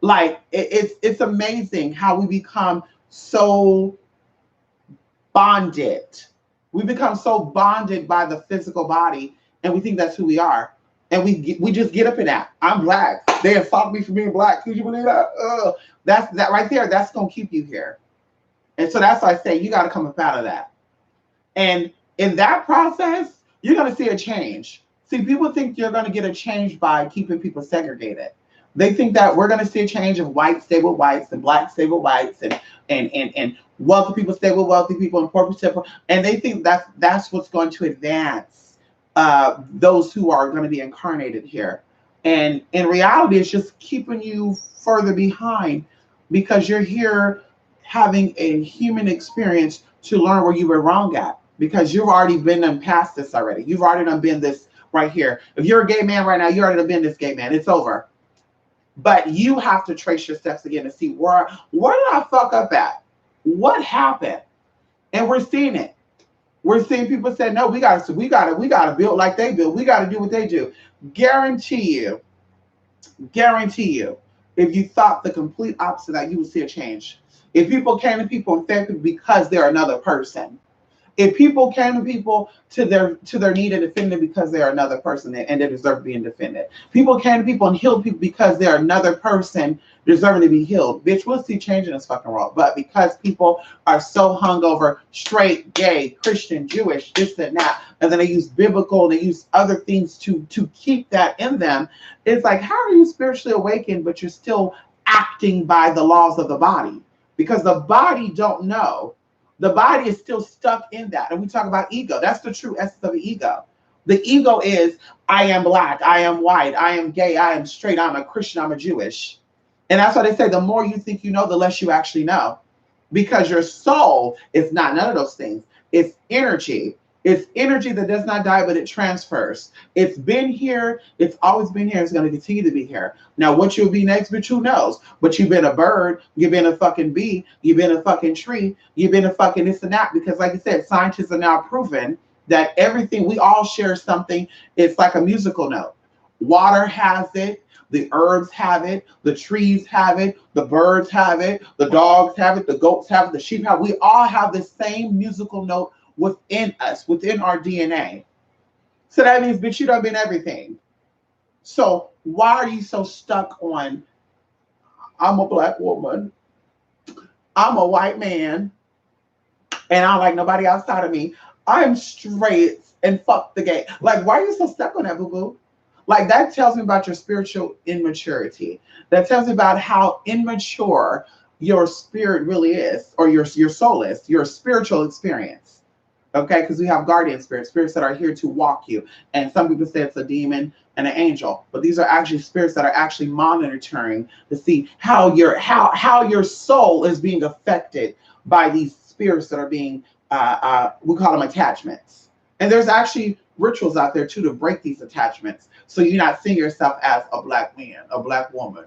Speaker 1: Like, it's amazing how we become so bonded. We become so bonded by the physical body, and we think that's who we are. And we just get up in that. I'm black. They insult me for being black. Could you believe that? That's that right there. That's gonna keep you here. And so that's why I say you got to come up out of that. And in that process, you're going to see a change. See, people think you're going to get a change by keeping people segregated. They think that we're going to see a change of whites stay with whites and blacks stay with whites and wealthy people stay with wealthy people and poor people. And they think that's what's going to advance those who are going to be incarnated here. And in reality, it's just keeping you further behind because you're here having a human experience to learn where you were wrong at because you've already been past this already. You've already done been this right here. If you're a gay man right now, you already done been this gay man. It's over. But you have to trace your steps again to see where did I fuck up at? What happened? And we're seeing it. We're seeing people say, no, we gotta build like they build. We gotta do what they do. Guarantee you, if you thought the complete opposite, that you would see a change. If people came to people and fed people because they're another person, if people came to people to their need and defended because they're another person and they deserve being defended, people came to people and healed people because they're another person deserving to be healed. Bitch, we'll see change in this fucking world. But because people are so hung over straight, gay, Christian, Jewish, this and that, and then they use biblical and they use other things to keep that in them, it's like, how are you spiritually awakened but you're still acting by the laws of the body? Because the body don't know. The body is still stuck in that. And we talk about ego. That's the true essence of the ego. The ego is, I am black, I am white, I am gay, I am straight, I'm a Christian, I'm a Jewish. And that's why they say the more you think you know, the less you actually know. Because your soul is not none of those things. It's energy. It's energy that does not die, but it transfers. It's been here. It's always been here. It's going to continue to be here. Now, what you'll be next, bitch, who knows? But you've been a bird. You've been a fucking bee. You've been a fucking tree. You've been a fucking this and that. Because like I said, scientists are now proven that everything, we all share something. It's like a musical note. Water has it. The herbs have it. The trees have it. The birds have it. The dogs have it. The goats have it. The sheep have it. We all have the same musical note within us, within our DNA. So that means, bitch, you done been everything. So why are you so stuck on, I'm a black woman, I'm a white man, and I don't like nobody outside of me. I'm straight and fuck the gay. Like, why are you so stuck on that, boo-boo? Like, that tells me about your spiritual immaturity. That tells me about how immature your spirit really is, or your soul is, your spiritual experience. Okay, because we have guardian spirits that are here to walk you. And some people say it's a demon and an angel, but these are actually spirits that are actually monitoring to see how your soul is being affected by these spirits that are being, we call them attachments. And there's actually rituals out there too to break these attachments. So you're not seeing yourself as a black man, a black woman,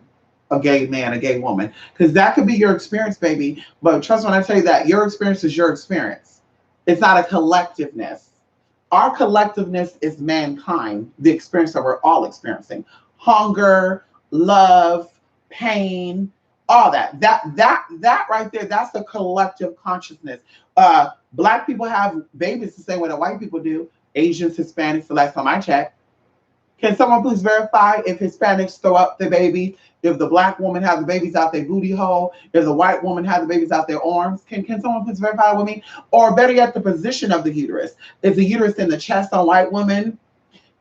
Speaker 1: a gay man, a gay woman, because that could be your experience, baby. But trust me when I tell you that your experience is your experience. It's not a collectiveness. Our collectiveness is mankind, the experience that we're all experiencing. Hunger, love, pain, all that. That right there, that's the collective consciousness. Black people have babies the same way that white people do. Asians, Hispanics, the last time I checked. Can someone please verify if Hispanics throw up the baby? If the black woman has the babies out their booty hole, if the white woman has the babies out their arms, can someone please verify with me? Or better yet, the position of the uterus. Is the uterus in the chest on white women?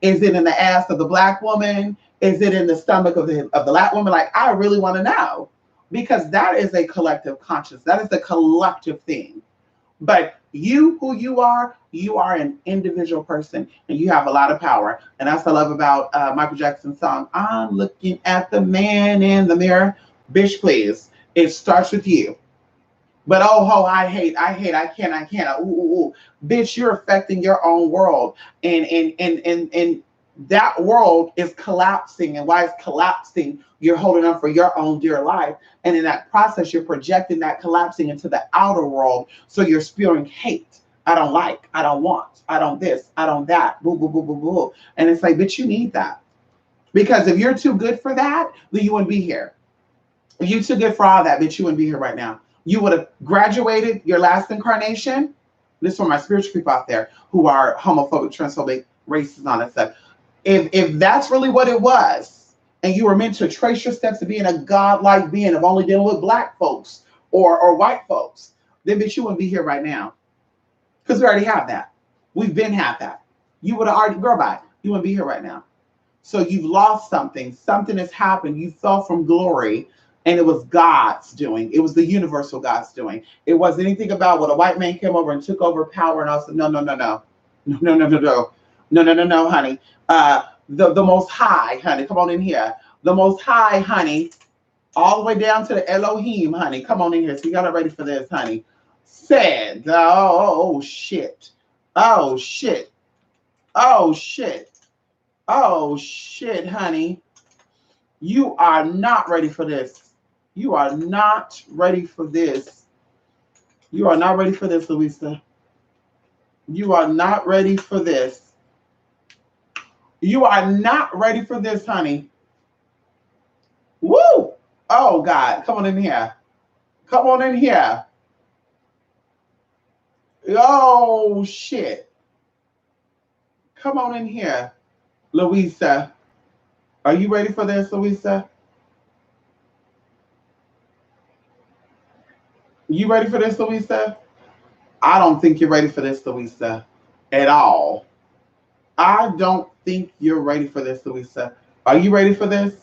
Speaker 1: Is it in the ass of the black woman? Is it in the stomach of the black woman? Like, I really want to know, because that is a collective conscience. That is a collective thing. But you, who you are an individual person, and you have a lot of power. And that's what I love about Michael Jackson's song, I'm looking at the man in the mirror. Bitch, please. It starts with you. But I hate, I can't. Ooh. Bitch, you're affecting your own world. And that world is collapsing. And while it's collapsing, you're holding on for your own dear life. And in that process, you're projecting that collapsing into the outer world. So you're spewing hate. I don't like, I don't want, I don't this, I don't that, boo, boo, boo, boo, boo. And it's like, bitch, you need that. Because if you're too good for that, then you wouldn't be here. If you're too good for all that, bitch, you wouldn't be here right now. You would have graduated your last incarnation. This is for my spiritual people out there who are homophobic, transphobic, racist, and all that stuff. If that's really what it was, and you were meant to trace your steps to being a godlike being of only dealing with black folks or white folks, then bitch, you wouldn't be here right now. Because we already have that. We've been had that. You would have already, girl, bye. You wouldn't be here right now. So you've lost something. Something has happened. You fell from glory, and it was God's doing. It was the universal God's doing. It wasn't anything about what a white man came over and took over power and also, no, no, no, no. No, no, no, no, no. No, no, no, no, honey. The Most High, honey. Come on in here. The Most High, honey. All the way down to the Elohim, honey. Come on in here. So you got it ready for this, honey. Said, oh, shit. Oh, shit. Oh, shit. Oh, shit, honey. You are not ready for this. You are not ready for this. You are not ready for this, Louisa. You are not ready for this. You are not ready for this, honey. Woo! Oh, God. Come on in here. Come on in here. Oh, shit. Come on in here, Louisa. Are you ready for this, Louisa? You ready for this, Louisa? I don't think you're ready for this, Louisa, at all. I don't think you're ready for this, Louisa. Are you ready for this?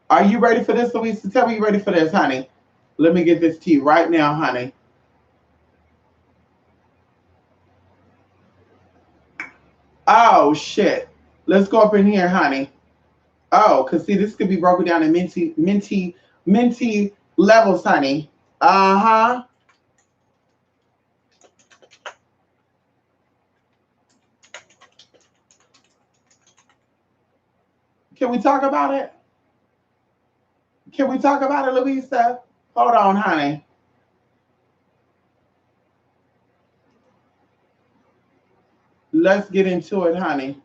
Speaker 1: Are you ready for this, Louisa? Tell me you're ready for this, honey. Let me get this to you right now, honey. Oh, shit. Let's go up in here, honey. Oh, because see, this could be broken down in minty levels, honey. Uh-huh. Can we talk about it? Can we talk about it, Louisa? Hold on, honey. Let's get into it, honey.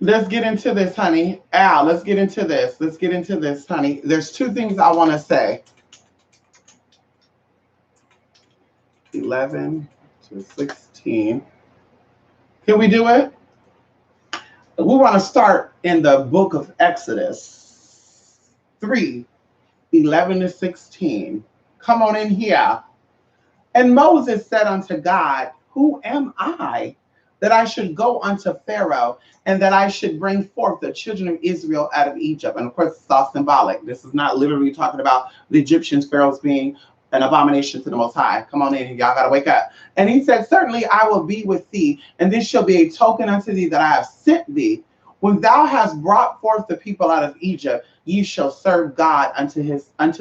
Speaker 1: Let's get into this, honey. Al, let's get into this. Let's get into this, honey. There's two things I want to say. 11 to 16. Can we do it? We want to start in the book of Exodus 3, 11 to 16. Come on in here. And Moses said unto God, who am I that I should go unto Pharaoh and that I should bring forth the children of Israel out of Egypt? And of course, it's all symbolic. This is not literally talking about the Egyptians, Pharaohs being an abomination to the Most High. Come on in, y'all got to wake up. And he said, certainly I will be with thee, and this shall be a token unto thee that I have sent thee. When thou hast brought forth the people out of Egypt, ye shall serve God unto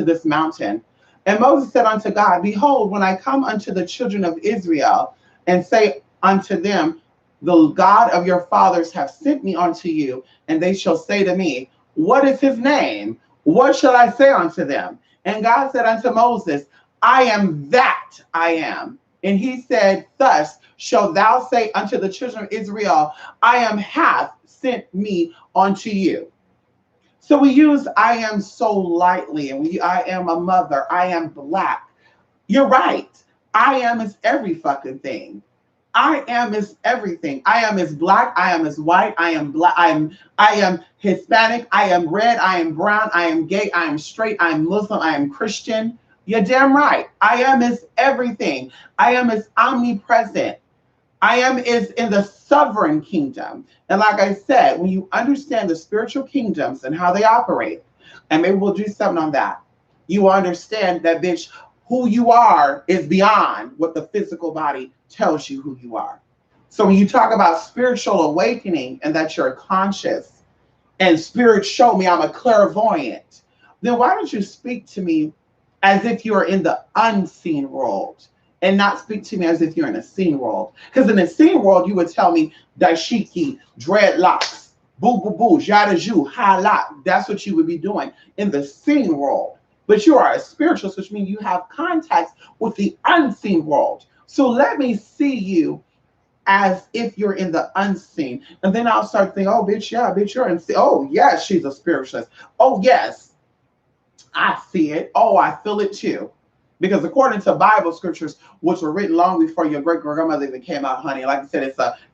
Speaker 1: this mountain. And Moses said unto God, behold, when I come unto the children of Israel and say unto them, the God of your fathers have sent me unto you, and they shall say to me, what is his name? What shall I say unto them? And God said unto Moses, I am that I am. And he said, thus shalt thou say unto the children of Israel, I am hath sent me unto you. So we use I am so lightly, and I am a mother, I am black. You're right. I am is every fucking thing. I am is everything. I am is black, I am is white, I am black, I am Hispanic, I am red, I am brown, I am gay, I am straight, I am Muslim, I am Christian. You're damn right. I am is everything. I am is omnipresent. I am is in the sovereign kingdom. And like I said, when you understand the spiritual kingdoms and how they operate, and maybe we'll do something on that, you understand that, bitch, who you are is beyond what the physical body tells you who you are. So when you talk about spiritual awakening and that you're conscious and spirit show me I'm a clairvoyant, then why don't you speak to me as if you're in the unseen world and not speak to me as if you're in a seen world? Because in the seen world, you would tell me dashiki, dreadlocks, boo boo boo, jada ju, halat. That's what you would be doing in the seen world. But you are a spiritualist, which means you have contacts with the unseen world. So let me see you as if you're in the unseen. And then I'll start thinking, oh, bitch, yeah, bitch, you're in. Oh, yes, she's a spiritualist. Oh, yes, I see it. Oh, I feel it too. Because according to Bible scriptures, which were written long before your great grandmother even came out, honey, like I said,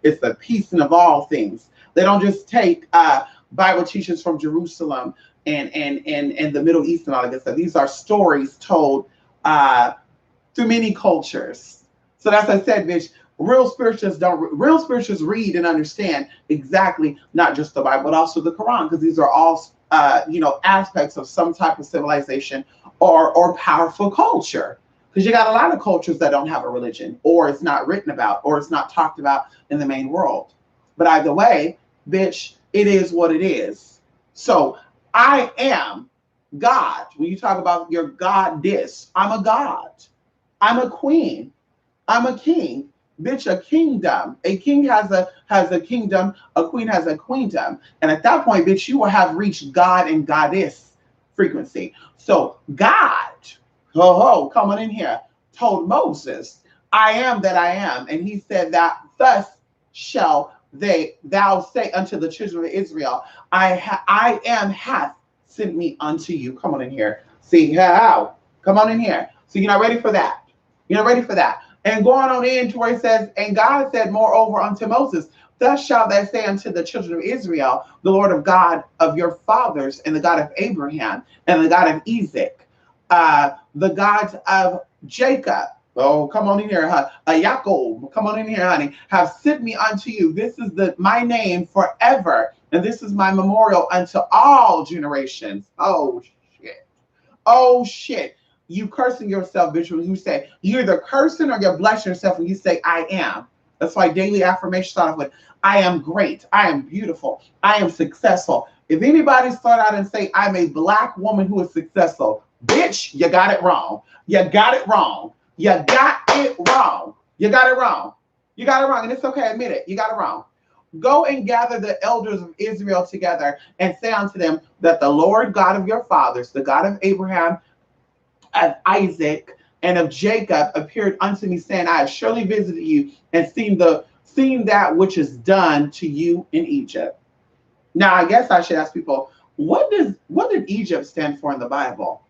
Speaker 1: it's a piecing of all things. They don't just take Bible teachings from Jerusalem and the Middle East and all that good stuff. These are stories told through many cultures. So that's what I said, bitch. Real spiritualists read and understand exactly not just the Bible, but also the Quran, because these are all aspects of some type of civilization or powerful culture. Because you got a lot of cultures that don't have a religion, or it's not written about, or it's not talked about in the main world. But either way, bitch, it is what it is. So I am God. When you talk about your goddess, I'm a god. I'm a queen. I'm a king. Bitch, a kingdom. A king has a kingdom. A queen has a queendom. And at that point, bitch, you will have reached God and goddess frequency. So God, come on in here, told Moses, I am that I am. And he said that thus shall thou say unto the children of Israel, I am hath sent me unto you. Come on in here. See how? Come on in here. So you're not ready for that. You're not ready for that. And going on in to where it says, and God said moreover unto Moses, thus shalt thou say unto the children of Israel, the Lord of God of your fathers, and the God of Abraham, and the God of Isaac, the God of Jacob. Oh, come on in here, Yaakov. Come on in here, honey. Have sent me unto you. This is my name forever, and this is my memorial unto all generations. Oh shit. Oh shit. You cursing yourself, bitch, when you say, you're either cursing or you're blessing yourself when you say, I am. That's why daily affirmation start off with, I am great. I am beautiful. I am successful. If anybody start out and say, I'm a black woman who is successful, bitch, you got it wrong. You got it wrong. You got it wrong. You got it wrong. You got it wrong. And it's okay, admit it. You got it wrong. Go and gather the elders of Israel together and say unto them that the Lord God of your fathers, the God of Abraham, of Isaac, and of Jacob appeared unto me, saying, I have surely visited you and seen that which is done to you in Egypt. Now, I guess I should ask people, what did Egypt stand for in the Bible?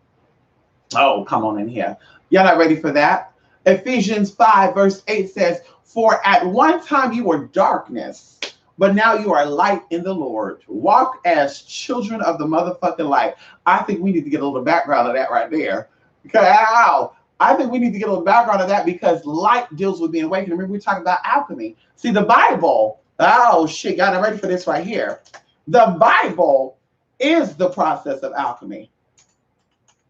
Speaker 1: Oh, come on in here. Y'all not ready for that? Ephesians 5 verse 8 says, for at one time you were darkness, but now you are light in the Lord. Walk as children of the motherfucking light. I think we need to get a little background of that right there. Ow. I think we need to get a little background of that because light deals with being awakened. Remember, we talking about alchemy. See, the Bible, oh shit, y'all not ready for this right here. The Bible is the process of alchemy.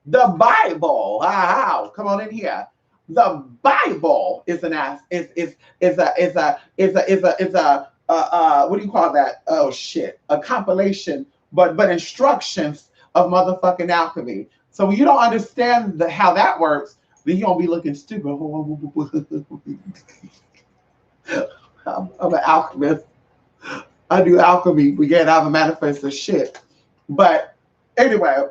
Speaker 1: The Bible, come on in here. The Bible is what do you call that? Oh shit, a compilation, but instructions of motherfucking alchemy. So when you don't understand how that works, then you're gonna be looking stupid. I'm an alchemist. I do alchemy, but yet I'm a manifest of shit. But anyway.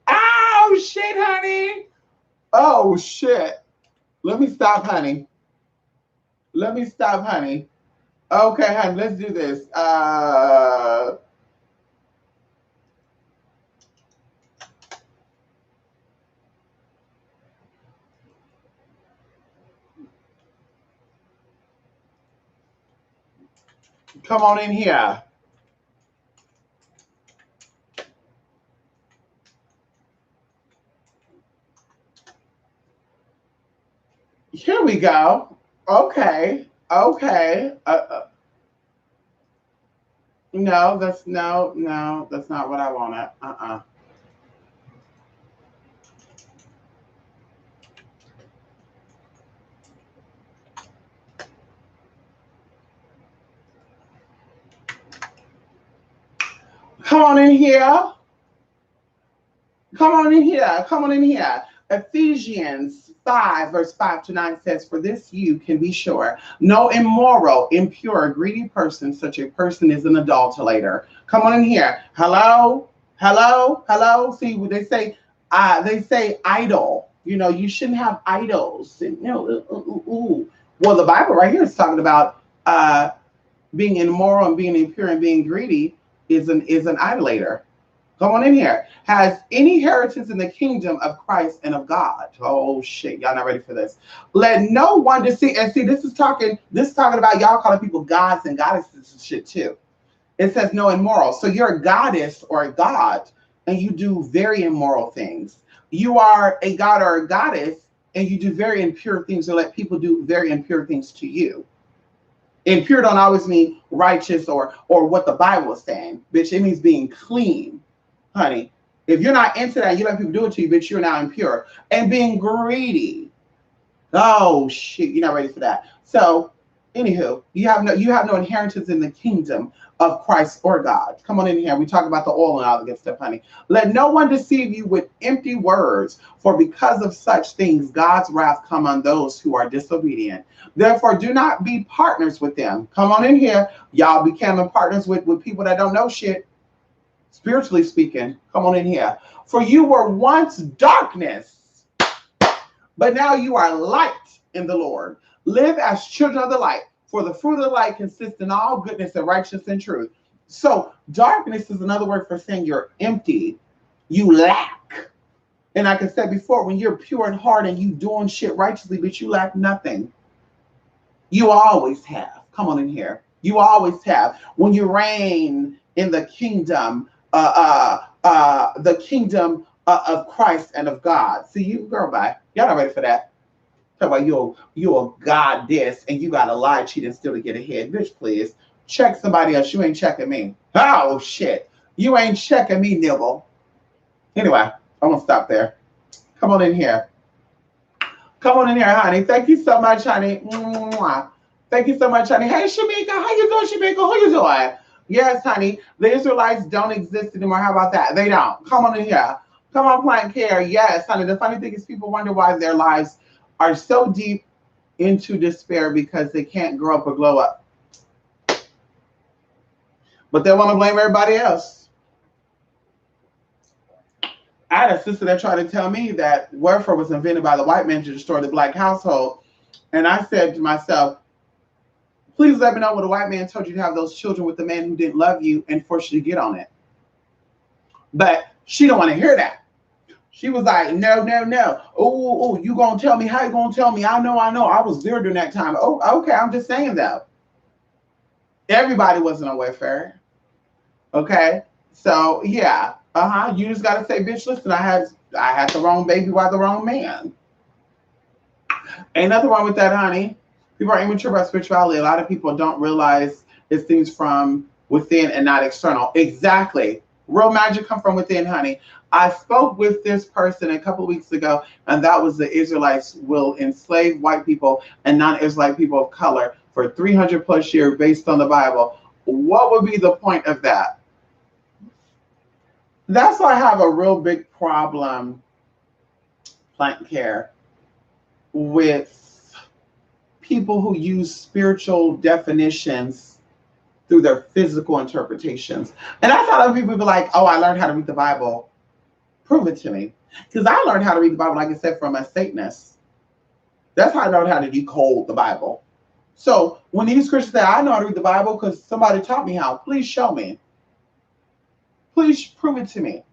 Speaker 1: Oh shit, honey. Oh shit. Let me stop, honey. Let me stop, honey. Okay, honey, let's do this. Come on in here. Here we go. Okay. Okay. No, that's not what I wanted. Come on in here. Come on in here. Come on in here. Ephesians 5, verse 5 to 9 says, for this you can be sure, no immoral, impure, greedy person, such a person is an adulterator. Come on in here. Hello? Hello? Hello? See, they say idol. You know, you shouldn't have idols. And, Well, the Bible right here is talking about being immoral and being impure and being greedy is an idolater. Come on in here. Has any inheritance in the kingdom of Christ and of God. Oh shit, y'all not ready for this. Let no one deceive. And see, this is talking about y'all calling people gods and goddesses and shit too. It says no immoral. So you're a goddess or a god and you do very immoral things. You are a god or a goddess and you do very impure things or let people do very impure things to you. Impure don't always mean righteous or what the Bible is saying. Bitch, it means being clean, honey. If you're not into that, you let people do it to you, bitch, you're now impure. And being greedy. Oh shit, you're not ready for that. So, anywho, you have no inheritance in the kingdom of Christ or God. Come on in here. We talk about the oil and all the good stuff, honey. Let no one deceive you with empty words, for because of such things, God's wrath come on those who are disobedient. Therefore, do not be partners with them. Come on in here. Y'all becoming partners with people that don't know shit, spiritually speaking. Come on in here. For you were once darkness, but now you are light in the Lord. Live as children of the light, for the fruit of the light consists in all goodness and righteousness and truth. So darkness is another word for saying you're empty, you lack. And like I said before, when you're pure in heart and you doing shit righteously, but you lack nothing. You always have. Come on in here. You always have. When you reign in the kingdom of Christ and of God. See, you, girl, bye. Y'all not ready for that. Talk about you're a goddess and you got to lie, cheat, and steal to get ahead. Bitch, please. Check somebody else. You ain't checking me. Oh, shit. You ain't checking me, nibble. Anyway, I'm going to stop there. Come on in here. Come on in here, honey. Thank you so much, honey. Mwah. Thank you so much, honey. Hey, Shamika. How you doing, Shamika? Who you doing? Yes, honey. The Israelites don't exist anymore. How about that? They don't. Come on in here. Come on, plant care. Yes, honey. The funny thing is people wonder why their lives are so deep into despair because they can't grow up or glow up. But they want to blame everybody else. I had a sister that tried to tell me that welfare was invented by the white man to destroy the black household. And I said to myself, please let me know what a white man told you to have those children with the man who didn't love you and forced you to get on it. But she don't want to hear that. She was like, no, no, no. Oh, you going to tell me? How you going to tell me? I know. I was there during that time. Oh, okay. I'm just saying, though. Everybody wasn't on welfare. Okay? So, yeah. You just got to say, bitch, listen, I had the wrong baby by the wrong man. Ain't nothing wrong with that, honey. People are immature about spirituality. A lot of people don't realize it's things from within and not external. Exactly. Real magic come from within, honey. I spoke with this person a couple of weeks ago, and that was the Israelites will enslave white people and non-Israelite people of color for 300 plus years based on the Bible. What would be the point of that? That's why I have a real big problem, plant care, with people who use spiritual definitions through their physical interpretations. And I thought other people be like, oh, I learned how to read the Bible. Prove it to me. Because I learned how to read the Bible, like I said, from a Satanist. That's how I learned how to decode the Bible. So when these Christians say, I know how to read the Bible because somebody taught me how, please show me. Please prove it to me.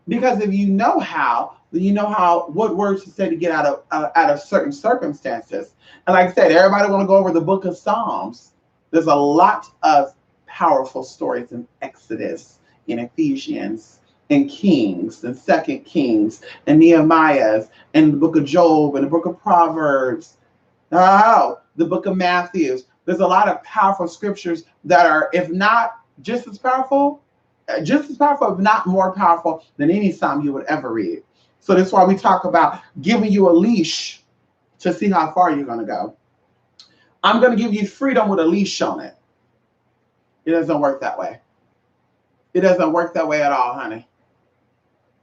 Speaker 1: Because if you know how, then you know what words to say to get out of certain circumstances. And like I said, everybody want to go over the book of Psalms. There's a lot of powerful stories in Exodus, in Ephesians, in Kings, and Second Kings, and Nehemiahs, and the book of Job, and the book of Proverbs, the book of Matthew. There's a lot of powerful scriptures that are, if not just as powerful, if not more powerful than any psalm you would ever read. So that's why we talk about giving you a leash to see how far you're going to go. I'm going to give you freedom with a leash on it. It doesn't work that way. It doesn't work that way at all, honey.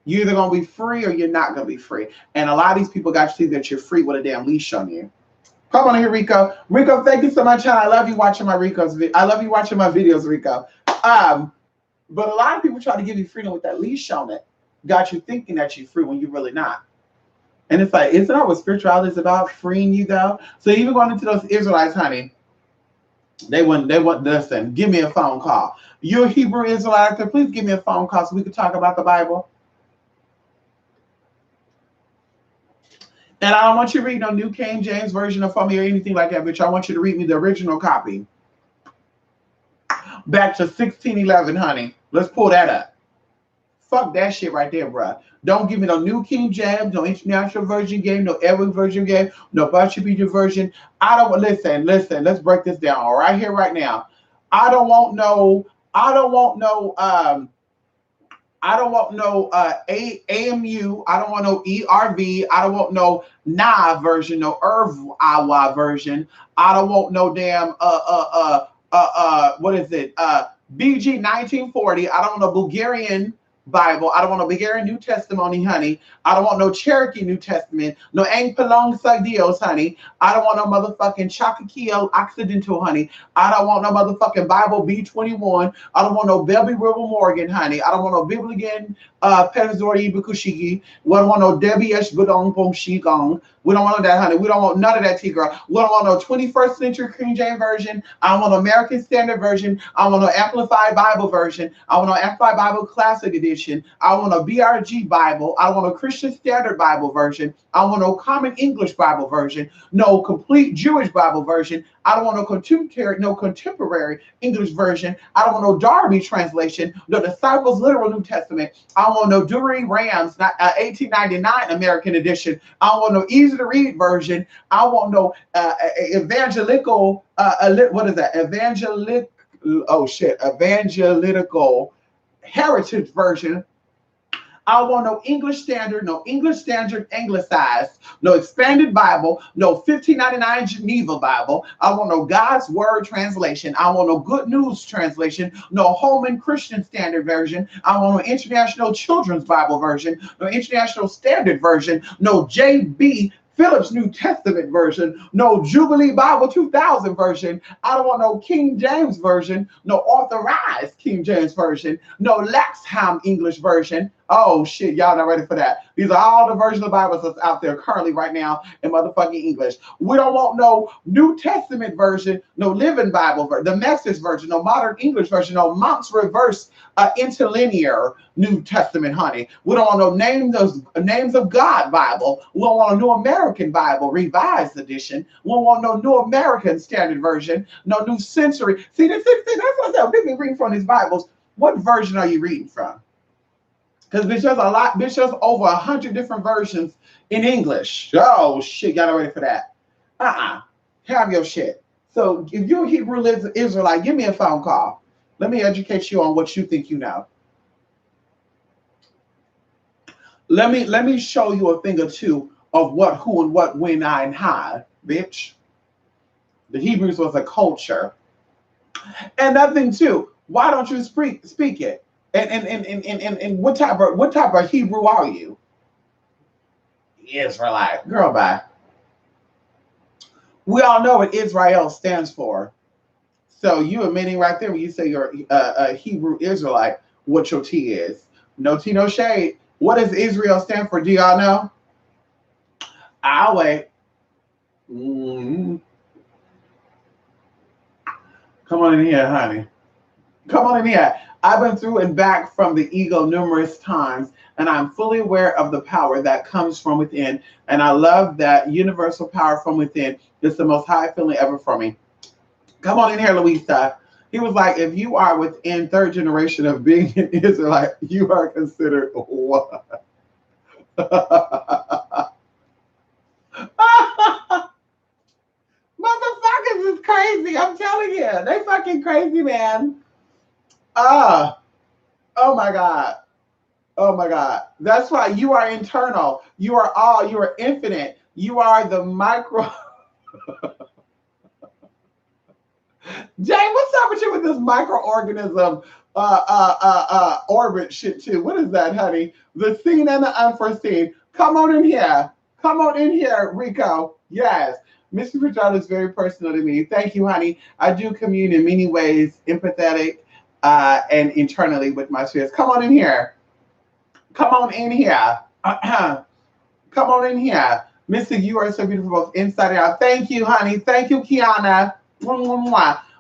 Speaker 1: You're either going to be free or you're not going to be free. And a lot of these people got to see that you're free with a damn leash on you. Come on here, Rico. Rico, thank you so much, honey. I love you watching my I love you watching my videos, Rico. But a lot of people try to give you freedom with that leash on it. Got you thinking that you're free when you're really not. And it's like, isn't that what spirituality is about? Freeing you, though? So even going into those Israelites, honey, They wouldn't listen. Give me a phone call. You're a Hebrew Israelite, please give me a phone call so we can talk about the Bible. And I don't want you to read no New King James Version of me or anything like that, bitch. I want you to read me the original copy. Back to 1611, honey. Let's pull that up. Fuck that shit right there, bruh. Don't give me no New King James, no International Version game, no Every Version game, no Bachapita version. I don't listen. Let's break this down right here, right now. I don't want no. I don't want no. I don't want no AMU. I don't want no ERV. I don't want no NA version, no IRV version. I don't want no damn what is it? BG 1940. I don't want no Bulgarian Bible. I don't want no Bulgarian New Testimony, honey. I don't want no Cherokee New Testament. No Ang Palong Sagdios, honey. I don't want no motherfucking Chakakio Occidental, honey. I don't want no motherfucking Bible B21. I don't want no Belby River Morgan, honey. I don't want no Bibligan Penzori Bukushigi. We don't want no Debbie Esh Budong Pong Shigong. We don't want that, honey. We don't want none of that, T-girl. We don't want no 21st century King James version. I don't want no American Standard version. I don't want no Amplified Bible version. I want no Amplified Bible Classic Edition. I want a BRG Bible. I want a Christian Standard Bible version. I want no Common English Bible version. No complete Jewish Bible version. I don't want no contemporary English version. I don't want no Darby translation. No Disciples Literal New Testament. I don't want no Dury Rams 1899 American edition. I don't want no easy to read version. I want no evangelical. What is that? Evangelical heritage version. I want no English Standard, no English Standard Anglicized, no Expanded Bible, no 1599 Geneva Bible. I want no God's Word translation. I want no Good News translation, no Holman Christian Standard Version. I want no International Children's Bible version, no International Standard Version, no JB Phillips New Testament version, no Jubilee Bible 2000 version. I don't want no King James version, no authorized King James version, no Laxham English version. Oh shit, y'all not ready for that. These are all the versions of the Bible that's out there currently right now in motherfucking English. We don't want no New Testament version, no Living Bible version, the Message version, no Modern English version, no Monk's Reverse Interlinear New Testament, honey. We don't want no Names of God Bible. We don't want a New American Bible Revised Edition. We don't want no New American Standard Version, no New Century. See, that's what I said. We've been reading from these Bibles. What version are you reading from? Because bitch, there's over 100 different versions in English. Oh shit, y'all not ready for that. Have your shit. So if you're a Hebrew Israelite, give me a phone call. Let me educate you on what you think you know. Let me show you a thing or two of what, who, and what, when, I, and how, bitch. The Hebrews was a culture. And that thing too, why don't you speak it? And what type of Hebrew are you? Israelite. Girl, bye. We all know what Israel stands for. So you admitting right there when you say you're a Hebrew Israelite, what your T is. No tea, no shade. What does Israel stand for? Do y'all know? I'll wait. Come on in here, honey. Come on in here. I've been through and back from the ego numerous times, and I'm fully aware of the power that comes from within. And I love that universal power from within. It's the most high feeling ever for me. Come on in here, Louisa. He was like, if you are within third generation of being an Israelite, you are considered what? Motherfuckers is crazy. I'm telling you. They fucking crazy, man. Oh my God. Oh my God. That's why you are internal. You are all, you are infinite. You are the micro. Jay, what's up with you with this microorganism orbit shit too? What is that, honey? The seen and the unforeseen. Come on in here. Come on in here, Rico. Yes. Mr. Pajada is very personal to me. Thank you, honey. I do commune in many ways, empathetic and internally with my spirits. Come on in here. Come on in here. Come on in here. Mr. You are so beautiful both inside and out. Thank you, honey. Thank you, Kiana.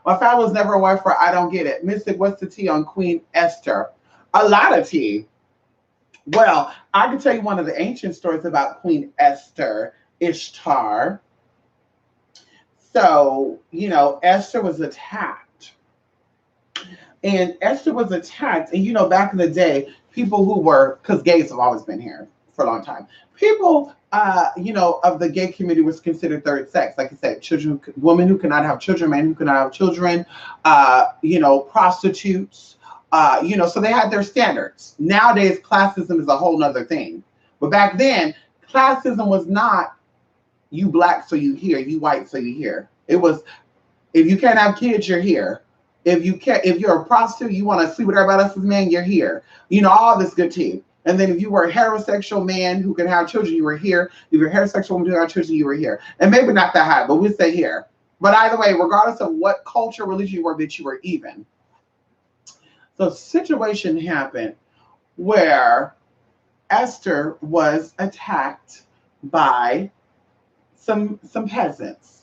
Speaker 1: My family was never a wife for I don't get it. Mystic, what's the tea on Queen Esther? A lot of tea. Well, I can tell you one of the ancient stories about Queen Esther, Ishtar. So, Esther was attacked. And Esther was attacked. And, back in the day, people who were, because gays have always been here for a long time, people, of the gay community was considered third sex. Like I said, women who cannot have children, men who cannot have children, prostitutes, so they had their standards. Nowadays, classism is a whole nother thing. But back then, classism was not you black, so you here, you white, so you here. It was, if you can't have kids, you're here. If you're a prostitute, you want to sleep with everybody else's man, you're here. All this good tea. And then if you were a heterosexual man who can have children, you were here. If you're a heterosexual woman who can have children, you were here. And maybe not that high, but we'll say here. But either way, regardless of what culture, religion you were, bitch, you were even. So a situation happened where Esther was attacked by some peasants.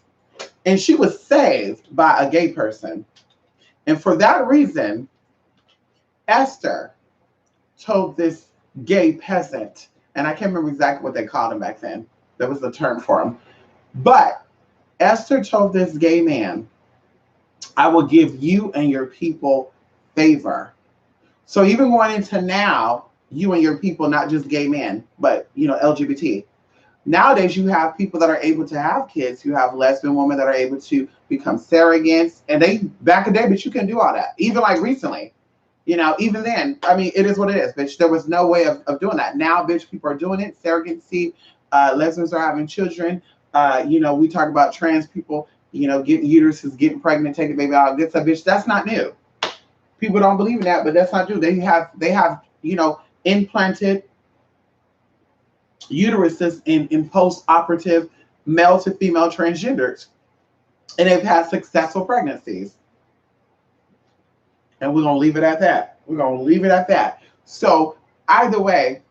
Speaker 1: And she was saved by a gay person. And for that reason, Esther told this gay peasant, and I can't remember exactly what they called him back then. There was a term for him. But Esther told this gay man, I will give you and your people favor. So even going into now, you and your people, not just gay men, but, LGBT. Nowadays, you have people that are able to have kids. You have lesbian women that are able to become surrogates. And back in the day, but you can do all that. Even like recently, even then, I mean, it is what it is, bitch. There was no way of doing that. Now, bitch, people are doing it. Surrogacy, lesbians are having children. We talk about trans people, getting uteruses, getting pregnant, taking baby out. Good stuff, bitch. That's not new. People don't believe in that, but that's not true. They have, implanted uteruses in post-operative male to female transgenders. And they've had successful pregnancies. And we're going to leave it at that. We're going to leave it at that. So either way,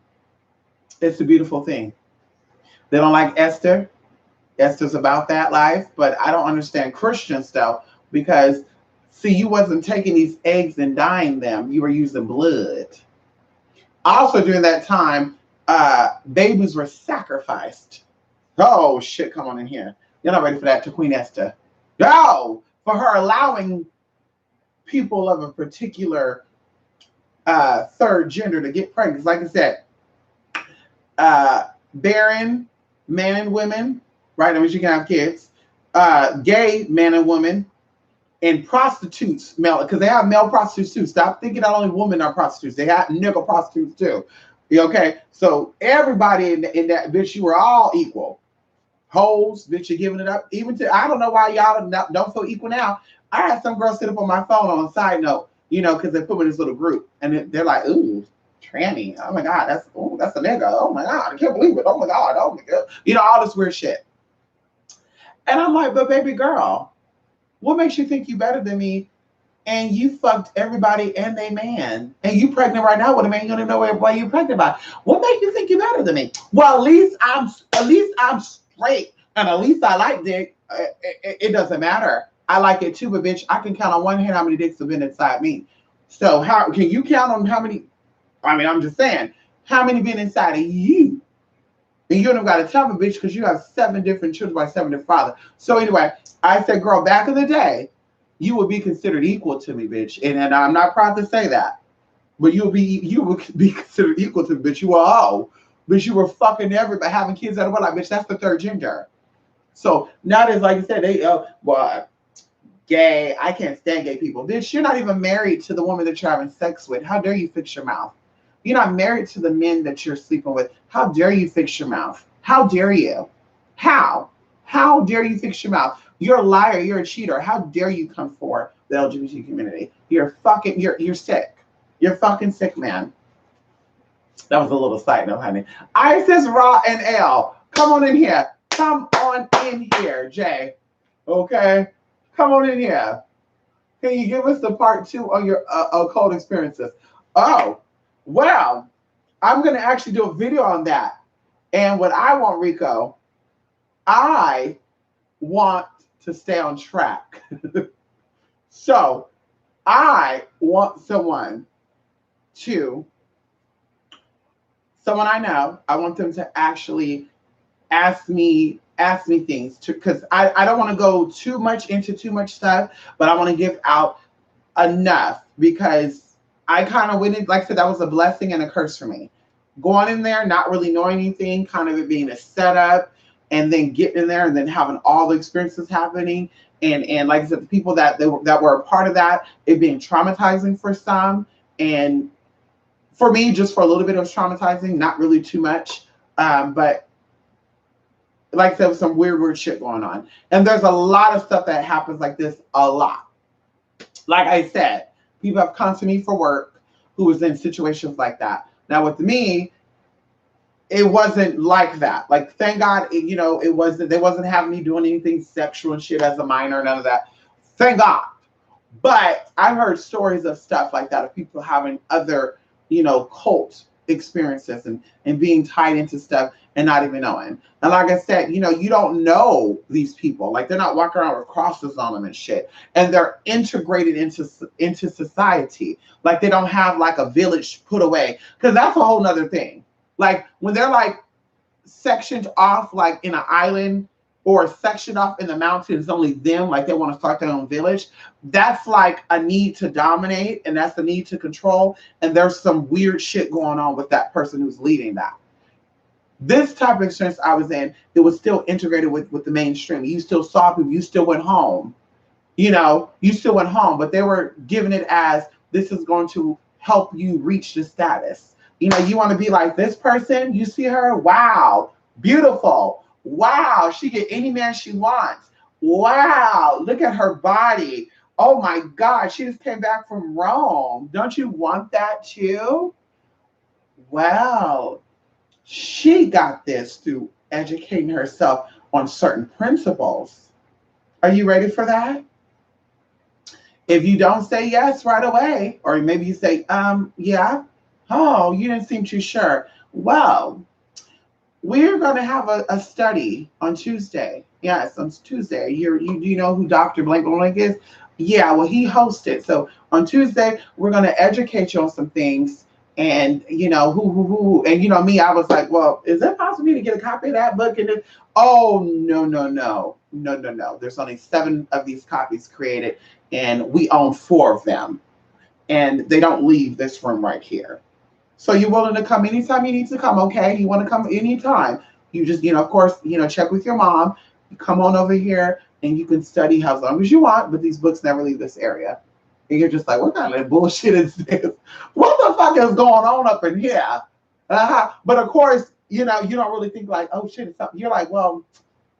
Speaker 1: it's a beautiful thing. They don't like Esther. Esther's about that life. But I don't understand Christians, though, because, see, you wasn't taking these eggs and dyeing them. You were using blood. Also, during that time, babies were sacrificed. Oh, shit, come on in here. You're not ready for that, to Queen Esther. No! For her allowing people of a particular third gender to get pregnant. Like I said, barren men and women, right? I mean, you can have kids. Gay men and women, and prostitutes, male, because they have male prostitutes too. Stop thinking not only women are prostitutes. They have nigger prostitutes too. Okay? So everybody in that, bitch, you were all equal. Hoes, bitch, you're giving it up. Even to, I don't know why y'all don't feel equal now. I had some girls sit up on my phone on a side note, because they put me in this little group. And they're like, ooh, tranny. Oh my God, that's a nigga. Oh my God, I can't believe it. Oh my God, oh my God. All this weird shit. And I'm like, but baby girl, what makes you think you better than me? And you fucked everybody and they man. And you pregnant right now with a man you don't know why you pregnant by. What makes you think you're better than me? Well, at least I'm straight. And at least I like dick. It doesn't matter. I like it too, but bitch, I can count on one hand how many dicks have been inside me. So how can you count on how many? I mean, I'm just saying, how many been inside of you? And you don't got to tell me, bitch, because you have 7 different children by 7 different fathers. So anyway, I said, girl, back in the day, you would be considered equal to me, bitch. And I'm not proud to say that, but you would be considered equal to me, bitch. You were all, bitch. You were fucking everybody, having kids out of wedlock, bitch. That's the third gender. So nowadays, like I said, they gay. I can't stand gay people. Bitch, you're not even married to the woman that you're having sex with. How dare you fix your mouth? You're not married to the men that you're sleeping with. How dare you fix your mouth? How dare you? How? How dare you fix your mouth? You're a liar. You're a cheater. How dare you come for the LGBT community? You're sick. You're fucking sick, man. That was a little side note, honey. Isis, Raw, and L. Come on in here. Come on in here, Jay. Okay? Come on in here. Can you give us the part 2 on your occult experiences? Oh, well, I'm going to actually do a video on that. And what I want, Rico, I want to stay on track. So I want to, someone I know, I want them to actually ask me things to, because I don't want to go too much into too much stuff, but I want to give out enough because I kind of went in, like I said, that was a blessing and a curse for me. Going in there, not really knowing anything, kind of it being a setup, and then getting in there and then having all the experiences happening. And like I said, the people that were a part of that, it being traumatizing for some. And for me, just for a little bit of traumatizing, not really too much. But like there was some weird shit going on. And there's a lot of stuff that happens like this a lot. Like I said, people have come to me for work who was in situations like that. Now with me, it wasn't like that. Like thank God, it wasn't. They wasn't having me doing anything sexual and shit as a minor, none of that. Thank God. But I've heard stories of stuff like that of people having other, cult experiences and being tied into stuff and not even knowing. And like I said, you don't know these people. Like they're not walking around with crosses on them and shit. And they're integrated into society. Like they don't have like a village put away. Because that's a whole nother thing. Like when they're like sectioned off like in an island or sectioned off in the mountains, only them, like they want to start their own village. That's like a need to dominate and that's a need to control. And there's some weird shit going on with that person who's leading that. This type of experience I was in, it was still integrated with the mainstream. You still saw people, you still went home. You still went home, but they were giving it as this is going to help you reach the status. You want to be like this person, you see her, wow, beautiful. Wow, she get any man she wants. Wow, look at her body. Oh my God, she just came back from Rome. Don't you want that too? Well, she got this through educating herself on certain principles. Are you ready for that? If you don't say yes right away, or maybe you say, yeah, oh, you didn't seem too sure. Well, we're going to have a study on Tuesday. Yes, on Tuesday. You know who Dr. Blank Blank is? Yeah, well, he hosted. So on Tuesday, we're going to educate you on some things. And, who. And, me, I was like, well, is it possible for me to get a copy of that book? And then, oh, no. There's only 7 of these copies created, and we own 4 of them. And they don't leave this room right here. So you're willing to come anytime you need to come, okay? You want to come anytime. You just, of course, check with your mom. You come on over here and you can study as long as you want, but these books never leave this area. And you're just like, what kind of bullshit is this? What the fuck is going on up in here? But of course, you don't really think like, oh shit, it's something. You're like, well,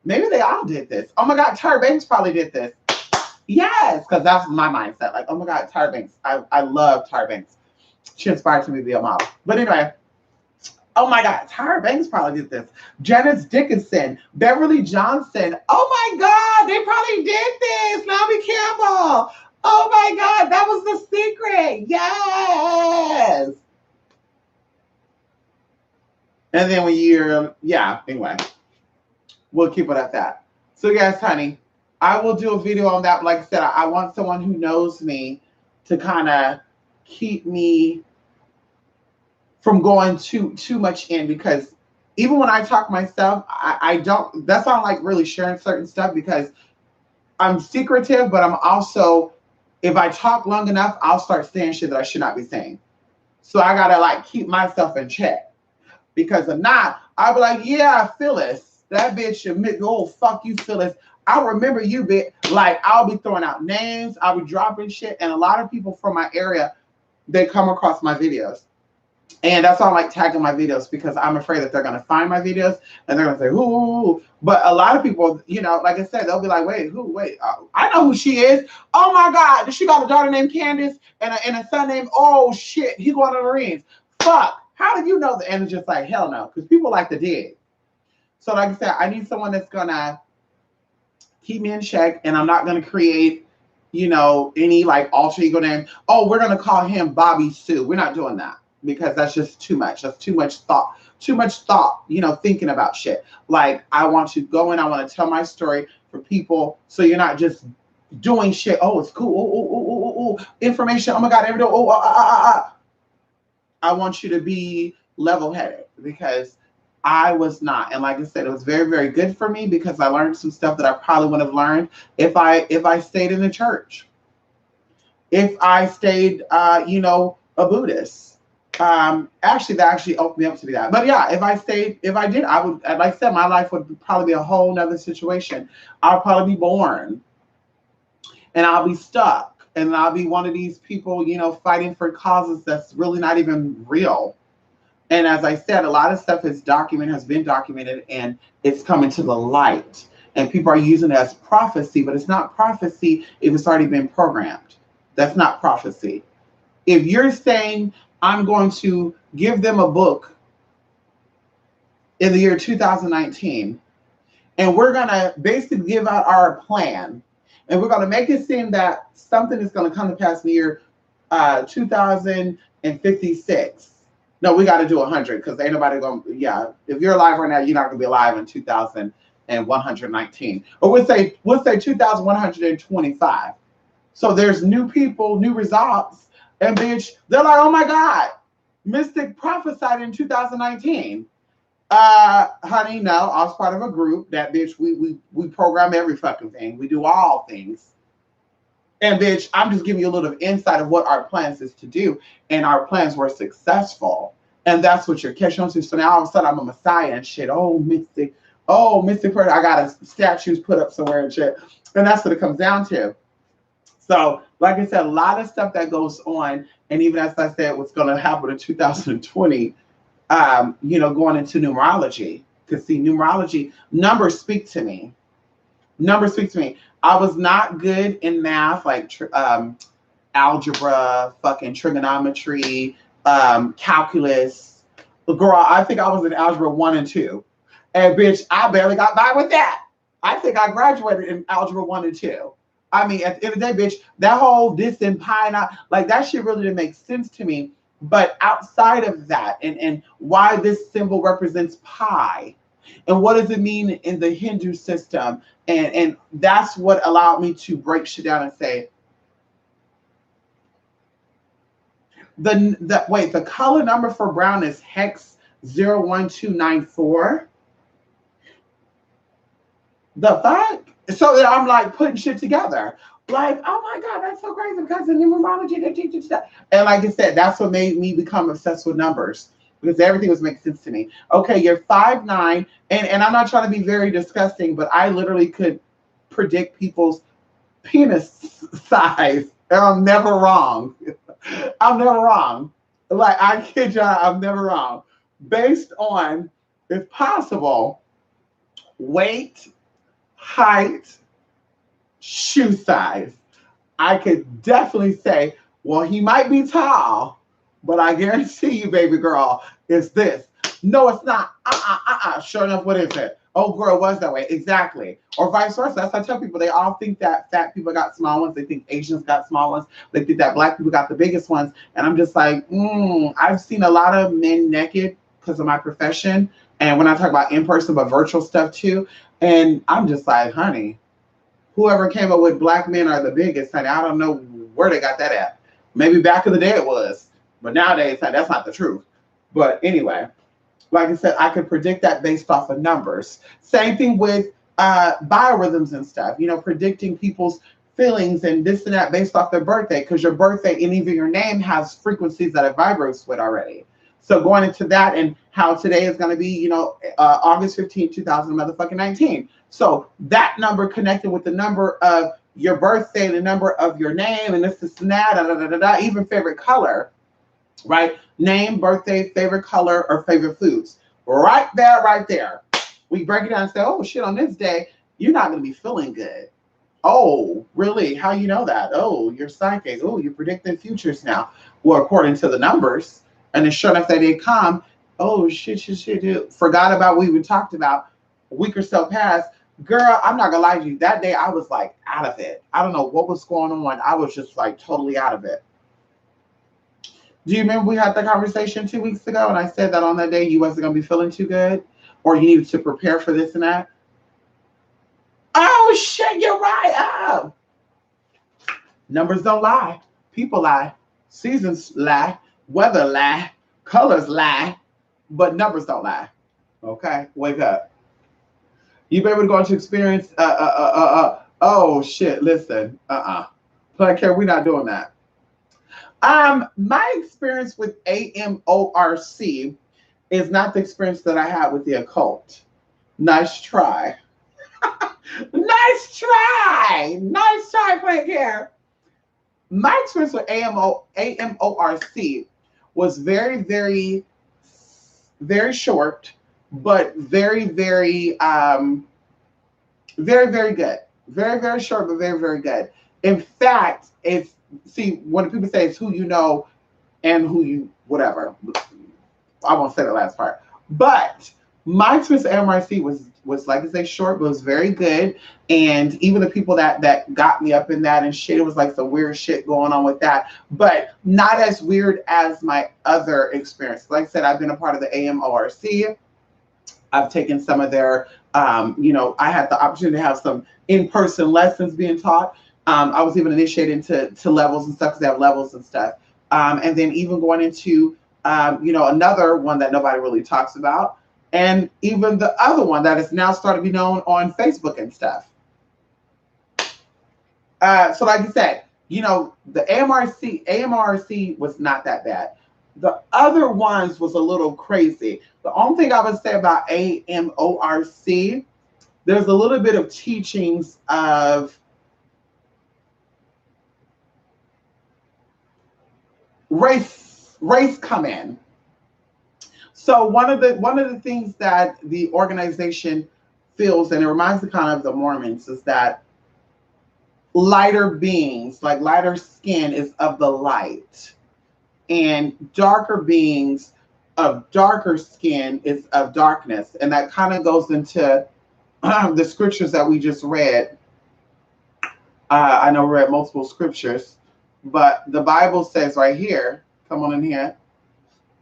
Speaker 1: maybe they all did this. Oh my God, Tyra Banks probably did this. Yes, because that's my mindset. Like, oh my God, Tyra Banks. I love Tyra Banks. She inspired me to be a model. But anyway, oh my God, Tyra Banks probably did this. Janice Dickinson, Beverly Johnson. Oh my God, they probably did this. Naomi Campbell. Oh my God, that was the secret. Yes. And then anyway, we'll keep it at that. So yes, honey, I will do a video on that. Like I said, I want someone who knows me to kind of keep me from going too much in, because even when I talk myself, I don't, that's why I like really sharing certain stuff, because I'm secretive, but I'm also, if I talk long enough, I'll start saying shit that I should not be saying. So I gotta like keep myself in check, because if not, I'll be like, yeah, Phyllis, that bitch admit, oh, fuck you, Phyllis. I remember you, bitch. Like, I'll be throwing out names, I'll be dropping shit. And a lot of people from my area, they come across my videos. And that's why I like tagging my videos, because I'm afraid that they're going to find my videos and they're going to say, who? But a lot of people, like I said, they'll be like, wait, who? Wait, I know who she is. Oh my God, she got a daughter named Candace and a son named, oh shit, he going to the Marines. Fuck, how did you know that? And it's just like, hell no, because people like to dig. So like I said, I need someone that's going to keep me in check, and I'm not going to create, any like alter ego name. Oh, we're going to call him Bobby Sue. We're not doing that, because that's just too much. That's too much thought, thinking about shit. Like, I want to go in, I want to tell my story for people. So you're not just doing shit. Oh, it's cool. Information. Oh my God, every day. I want you to be level headed because I was not. And like I said, it was very, very good for me because I learned some stuff that I probably wouldn't have learned if I stayed in the church, if I stayed, a Buddhist. Actually, that actually opened me up to be that. But yeah, if I did, I would, like I said, my life would probably be a whole nother situation. I'll probably be born and I'll be stuck and I'll be one of these people, fighting for causes that's really not even real. And as I said, a lot of stuff has been documented, and it's coming to the light. And people are using it as prophecy, but it's not prophecy if it's already been programmed. That's not prophecy. If you're saying, I'm going to give them a book in the year 2019, and we're going to basically give out our plan, and we're going to make it seem that something is going to come to pass in the year 2056. No, we got to do 100 because ain't nobody going to, yeah. If you're alive right now, you're not going to be alive in 2119. Or we'll say 2125. So there's new people, new results, and bitch, they're like, oh my God, Mystic prophesied in 2019. Honey, no, I was part of a group that bitch, we program every fucking thing. We do all things. And bitch, I'm just giving you a little insight of what our plans is to do. And our plans were successful. And that's what you're catching on to. So now all of a sudden I'm a messiah and shit. Oh, Mystic. Oh, Mystic person. I got statues put up somewhere and shit. And that's what it comes down to. So, like I said, a lot of stuff that goes on. And even as I said, what's going to happen in 2020, going into numerology. Because see, numerology, numbers speak to me. Numbers speak to me. I was not good in math, like algebra, fucking trigonometry, calculus. Girl, I think I was in algebra 1 and 2. And bitch, I barely got by with that. I think I graduated in algebra 1 and 2. I mean, at the end of the day, bitch, that whole this and pi and like that shit really didn't make sense to me. But outside of that, and why this symbol represents pi, and what does it mean in the Hindu system, and that's what allowed me to break shit down and say, the color number for brown is hex 01294. The fuck? So I'm like putting shit together. Like, oh my God, that's so crazy because in numerology they teach that. And like I said, that's what made me become obsessed with numbers because everything was making sense to me. Okay, you're 5'9", and I'm not trying to be very disgusting, but I literally could predict people's penis size, and I'm never wrong. I'm never wrong. Like I kid you, I'm never wrong. Based on, if possible, weight, height, shoe size. I could definitely say, well, he might be tall, but I guarantee you, baby girl, it's this. No, it's not. Sure enough, what is it? Oh, girl, it was that way. Exactly. Or vice versa. That's what I tell people. They all think that fat people got small ones. They think Asians got small ones. They think that black people got the biggest ones. And I'm just like, I've seen a lot of men naked because of my profession. And when I talk about in-person, but virtual stuff too. And I'm just like, honey, whoever came up with black men are the biggest, honey, I don't know where they got that at. Maybe back in the day it was. But nowadays, honey, that's not the truth. But anyway, like I said, I could predict that based off of numbers. Same thing with biorhythms and stuff, predicting people's feelings and this and that based off their birthday, because your birthday and even your name has frequencies that it vibrates with already. So going into that and how today is going to be, August 15, 2019. So that number connected with the number of your birthday, the number of your name, and this and that, even favorite color, right? Name, birthday, favorite color, or favorite foods. Right there, right there. We break it down and say, oh, shit, on this day, you're not going to be feeling good. Oh, really? How you know that? Oh, you're psychic. Oh, you're predicting futures now. Well, according to the numbers. And then sure enough, they did come. Oh, shit. Dude. Forgot about what we talked about a week or so past. Girl, I'm not going to lie to you. That day, I was like out of it. I don't know what was going on. I was just like totally out of it. Do you remember we had the conversation 2 weeks ago and I said that on that day you wasn't going to be feeling too good or you needed to prepare for this and that? Oh, shit, you're right. Oh. Numbers don't lie. People lie. Seasons lie. Weather lie. Colors lie. But numbers don't lie. Okay? Wake up. You be able to go into experience. Oh shit! Listen. Like, we're not doing that. My experience with AMORC is not the experience that I had with the occult. Nice try. Nice try. Nice try, Frank here. My experience with AMORC was very, very, very short, but very, very, very, very good. Very, very short, but very, very good. In fact, it's, see, when people say it's who you know and who you, whatever, I won't say the last part. But my experience at MRC was like I say short, but it was very good. And even the people that got me up in that and shit, it was like some weird shit going on with that, but not as weird as my other experience. Like I said, I've been a part of the AMORC. I've taken some of their, I had the opportunity to have some in-person lessons being taught. I was even initiated to levels and stuff because they have levels and stuff. And then even going into, another one that nobody really talks about. And even the other one that is now starting to be known on Facebook and stuff. So like you said, the AMRC was not that bad. The other ones was a little crazy. The only thing I would say about AMORC, there's a little bit of teachings of race come in. So one of the things that the organization feels, and it reminds me kind of the Mormons, is that lighter beings, like lighter skin, is of the light, and darker beings of darker skin is of darkness. And that kind of goes into the scriptures that we just read. I know we read multiple scriptures, but the Bible says right here, come on in here.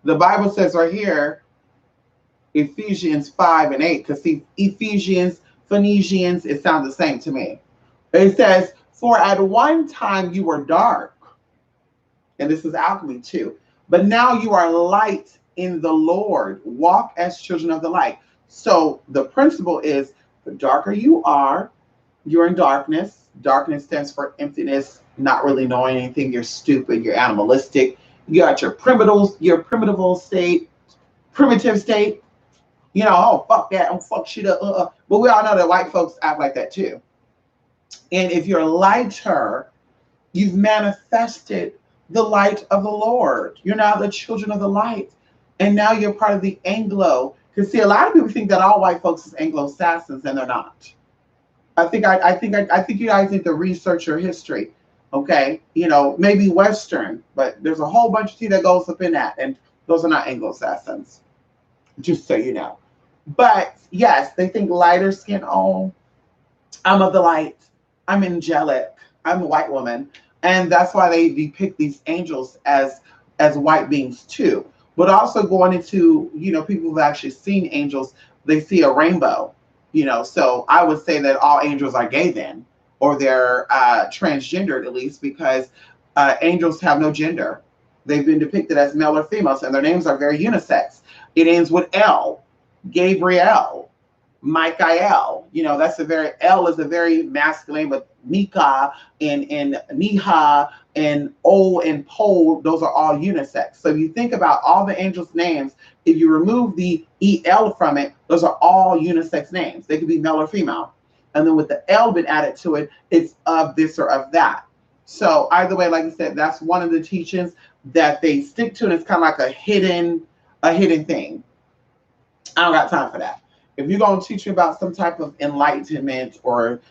Speaker 1: The Bible says right here, Ephesians 5 and 8, because see, Ephesians, Phoenicians, it sounds the same to me. It says, for at one time you were dark, and this is alchemy too, but now you are light in the Lord. Walk as children of the light. So the principle is, the darker you are, you're in darkness. Darkness stands for emptiness, not really knowing anything. You're stupid. You're animalistic. You got your primitive state. Oh, fuck that. Oh, fuck shit up. But we all know that white folks act like that too. And if you're lighter, you've manifested the light of the Lord. You're now the children of the light. And now you're part of the Anglo. Because see, a lot of people think that all white folks is Anglo-Saxons, and they're not. I think you guys need to research your history. Okay, maybe Western, but there's a whole bunch of tea that goes up in that, and those are not Anglo-Saxons, just so you know. But yes, they think lighter skin. Oh, I'm of the light. I'm angelic. I'm a white woman, and that's why they depict these angels as white beings too. But also going into people who've actually seen angels, they see a rainbow. So I would say that all angels are gay then, or they're transgendered at least, because angels have no gender. They've been depicted as male or female, and their names are very unisex. It ends with L, Gabriel, Michael. L is a very masculine, but Mika and Niha and O and Po, those are all unisex. So if you think about all the angels' names, if you remove the EL from it, those are all unisex names. They could be male or female. And then with the L been added to it, it's of this or of that. So either way, like I said, that's one of the teachings that they stick to, and it's kind of like a hidden thing. I don't got time for that. If you're going to teach me about some type of enlightenment or,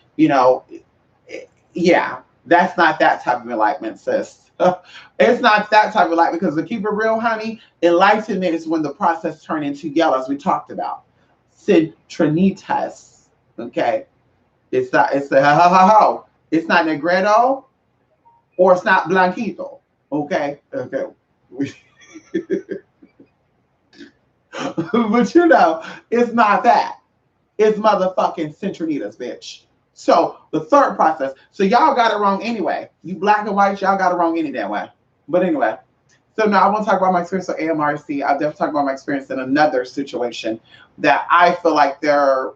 Speaker 1: yeah, that's not that type of enlightenment, sis. It's not that type of enlightenment, because to keep it real, honey, enlightenment is when the process turns into yellow, as we talked about. Citrinitas, okay? It's not, it's It's not negredo, or it's not blanquito, okay? Okay. But it's not that. It's motherfucking Centronitas, bitch. So the third process. So y'all got it wrong anyway. You black and white, y'all got it wrong any damn way. But anyway. So now I want to talk about my experience with AMRC. I'll definitely talk about my experience in another situation that I feel like they're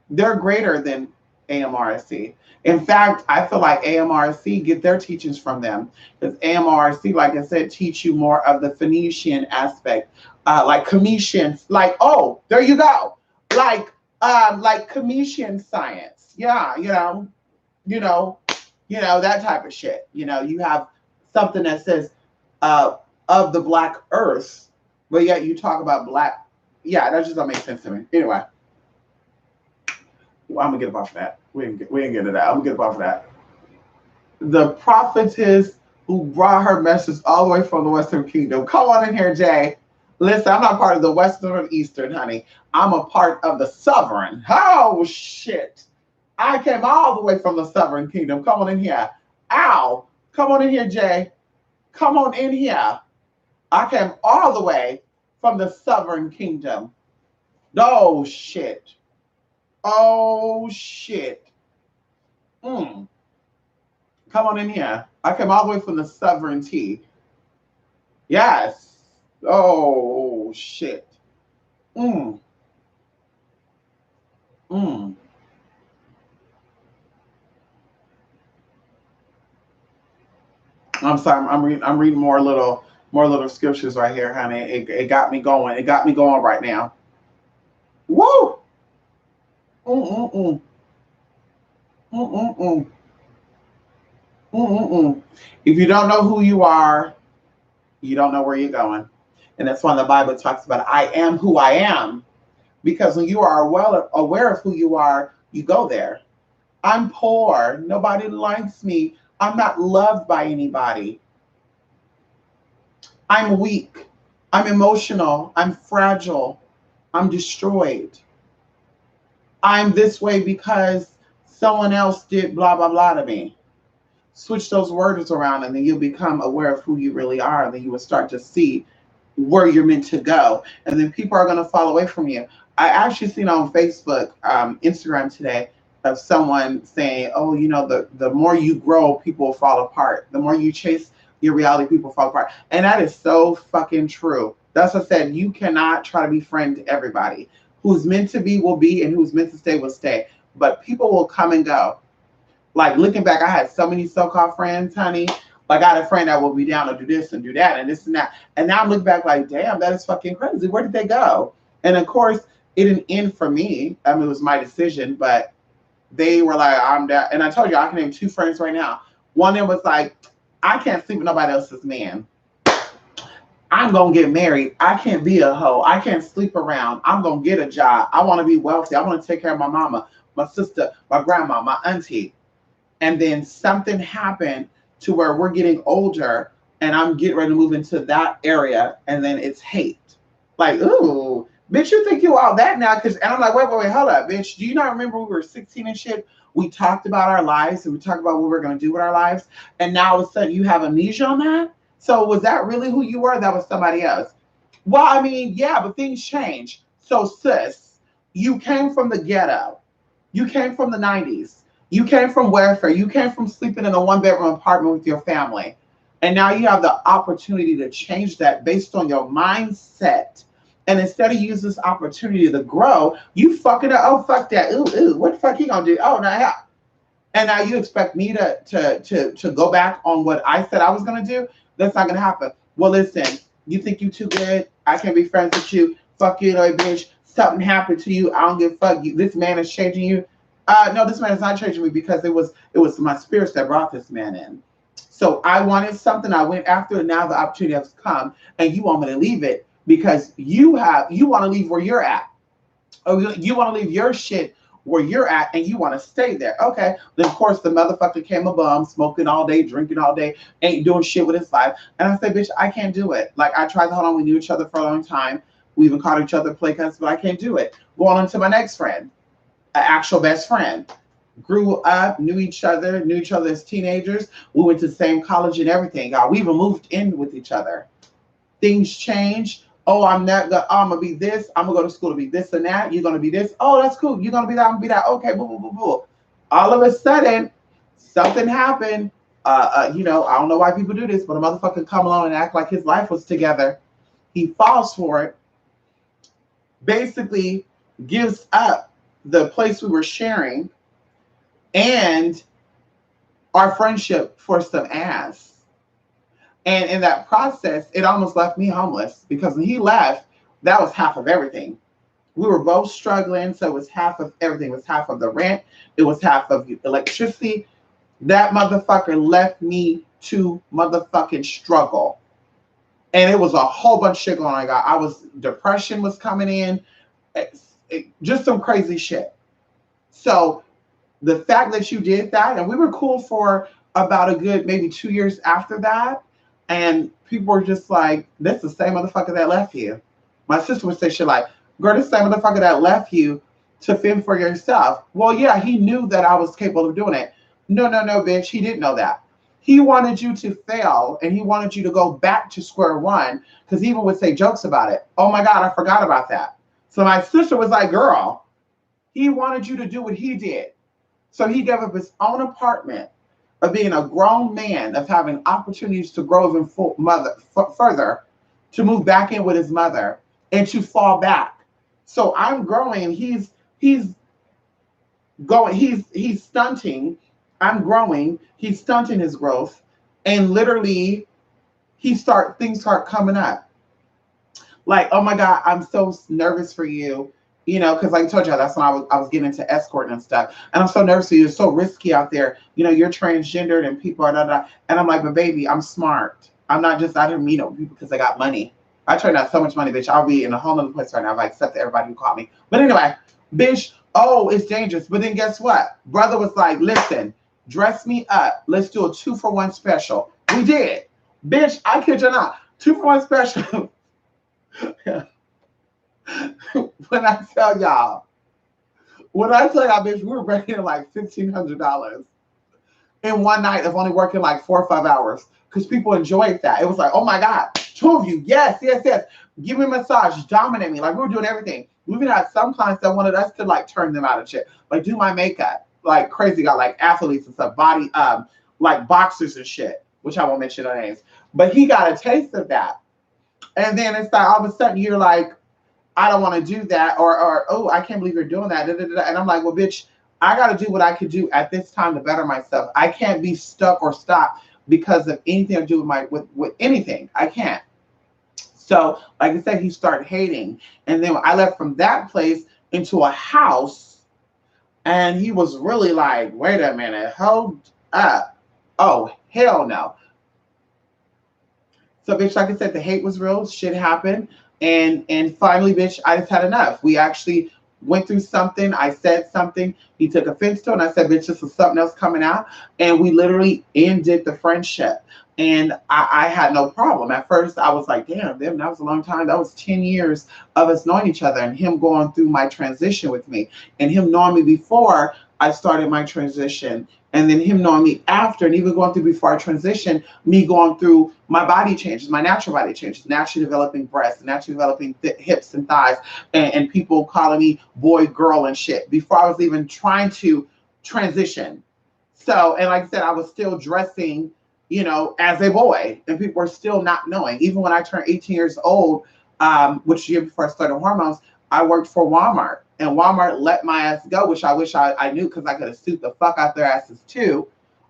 Speaker 1: greater than AMRC. In fact, I feel like AMRC get their teachings from them because AMRC, like I said, teach you more of the Phoenician aspect, like Commission, like there you go, like Commission science, yeah, you know, that type of shit. You have something that says of the Black Earth, but yet you talk about black. Yeah, that just don't make sense to me. Anyway. Well, I'm gonna get up off of that. We ain't get to that. I'm gonna get up off of that. The prophetess who brought her message all the way from the Western Kingdom. Come on in here, Jay. Listen, I'm not part of the Western or Eastern, honey. I'm a part of the Sovereign. Oh shit! I came all the way from the Sovereign Kingdom. Come on in here. Ow! Come on in here, Jay. Come on in here. I came all the way from the Sovereign Kingdom. Oh shit. Oh shit. Come on in here. I came all the way from the sovereignty. Yes. Oh shit. I'm sorry. I'm reading more little scriptures right here, honey. It got me going. It got me going right now. Woo! If you don't know who you are, you don't know where you're going. And that's why the Bible talks about I am who I am. Because when you are well aware of who you are, you go there. I'm poor. Nobody likes me. I'm not loved by anybody. I'm weak. I'm emotional. I'm fragile. I'm destroyed. I'm this way because someone else did blah, blah, blah to me. Switch those words around and then you'll become aware of who you really are. And then you will start to see where you're meant to go. And then people are going to fall away from you. I actually seen on Facebook, Instagram today of someone saying, oh, the more you grow, people fall apart. The more you chase your reality, people fall apart. And that is so fucking true. That's what I said. You cannot try to be friend to everybody. Who's meant to be will be, and who's meant to stay will stay. But people will come and go. Like looking back, I had so many so-called friends, honey. Like I had a friend that will be down to do this and do that and this and that. And now I'm looking back like, damn, that is fucking crazy. Where did they go? And of course, it didn't end for me. I mean, it was my decision, but they were like, I'm down. And I told you, I can name two friends right now. One of them was like, I can't sleep with nobody else's man. I'm going to get married. I can't be a hoe. I can't sleep around. I'm going to get a job. I want to be wealthy. I want to take care of my mama, my sister, my grandma, my auntie. And then something happened to where we're getting older and I'm getting ready to move into that area. And then it's hate. Like, ooh, bitch, you think you all that now? And I'm like, wait, hold up, bitch. Do you not remember we were 16 and shit? We talked about our lives and we talked about what we're going to do with our lives. And now all of a sudden you have amnesia on that? So was that really who you were? That was somebody else. Well, I mean, yeah, but things change. So sis, you came from the ghetto. You came from the 90s. You came from welfare. You came from sleeping in a one-bedroom apartment with your family. And now you have the opportunity to change that based on your mindset. And instead of using this opportunity to grow, you fucking, oh, fuck that. Ooh, what the fuck you gonna do? Oh, no, yeah. And now you expect me to go back on what I said I was gonna do? That's not gonna happen. Well, listen, you think you too good? I can't be friends with you. Fuck you, little bitch. Something happened to you. I don't give a fuck. This man is changing you. No, this man is not changing me because it was my spirits that brought this man in. So I wanted something. I went after it. Now the opportunity has come, and you want me to leave it because you want to leave where you're at, or you want to leave your shit where you're at and you want to stay there. Okay. Then of course the motherfucker came a bum, smoking all day, drinking all day, ain't doing shit with his life. And I said, bitch, I can't do it. Like I tried to hold on. We knew each other for a long time. We even called each other play cuts, but I can't do it. Going on to my next friend, an actual best friend. Grew up, knew each other as teenagers. We went to the same college and everything. God, we even moved in with each other. Things changed. Oh, I'm gonna be this. I'm gonna go to school to be this and that. You're gonna be this. Oh, that's cool. You're gonna be that. I'm gonna be that. Okay, boo, boo, boo, boo. All of a sudden, something happened. I don't know why people do this, but a motherfucker come along and act like his life was together. He falls for it. Basically, gives up the place we were sharing and our friendship for some ass. And in that process, it almost left me homeless because when he left, that was half of everything. We were both struggling, so it was half of everything. It was half of the rent, it was half of electricity. That motherfucker left me to motherfucking struggle. And it was a whole bunch of shit going on. Depression was coming in, just some crazy shit. So the fact that you did that, and we were cool for about a good maybe 2 years after that, and people were just like, "That's the same motherfucker that left you." My sister would say shit like, "Girl, this same motherfucker that left you to fend for yourself." Well, yeah, he knew that I was capable of doing it. No, no, no, bitch. He didn't know that. He wanted you to fail, and he wanted you to go back to square one, because he even would say jokes about it. Oh my God, I forgot about that. So my sister was like, "Girl, he wanted you to do what he did." So he gave up his own apartment, of being a grown man, of having opportunities to grow even further, to move back in with his mother and to fall back. So I'm growing. He's going. He's stunting. I'm growing. He's stunting his growth, and literally, things start coming up. Like, oh my God, I'm so nervous for you. Because like I told you, that's when I was getting into escorting and stuff. And I'm so nervous for you. It's so risky out there. You're transgendered and people are da da. And I'm like, but baby, I'm smart. I'm not just out here meeting people because I got money. I turned out so much money, bitch. I'll be in a whole other place right now if I accept everybody who called me. But anyway, bitch, oh, it's dangerous. But then guess what? Brother was like, listen, dress me up. Let's do a 2-for-1 special. We did. Bitch, I kid you not. 2-for-1 special. When I tell y'all, bitch, we were breaking in like $1,500 in one night of only working like 4 or 5 hours because people enjoyed that. It was like, oh my God, 2 of you, yes, yes, yes. Give me a massage, dominate me. Like, we were doing everything. We even had some clients that wanted us to like turn them out of shit, like do my makeup, like crazy guy, like athletes and stuff, body, like boxers and shit, which I won't mention their names. But he got a taste of that. And then it's like all of a sudden you're like, I don't want to do that, or oh, I can't believe you're doing that. Da, da, da. And I'm like, well, bitch, I got to do what I could do at this time to better myself. I can't be stuck or stopped because of anything to do with anything. I can't. So, like I said, he started hating, and then I left from that place into a house, and he was really like, wait a minute, hold up. Oh, hell no. So, bitch, like I said, the hate was real. Shit happened. And finally, bitch, I just had enough. We actually went through something. I said something. He took offense to it. And I said, bitch, this was something else coming out. And we literally ended the friendship. And I had no problem. At first, I was like, damn, that was a long time. That was 10 years of us knowing each other and him going through my transition with me and him knowing me before I started my transition. And then him knowing me after, and even going through before I transitioned, me going through my body changes, my natural body changes, naturally developing breasts, naturally developing hips and thighs, and people calling me boy, girl, and shit before I was even trying to transition. So, and like I said, I was still dressing, as a boy, and people were still not knowing. Even when I turned 18 years old, which year before I started hormones, I worked for Walmart. And Walmart let my ass go, which I wish I knew because I could have sued the fuck out their asses too.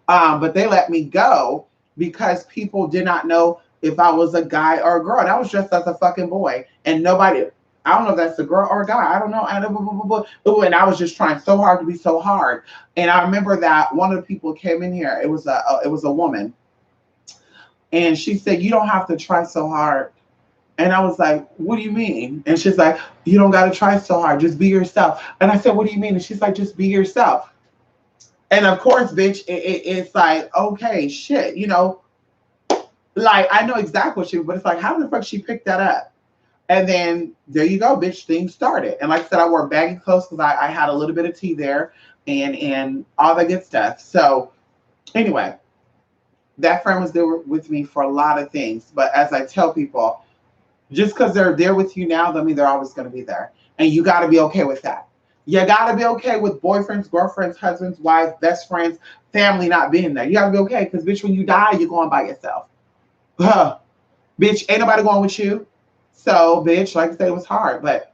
Speaker 1: But they let me go because people did not know if I was a guy or a girl. And I was dressed as a fucking boy. And nobody, I don't know if that's a girl or a guy. I don't know. And I was just trying so hard to be so hard. And I remember that one of the people came in here. It was a woman. And she said, you don't have to try so hard. And I was like, what do you mean? And she's like, you don't got to try so hard. Just be yourself. And I said, what do you mean? And she's like, just be yourself. And of course, bitch, it's like, okay, shit, like I know exactly what she, but it's like, how the fuck she picked that up? And then there you go, bitch, things started. And like I said, I wore baggy clothes because I had a little bit of tea there and all that good stuff. So anyway, that friend was there with me for a lot of things. But as I tell people, Just because they're there with you now, doesn't mean they're always going to be there. And you got to be okay with that. You got to be okay with boyfriends, girlfriends, husbands, wives, best friends, family not being there. You got to be okay because, bitch, when you die, you're going by yourself. Huh. Bitch, ain't nobody going with you. So, bitch, like I said, it was hard. But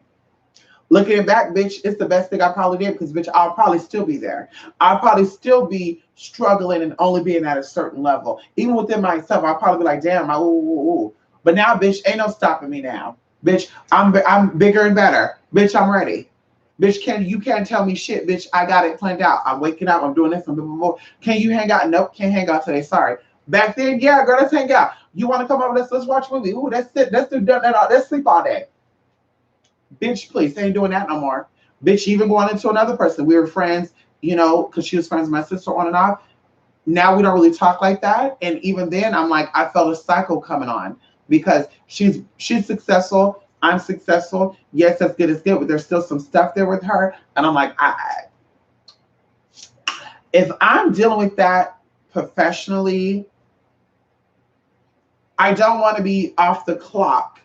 Speaker 1: looking back, bitch, it's the best thing I probably did because, bitch, I'll probably still be there. I'll probably still be struggling and only being at a certain level. Even within myself, I'll probably be like, damn, ooh, ooh, ooh. But now, bitch, ain't no stopping me now. Bitch, I'm bigger and better. Bitch, I'm ready. Bitch, you can't tell me shit, bitch. I got it planned out. I'm waking up. I'm doing this. I'm doing more. Can you hang out? Nope, can't hang out today. Sorry. Back then, yeah, girl, let's hang out. You want to come over? Let's watch a movie. Ooh, let's sit. Let's do that. Let's sleep all day. Bitch, please, they ain't doing that no more. Bitch, even going into another person. We were friends, because she was friends with my sister on and off. Now we don't really talk like that. And even then, I'm like, I felt a cycle coming on because she's successful. I'm successful. Yes, that's good as good, but there's still some stuff there with her. And I'm like, if I'm dealing with that professionally, I don't want to be off the clock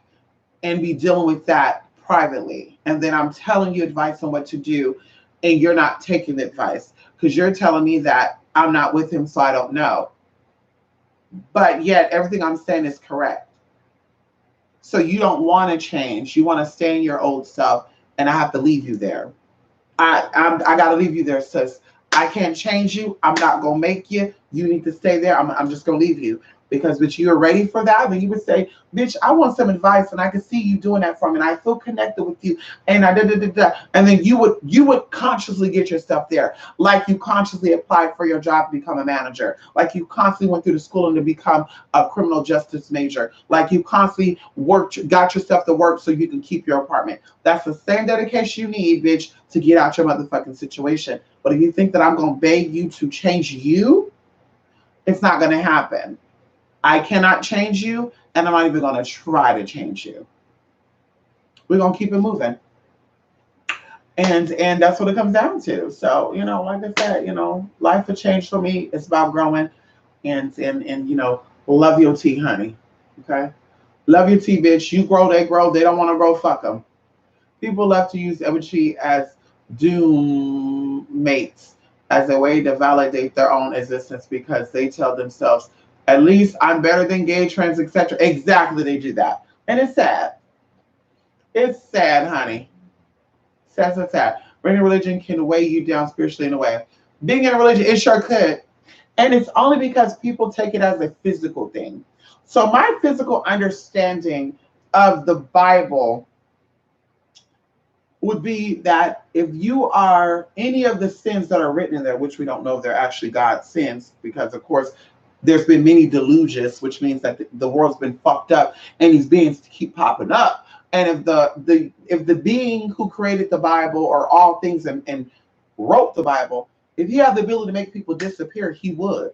Speaker 1: and be dealing with that privately. And then I'm telling you advice on what to do, and you're not taking the advice because you're telling me that I'm not with him, so I don't know. But yet, everything I'm saying is correct. So you don't want to change. You want to stay in your old self, and I have to leave you there. I got to leave you there, sis. I can't change you. I'm not gonna make you. You need to stay there. I'm just gonna leave you because, bitch, you're ready for that. Then you would say, bitch, I want some advice, and I can see you doing that for me, and I feel connected with you, and I da da da da. And then you would consciously get yourself there, like you consciously applied for your job to become a manager, like you constantly went through the schooling to become a criminal justice major, like you constantly got yourself to work so you can keep your apartment. That's the same dedication you need, bitch, to get out your motherfucking situation. But if you think that I'm going to beg you to change you, it's not going to happen. I cannot change you, and I'm not even going to try to change you. We're going to keep it moving. And that's what it comes down to. So, like I said, life has changed for me. It's about growing and love your tea, honey. Okay? Love your tea, bitch. You grow, they grow. They don't want to grow, fuck them. People love to use Emichi as doom mates as a way to validate their own existence because they tell themselves, at least I'm better than gay, trans, etc. Exactly, they do that. And it's sad. It's sad, honey. Sad, sad, sad. Being in a religion can weigh you down spiritually in a way. Being in a religion, it sure could. And it's only because people take it as a physical thing. So my physical understanding of the Bible would be that if you are any of the sins that are written in there, which we don't know if they're actually God's sins, because of course there's been many delusions, which means that the world's been fucked up and these beings keep popping up. And if the being who created the Bible or all things and wrote the Bible, if he had the ability to make people disappear, he would,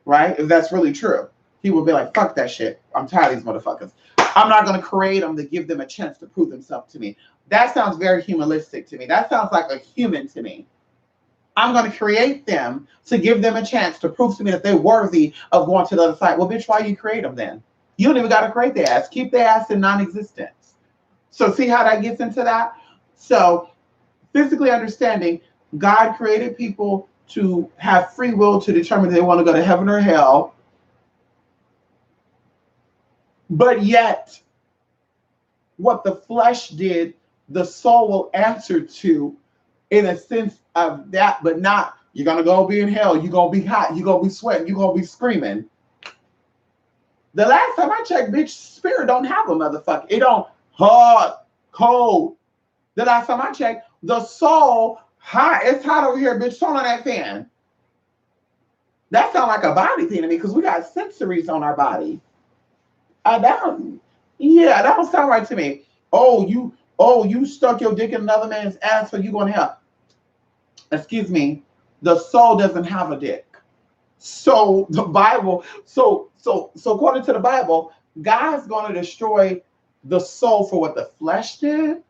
Speaker 1: right? If that's really true, he would be like, fuck that shit. I'm tired of these motherfuckers. I'm not going to create them to give them a chance to prove themselves to me. That sounds very humanistic to me. That sounds like a human to me. I'm going to create them to give them a chance to prove to me that they're worthy of going to the other side. Well, bitch, why you create them then? You don't even got to create their ass. Keep their ass in non-existence. So see how that gets into that? So physically understanding, God created people to have free will to determine if they want to go to heaven or hell. But yet, what the flesh did, the soul will answer to in a sense of that, but not, you're going to go be in hell, you're going to be hot, you're going to be sweating, you're going to be screaming. The last time I checked, bitch, spirit don't have a motherfucker. It don't hot, cold. The last time I checked, the soul, hot, it's hot over here, bitch, turn on that fan. That sounds like a body thing to me because we got sensories on our body. That don't sound right to me. Oh, you stuck your dick in another man's ass, so you going to hell. Excuse me. The soul doesn't have a dick. So the Bible, so according to the Bible, God's going to destroy the soul for what the flesh did.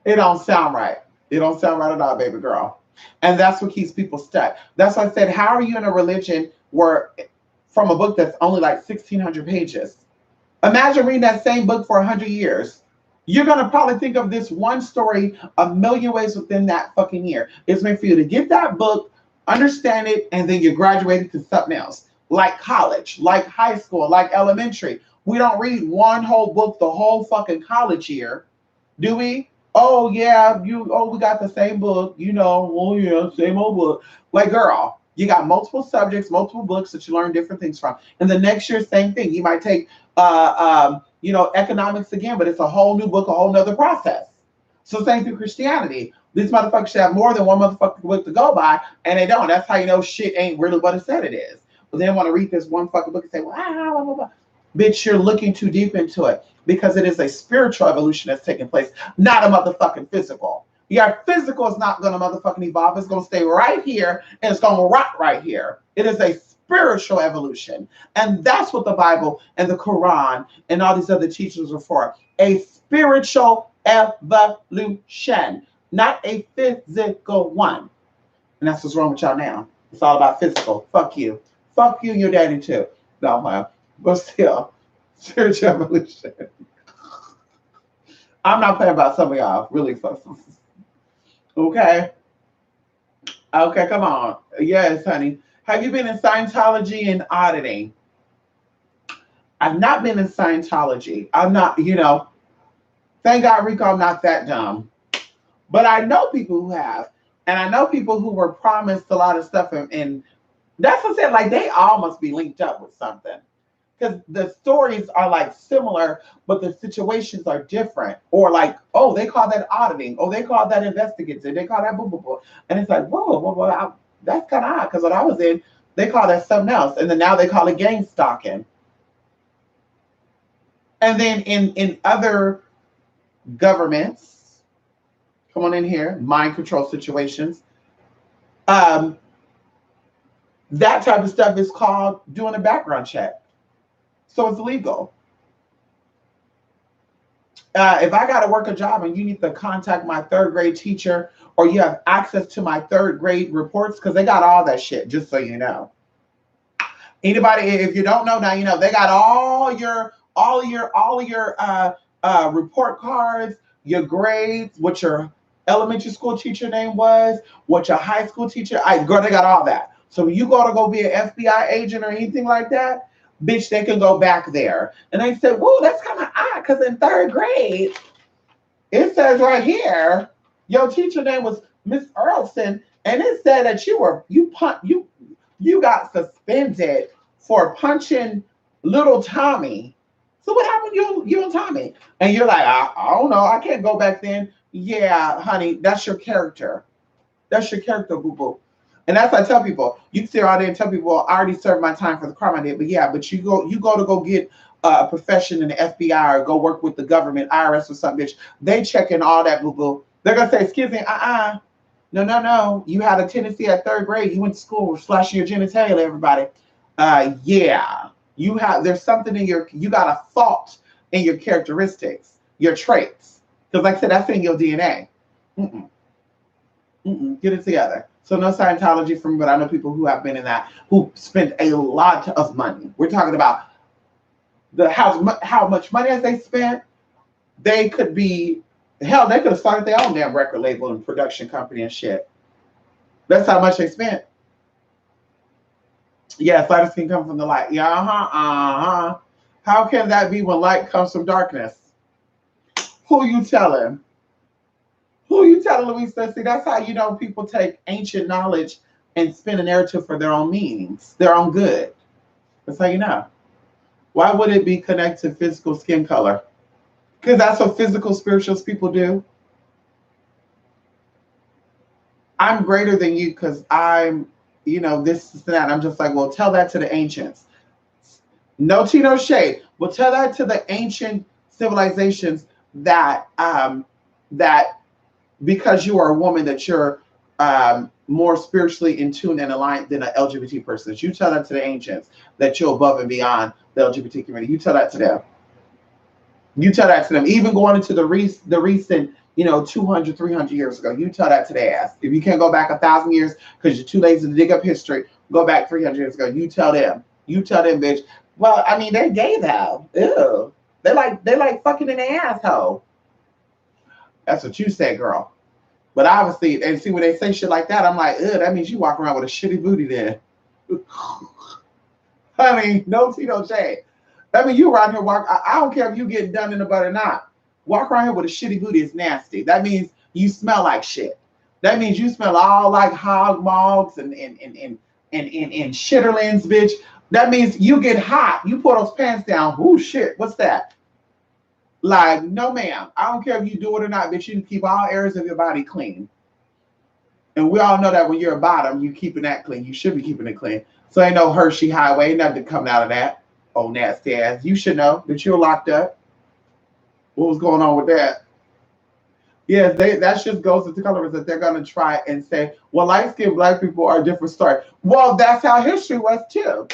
Speaker 1: It don't sound right. It don't sound right at all, baby girl. And that's what keeps people stuck. That's why I said, how are you in a religion where from a book that's only like 1,600 pages. Imagine reading that same book for 100 years. You're going to probably think of this one story a million ways within that fucking year. It's meant for you to get that book, understand it, and then you're graduating to something else. Like college, like high school, like elementary. We don't read one whole book the whole fucking college year, do we? Oh yeah, we got the same book, oh yeah, same old book. Like girl, you got multiple subjects, multiple books that you learn different things from. And the next year, same thing. You might take economics again, but it's a whole new book, a whole nother process. So same through Christianity. These motherfuckers should have more than one motherfucking book to go by, and they don't. That's how you know shit ain't really what it said it is. But they want to read this one fucking book and say, well, blah, blah, blah. Bitch, you're looking too deep into it because it is a spiritual evolution that's taking place, not a motherfucking physical. Your physical is not going to motherfucking evolve. It's going to stay right here and it's going to rot right here. It is a spiritual evolution. And that's what the Bible and the Quran and all these other teachings are for. A spiritual evolution, not a physical one. And that's what's wrong with y'all now. It's all about physical. Fuck you. Fuck you and your daddy too. No, but still, spiritual evolution. I'm not playing about some of y'all. Really. Okay. Okay, come on. Yes, honey. Have you been in Scientology and auditing? I've not been in Scientology. I'm not, thank God, Rico, I'm not that dumb. But I know people who have. And I know people who were promised a lot of stuff. And that's what I said, like, they all must be linked up with something. Because the stories are like similar, but the situations are different. Or like, oh, they call that auditing. Oh, they call that investigative. They call that boo boo boo. And it's like, whoa, that's kind of odd. Because when I was in, they call that something else. And then now they call it gang stalking. And then in other governments, come on in here, mind control situations, that type of stuff is called doing a background check. So it's legal. If I got to work a job and you need to contact my third grade teacher or you have access to my third grade reports, because they got all that shit, just so you know. Anybody, if you don't know, now you know. They got all your report cards, your grades, what your elementary school teacher name was, what your high school teacher. Girl, they got all that. So when you go be an FBI agent or anything like that, bitch, they can go back there. And they said, whoa, that's kind of odd, because in third grade, it says right here, your teacher name was Miss Earlson, and it said that you got suspended for punching little Tommy. So what happened to you and Tommy? And you're like, I don't know, I can't go back then. Yeah, honey, that's your character. That's your character, boo-boo. And that's what I tell people. You can sit out there and tell people, I already served my time for the crime I did. But yeah, but you go to go get a profession in the FBI or go work with the government, IRS or something, bitch. They checking all that, boo-boo. They're going to say, excuse me, No. You had a tendency at third grade. You went to school slashing your genitalia, everybody. Yeah. There's something you got a fault in your characteristics, your traits. Because like I said, that's in your DNA. Get it together. So no Scientology for me, but I know people who have been in that, who spent a lot of money. We're talking about how much money as they spent. They could have started their own damn record label and production company and shit. That's how much they spent. Yes, light can come from the light. Yeah, How can that be when light comes from darkness? Who you telling? Who you telling, Louisa? See, that's how you know people take ancient knowledge and spin a narrative for their own meanings, their own good. That's how you know. Why would it be connected to physical skin color? Because that's what physical, spiritual people do. I'm greater than you because I'm, this and that. I'm just like, well, tell that to the ancients. No tea, no shade. Well, tell that to the ancient civilizations that because you are a woman that you're more spiritually in tune and aligned than an LGBT person. You tell that to the ancients that you're above and beyond the LGBT community. You tell that to them. You tell that to them. Even going into the recent, 200, 300 years ago, you tell that to their ass. If you can't go back 1,000 years because you're too lazy to dig up history, go back 300 years ago. You tell them You tell them, bitch. Well, I mean, they're gay though. Ew. They like fucking in the asshole. That's what you say, girl. But obviously, and see when they say shit like that, I'm like, ugh, that means you walk around with a shitty booty then. Honey, no tea, no shade. That means you around here walk. I don't care if you get done in the butt or not. Walk around here with a shitty booty is nasty. That means you smell like shit. That means you smell all like hog mogs and shitterlings, bitch. That means you get hot. You pull those pants down. Ooh, shit. What's that? Like, no, ma'am. I don't care if you do it or not, bitch. You can keep all areas of your body clean. And we all know that when you're a bottom, you keeping that clean. You should be keeping it clean. So ain't no Hershey Highway, ain't nothing coming out of that. Oh, nasty ass. You should know that you're locked up. What was going on with that? Yes, that just goes into colors that they're gonna try and say, well, light-skinned black people are a different story. Well, that's how history was too.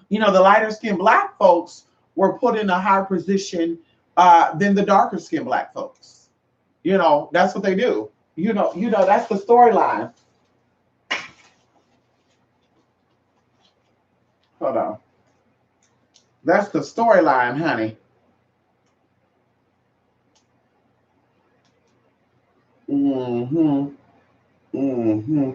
Speaker 1: You know, the lighter-skinned black folks were put in a higher position than the darker-skinned black folks. You know, that's what they do. You know, that's the storyline. Hold on. That's the storyline, honey. Mm-hmm. Mm-hmm.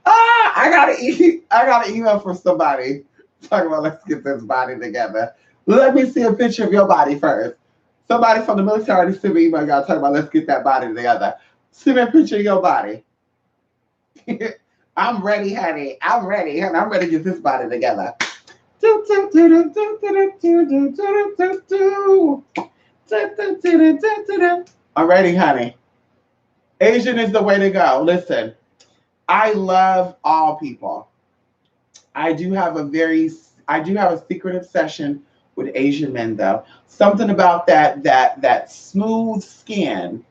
Speaker 1: I got an email from somebody talking about let's get this body together. Let me see a picture of your body first. Somebody from the military sent me email talking about let's get that body together. Send me a picture of your body. I'm ready, honey. I'm ready. I'm ready to get this body together. I'm ready, honey. Asian is the way to go. Listen, I love all people. I do have a secret obsession with Asian men though. Something about that smooth skin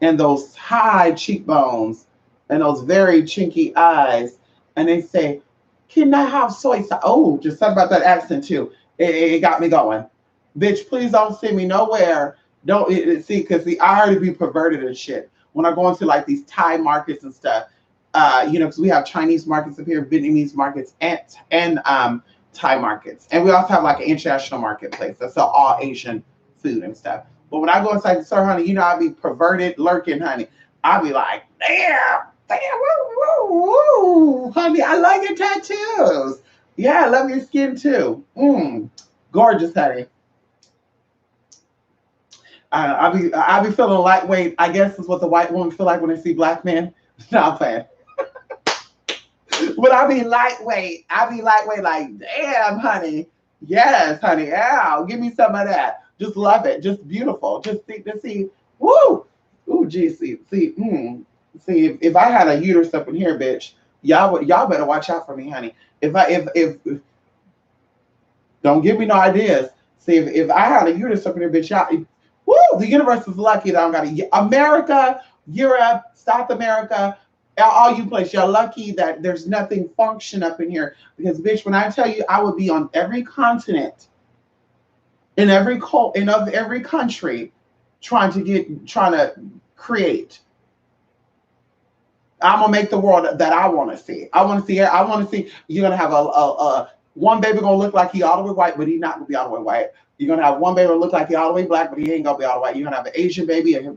Speaker 1: and those high cheekbones and those very chinky eyes. And they say, can I have soy sauce? Oh, just something about that accent too. It got me going. Bitch, please don't send me nowhere. Don't see, because I already be perverted and shit. When I go into like these Thai markets and stuff, because we have Chinese markets up here, Vietnamese markets, and Thai markets. And we also have like an international marketplace that sell all Asian food and stuff. But when I go inside the store, honey, I'll be perverted lurking, honey. I'll be like, damn, woo, woo, woo. Honey, I love your tattoos. Yeah, I love your skin too. Gorgeous, honey. I'll be feeling lightweight. I guess is what the white women feel like when they see black men. No, I'm playing. But I'll be lightweight. Like, damn, honey. Yes, honey. Ow, give me some of that. Just love it. Just beautiful. Just see. Woo. Ooh, geez, see. See, if I had a uterus up in here, bitch, y'all better watch out for me, honey. If don't give me no ideas. See, if I had a uterus up in here, bitch, y'all. Woo! The universe is lucky that I don't got America, Europe, South America, all you places. You're lucky that there's nothing function up in here. Because, bitch, when I tell you I would be on every continent, in every country, trying to create. I'm gonna make the world that I want to see. I want to see. You're gonna have a one baby gonna look like he all the way white, but he not gonna be all the way white. You're gonna have one baby look like he all the way black, but he ain't gonna be all the way white. You're gonna have an Asian baby, and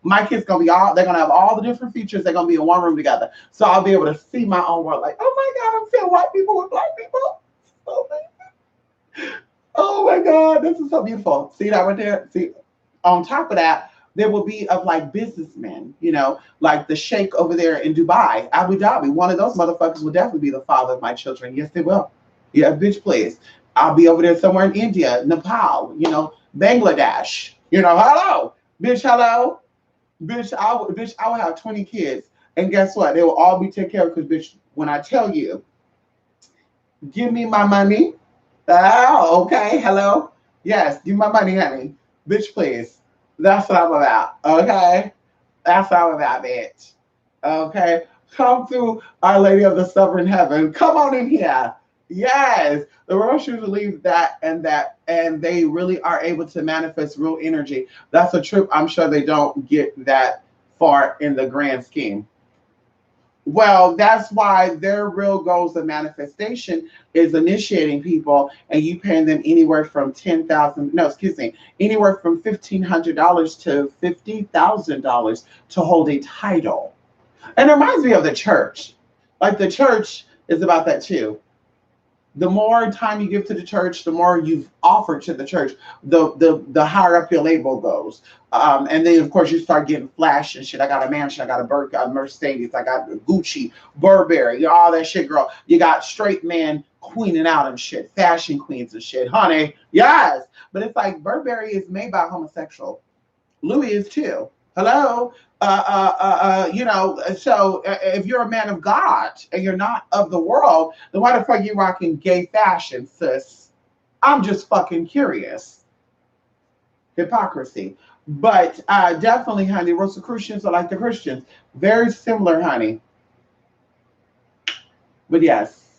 Speaker 1: my kids gonna be they're gonna have all the different features. They're gonna be in one room together, so I'll be able to see my own world. Like, oh my God, I'm seeing white people with black people. Oh my God, this is so beautiful. See that right there? See, on top of that, there will be of like businessmen, like the sheikh over there in Dubai, Abu Dhabi. One of those motherfuckers will definitely be the father of my children. Yes, they will. Yeah, bitch, please. I'll be over there somewhere in India, Nepal, Bangladesh. Hello, bitch, hello, bitch. I will have 20 kids, and guess what? They will all be taken care of because, bitch, when I tell you, give me my money. Oh, okay. Hello. Yes, give me my money, honey. Bitch, please. That's what I'm about. Okay? That's what I'm about, bitch. Okay? Come through Our Lady of the Stubborn Heaven. Come on in here. Yes. The Roshis believe that, and they really are able to manifest real energy. That's a trip I'm sure they don't get that for in the grand scheme. Well, that's why their real goals of manifestation is initiating people, and you paying them anywhere from 10,000, no, excuse me, anywhere from $1,500 to $50,000 to hold a title. And it reminds me of the church. Like the church is about that too. The more time you give to the church, the more you've offered to the church, the higher up your label goes. And then of course you start getting flash and shit. I got a mansion, I got a Mercedes, I got Gucci, Burberry, all that shit, girl. You got straight men queening out and shit, fashion queens and shit, honey. Yes, but it's like Burberry is made by a homosexual. Louis is too. Hello. So if you're a man of God and you're not of the world, then why the fuck you rocking gay fashion, sis? I'm just fucking curious. Hypocrisy. But definitely, honey, Rosicrucians are like the Christians. Very similar, honey. But yes,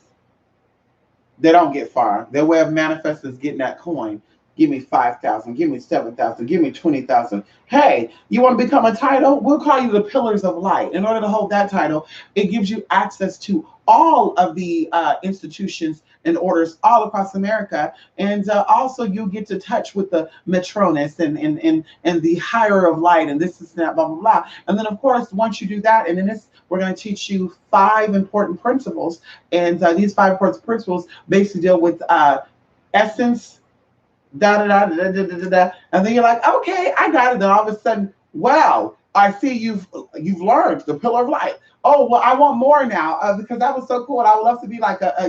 Speaker 1: they don't get far. Their way of manifesting is getting that coin. Give me 5,000. Give me 7,000. Give me 20,000. Hey, you want to become a title? We'll call you the Pillars of Light. In order to hold that title, it gives you access to all of the institutions and orders all across America, and also you get to touch with the Metronus and the higher of light, and this is that, blah blah blah. And then of course, once you do that, and then this, we're going to teach you 5 important principles, and these 5 important principles basically deal with essence. Da, da, da, da, da, da, da. And then you're like, okay, I got it. Then all of a sudden, wow, I see you've learned the pillar of light. Oh, well, I want more now because that was so cool. And I would love to be like a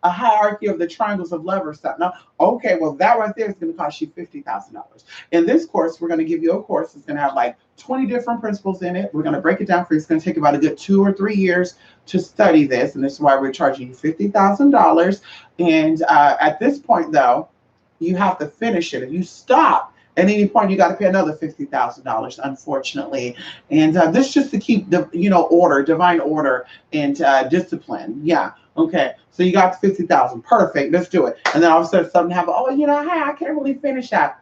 Speaker 1: hierarchy of the triangles of love or something. Now, okay, well, that right there is going to cost you $50,000. In this course, we're going to give you a course that's going to have like 20 different principles in it. We're going to break it down for you. It's going to take about a good 2 or 3 years to study this. And this is why we're charging you $50,000. And at this point, though, you have to finish it. If you stop at any point, you got to pay another $50,000, unfortunately. And this just to keep the order, divine order, and discipline. Yeah. Okay. So you got 50,000. Perfect. Let's do it. And then all of a sudden, something happens. Oh, hey, I can't really finish that.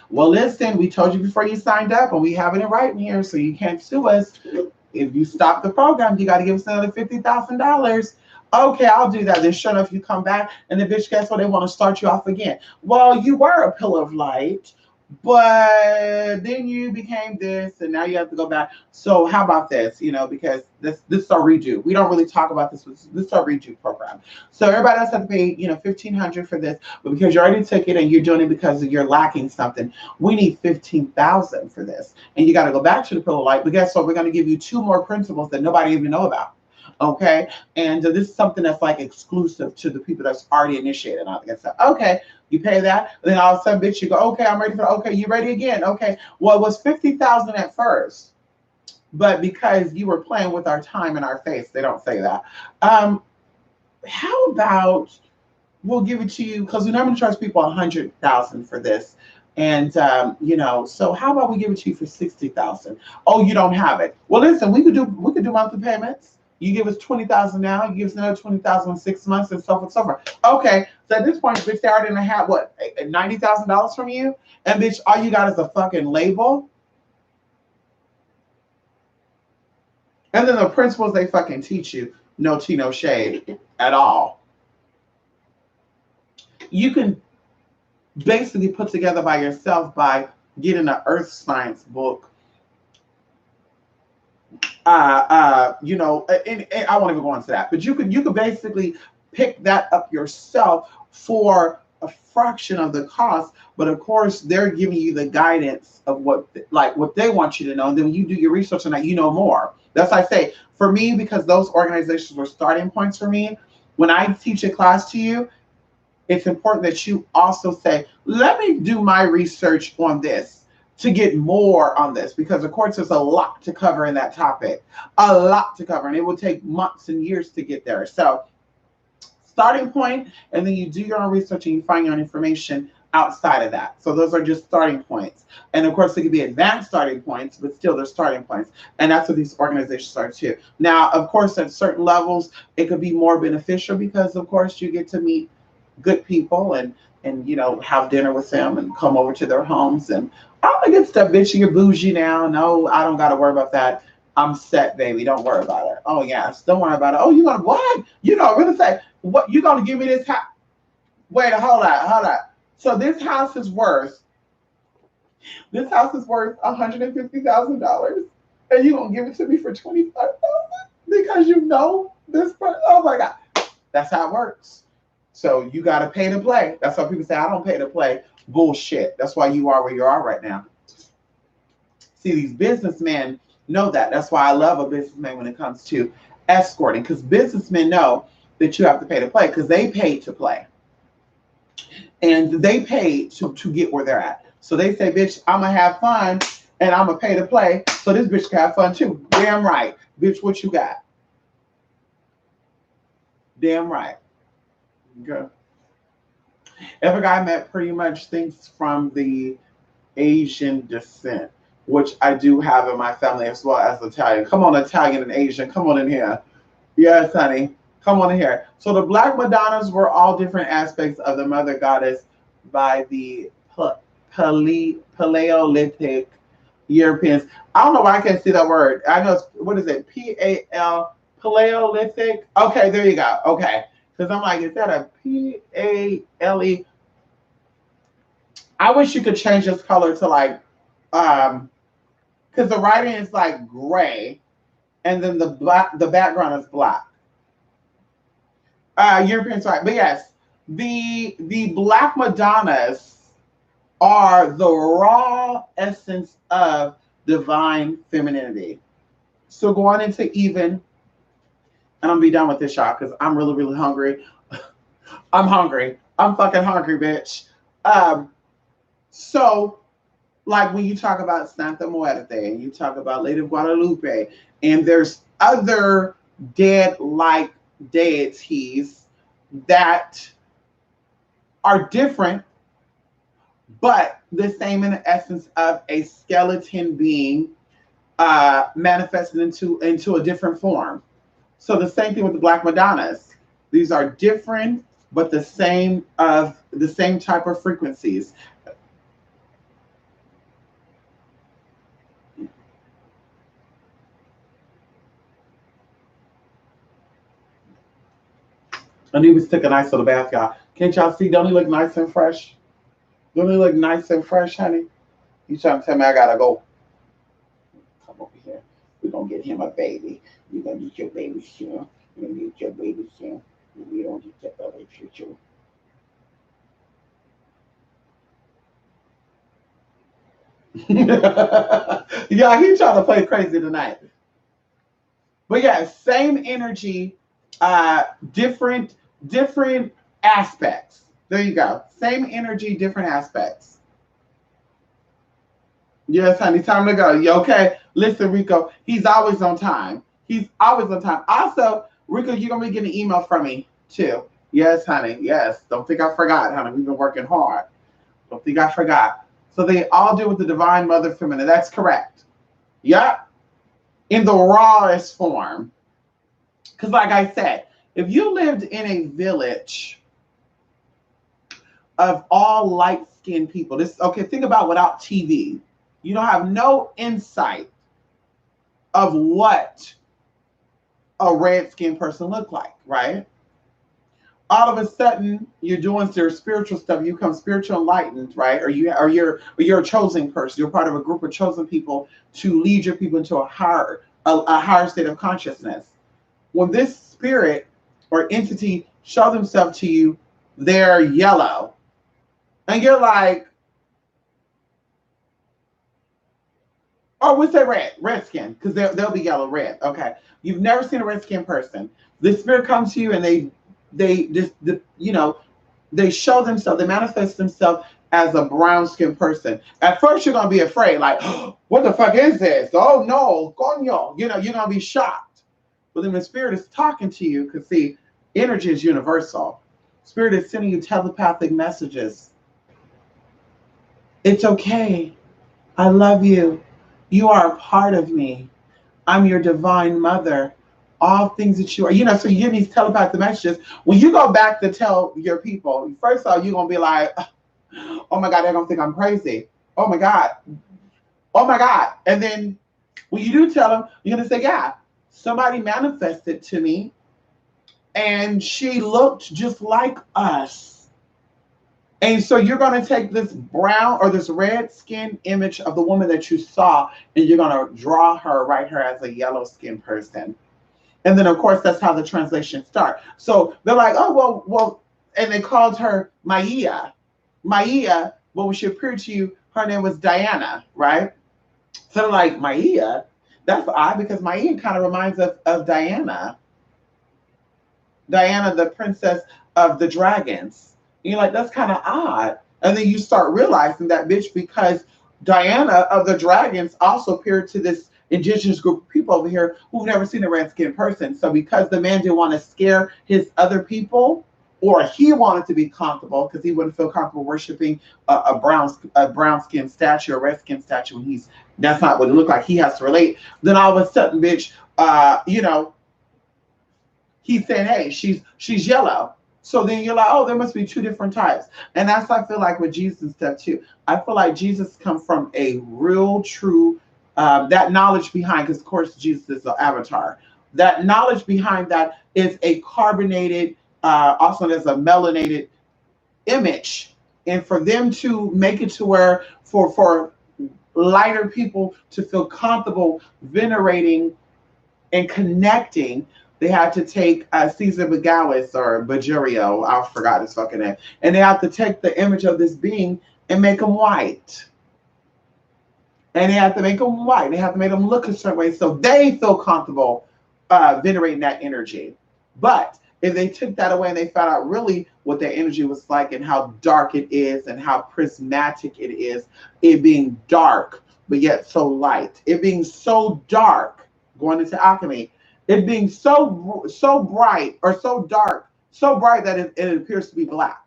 Speaker 1: Well, listen, we told you before you signed up, and we have it in writing here, so you can't sue us. If you stop the program, you got to give us another $50,000. Okay, I'll do that. Then sure enough, you come back and the bitch, guess what? They want to start you off again. Well, you were a pillar of light, but then you became this, and now you have to go back. So how about this? Because this is our redo. We don't really talk about this. This is our redo program. So everybody else has to pay, $1,500 for this, but because you already took it and you're doing it because you're lacking something, we need $15,000 for this, and you got to go back to the pillar of light. But guess what? We're going to give you 2 more principles that nobody even know about. Okay, and this is something that's like exclusive to the people that's already initiated. I guess okay, you pay that, and then all of a sudden, bitch, you go, okay, I'm ready for. Okay, you ready again? Okay, well, it was 50,000 at first, but because you were playing with our time and our face, they don't say that. How about we'll give it to you because we normally charge people 100,000 for this. And so how about we give it to you for 60,000? Oh, you don't have it. Well, listen, we could do monthly payments. You give us 20,000 now, you give us another 20,000 in 6 months, and so forth and so forth. Okay, so at this point, bitch, they already gonna have what, $90,000 from you, and bitch, all you got is a fucking label. And then the principles they fucking teach you, no tea, no shade at all. You can basically put together by yourself by getting an earth science book. And I won't even go into that, but you could basically pick that up yourself for a fraction of the cost. But of course, they're giving you the guidance of what they want you to know. And then when you do your research on that, you know more. That's why I say, for me, because those organizations were starting points for me, when I teach a class to you, it's important that you also say, let me do my research on this to get more on this, because of course there's a lot to cover in that topic, a lot to cover, and it will take months and years to get there. So starting point, and then you do your own research and you find your own information outside of that. So those are just starting points. And of course, they could be advanced starting points, but still they're starting points. And that's what these organizations are too. Now, of course, at certain levels, it could be more beneficial because of course you get to meet good people and have dinner with them and come over to their homes and all the good stuff. Bitch, you're bougie now. No, I don't got to worry about that. I'm set, baby. Don't worry about it. Oh yes, don't worry about it. Oh, you gonna what? Really say what? You gonna give me this house? Wait, hold on. So this house is worth $150,000, and you gonna give it to me for 25,000 because this person? Oh my god, that's how it works. So you got to pay to play. That's why people say I don't pay to play. Bullshit. That's why you are where you are right now. See, these businessmen know that. That's why I love a businessman when it comes to escorting, because businessmen know that you have to pay to play because they paid to play. And they paid to get where they're at. So they say, bitch, I'm going to have fun and I'm going to pay to play so this bitch can have fun too. Damn right. Bitch, what you got? Damn right. Good. Every guy I met pretty much thinks from the Asian descent, which I do have in my family as well as Italian. Come on, Italian and Asian. Come on in here. Yes, honey. Come on in here. So the Black Madonnas were all different aspects of the mother goddess by the Paleolithic Europeans. I don't know why I can't see that word. I know, what is it? P-A-L, Paleolithic? Okay, there you go. Okay. Because I'm like, is that a P-A-L-E? I wish you could change this color to like, because the writing is like gray, and then the background is black. Europeans, right? But yes, the Black Madonnas are the raw essence of divine femininity. So going into even, and I'm gonna be done with this, y'all, because I'm really, really hungry. I'm hungry. I'm fucking hungry, bitch. So, like when you talk about Santa Muerte and you talk about Lady of Guadalupe, and there's other dead-like deities that are different, but the same in the essence of a skeleton being manifested into a different form. So the same thing with the Black Madonnas. These are different, but the same type of frequencies. Anubis took a nice little bath, y'all. Can't y'all see? Don't he look nice and fresh? Don't he look nice and fresh, honey? You trying to tell me I gotta go? Come over here. We're gonna get him a baby. You're gonna get your baby soon. You're gonna get your baby soon. We don't get your baby soon. Yeah, he trying to play crazy tonight. But yeah, same energy, different aspects. There you go. Same energy, different aspects. Yes, honey, time to go. You okay? Listen, Rico, he's always on time. He's always on time. Also, Rico, you're gonna be getting an email from me too. Yes, honey. Yes. Don't think I forgot, honey. We've been working hard. Don't think I forgot. So they all deal with the divine mother feminine. That's correct. Yep. In the rawest form. Because like I said, if you lived in a village of all light-skinned people, think about without TV. You don't have no insight of what a red-skinned person looked like, right? All of a sudden, you're doing your spiritual stuff. You become spiritual enlightened, right? Or you're a chosen person. You're part of a group of chosen people to lead your people into a higher state of consciousness. When this spirit or entity show themselves to you, they're yellow, and you're like, oh, we say red skin, because they'll be yellow red. Okay, you've never seen a red skin person. The spirit comes to you, and they just they show themselves, they manifest themselves as a brown skinned person. At first, you're gonna be afraid, like, oh, what the fuck is this? Oh no, coño, you're gonna be shocked. But then the spirit is talking to you, because see, energy is universal. Spirit is sending you telepathic messages. It's okay. I love you. You are a part of me. I'm your divine mother. all things that you are, so you get these telepathic messages. When you go back to tell your people, first of all, you're going to be like, oh my God, they're going to think I'm crazy. Oh my God. Oh my God. And then when you do tell them, you're going to say, yeah, somebody manifested to me and she looked just like us. And so you're going to take this brown or this red skin image of the woman that you saw, and you're going to draw her, write her as a yellow skin person. And then, of course, that's how the translation starts. So they're like, oh, well, and they called her Maia. Maia, but when she appeared to you, her name was Diana, right? So they're like, Maia? That's odd because Maia kind of reminds us of Diana. Diana, the princess of the dragons. And you're like, that's kind of odd. And then you start realizing that, bitch, because Diana of the dragons also appeared to this indigenous group of people over here who've never seen a red-skinned person. So because the man didn't want to scare his other people, or he wanted to be comfortable because he wouldn't feel comfortable worshiping a brown skin statue or red skin statue when that's not what it looked like. He has to relate. Then all of a sudden, bitch, he's saying, hey, she's yellow. So then you're like, oh, there must be two different types. And that's I feel like with Jesus and stuff too. I feel like Jesus comes from a real true that knowledge behind, because of course Jesus is the avatar. That knowledge behind that is a carbonated, also there's a melanated image. And for them to make it to where for lighter people to feel comfortable venerating and connecting, they had to take Caesar Bagalis or Bajurio, I forgot his fucking name, and they have to take the image of this being and make him white. And they have to make them white. They have to make them look a certain way so they feel comfortable venerating that energy. But if they took that away and they found out really what their energy was like and how dark it is and how prismatic it is, it being dark but yet so light, it being so dark, going into alchemy, it being so bright or so dark, so bright that it appears to be black.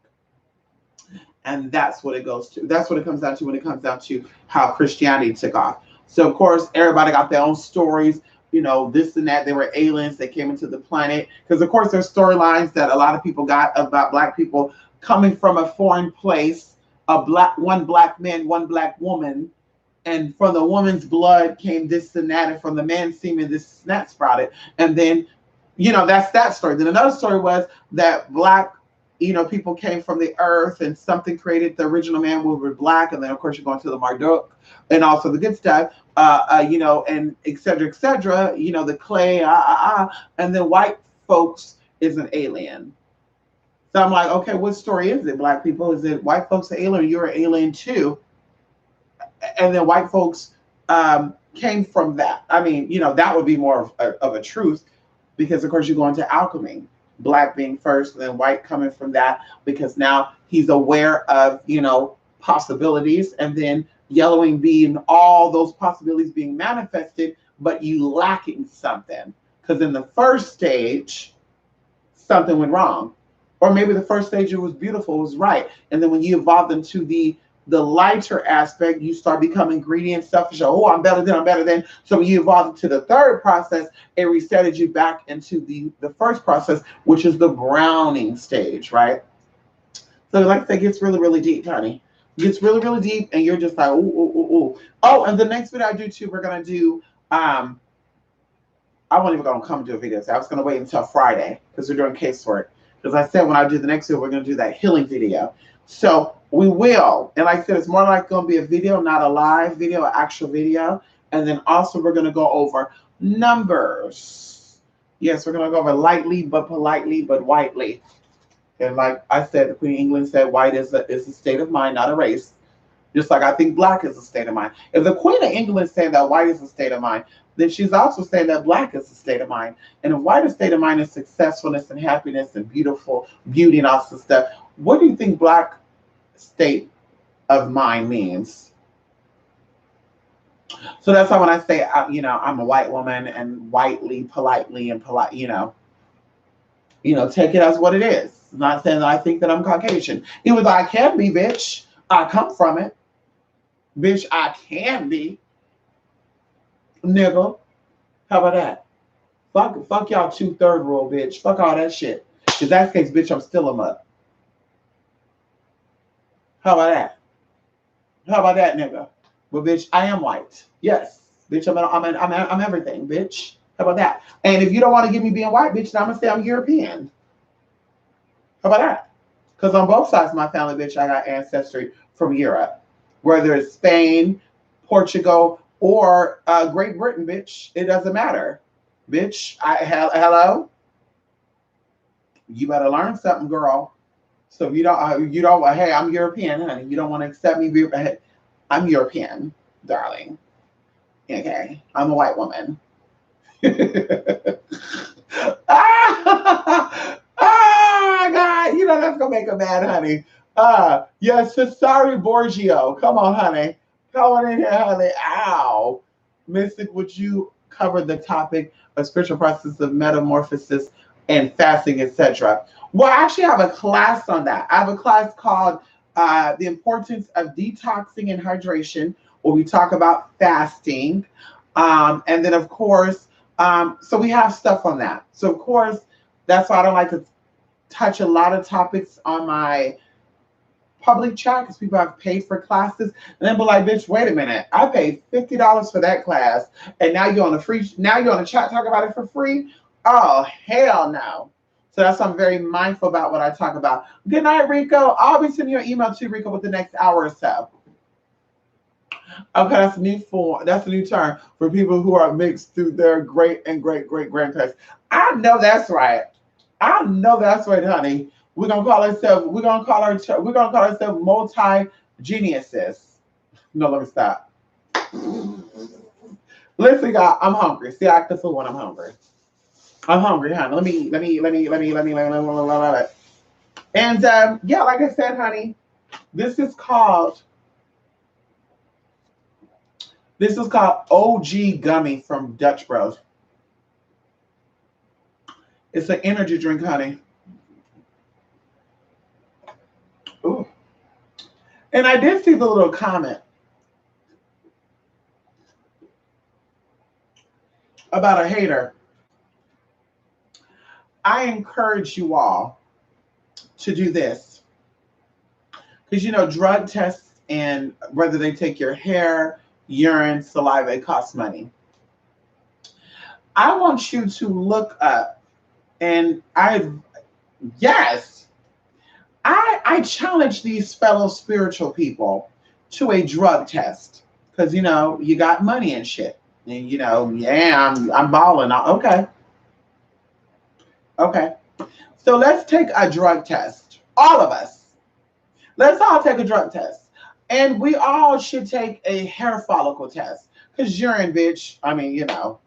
Speaker 1: And that's what it goes to. That's what it comes down to when it comes down to how Christianity took off. So, of course, everybody got their own stories, this and that. They were aliens. They came into the planet. Because, of course, there's storylines that a lot of people got about Black people coming from a foreign place, one Black man, one Black woman. And from the woman's blood came this and that. And from the man's semen, this and that sprouted. And then, that's that story. Then another story was that Black people came from the earth and something created the original man who were Black. And then, of course, you're going to the Marduk and also the good stuff, and et cetera, the clay, and then white folks is an alien. So I'm like, okay, what story is it, Black people? Is it white folks are alien or you're an alien too? And then white folks came from that. I mean, that would be more of a truth because, of course, you go into alchemy. Black being first, and then white coming from that, because now he's aware of, possibilities, and then yellowing being all those possibilities being manifested, but you lacking something. Because in the first stage, something went wrong. Or maybe the first stage it was beautiful, it was right. And then when you evolved into the lighter aspect, you start becoming greedy and selfish. Oh, I'm better than. So when you evolve into the third process, it resetted you back into the first process, which is the browning stage, right? So like I said, it gets really, really deep, honey. It gets really, really deep, and you're just like, ooh, ooh, ooh, ooh. Oh, and the next video I do too, we're gonna do. I wasn't even gonna come do a video. So I was gonna wait until Friday because we're doing casework. Because I said when I do the next video, we're gonna do that healing video. So we will, and like I said, it's more like going to be a video, not a live video, an actual video. And then also we're going to go over numbers. Yes, we're going to go over lightly, but politely, but whitely. And like I said, the Queen of England said, white is a state of mind, not a race. Just like I think Black is a state of mind. If the Queen of England is saying that white is a state of mind, then she's also saying that Black is a state of mind. And if white is state of mind is successfulness and happiness and beauty and all this stuff, what do you think Black state of mind means? So that's why when I say, I'm a white woman and whitely, politely, and polite, take it as what it is. I'm not saying that I think that I'm Caucasian. Even though I can be, bitch. I come from it. Bitch, I can be. Nigga. How about that? Fuck y'all 2/3 rule, bitch. Fuck all that shit. Cause that case, bitch, I'm still a mutt. How about that? How about that, nigga? Well, bitch, I am white. Yes, bitch, I'm everything, bitch. How about that? And if you don't want to give me being white, bitch, then I'm gonna say I'm European. How about that? Because on both sides of my family, bitch, I got ancestry from Europe, whether it's Spain, Portugal, or Great Britain, bitch. It doesn't matter, bitch. Hello. You better learn something, girl. So if you don't, hey, I'm European, honey. You don't want to accept me. I'm European, darling. Okay, I'm a white woman. Ah, God, you know that's gonna make her mad, honey. Yes, sorry, Borgio. Come on, honey. Come on in here, honey. Ow. Mystic, would you cover the topic of spiritual process of metamorphosis and fasting, etc.? Well, I actually have a class on that. I have a class called The Importance of Detoxing and Hydration, where we talk about fasting. And then, of course, so we have stuff on that. So, of course, that's why I don't like to touch a lot of topics on my public chat because people have paid for classes and then be like, bitch, wait a minute, I paid $50 for that class and now you're on the chat talking about it for free. Oh, hell no. So that's why I'm very mindful about what I talk about. Good night, Rico. I'll be sending you an email too, Rico, with the next hour or so. Okay, that's a new form. That's a new term for people who are mixed through their great and great great grandparents. I know that's right. I know that's right, honey. We're gonna call ourselves multi-geniuses. No, let me stop. Listen, God, I'm hungry. See, I act the fool when I'm hungry. I'm hungry, honey. Let me. And yeah, like I said, honey, this is called OG Gummy from Dutch Bros. It's an energy drink, honey. Ooh. And I did see the little comment about a hater. I encourage you all to do this. Because, you know, drug tests and whether they take your hair, urine, saliva, it costs money. I want you to look up, and I challenge these fellow spiritual people to a drug test. Because, you know, you got money and shit. And, you know, yeah, I'm balling. Okay. Okay. So let's take a drug test. All of us. Let's all take a drug test. And we all should take a hair follicle test. Because urine, bitch, I mean, you know,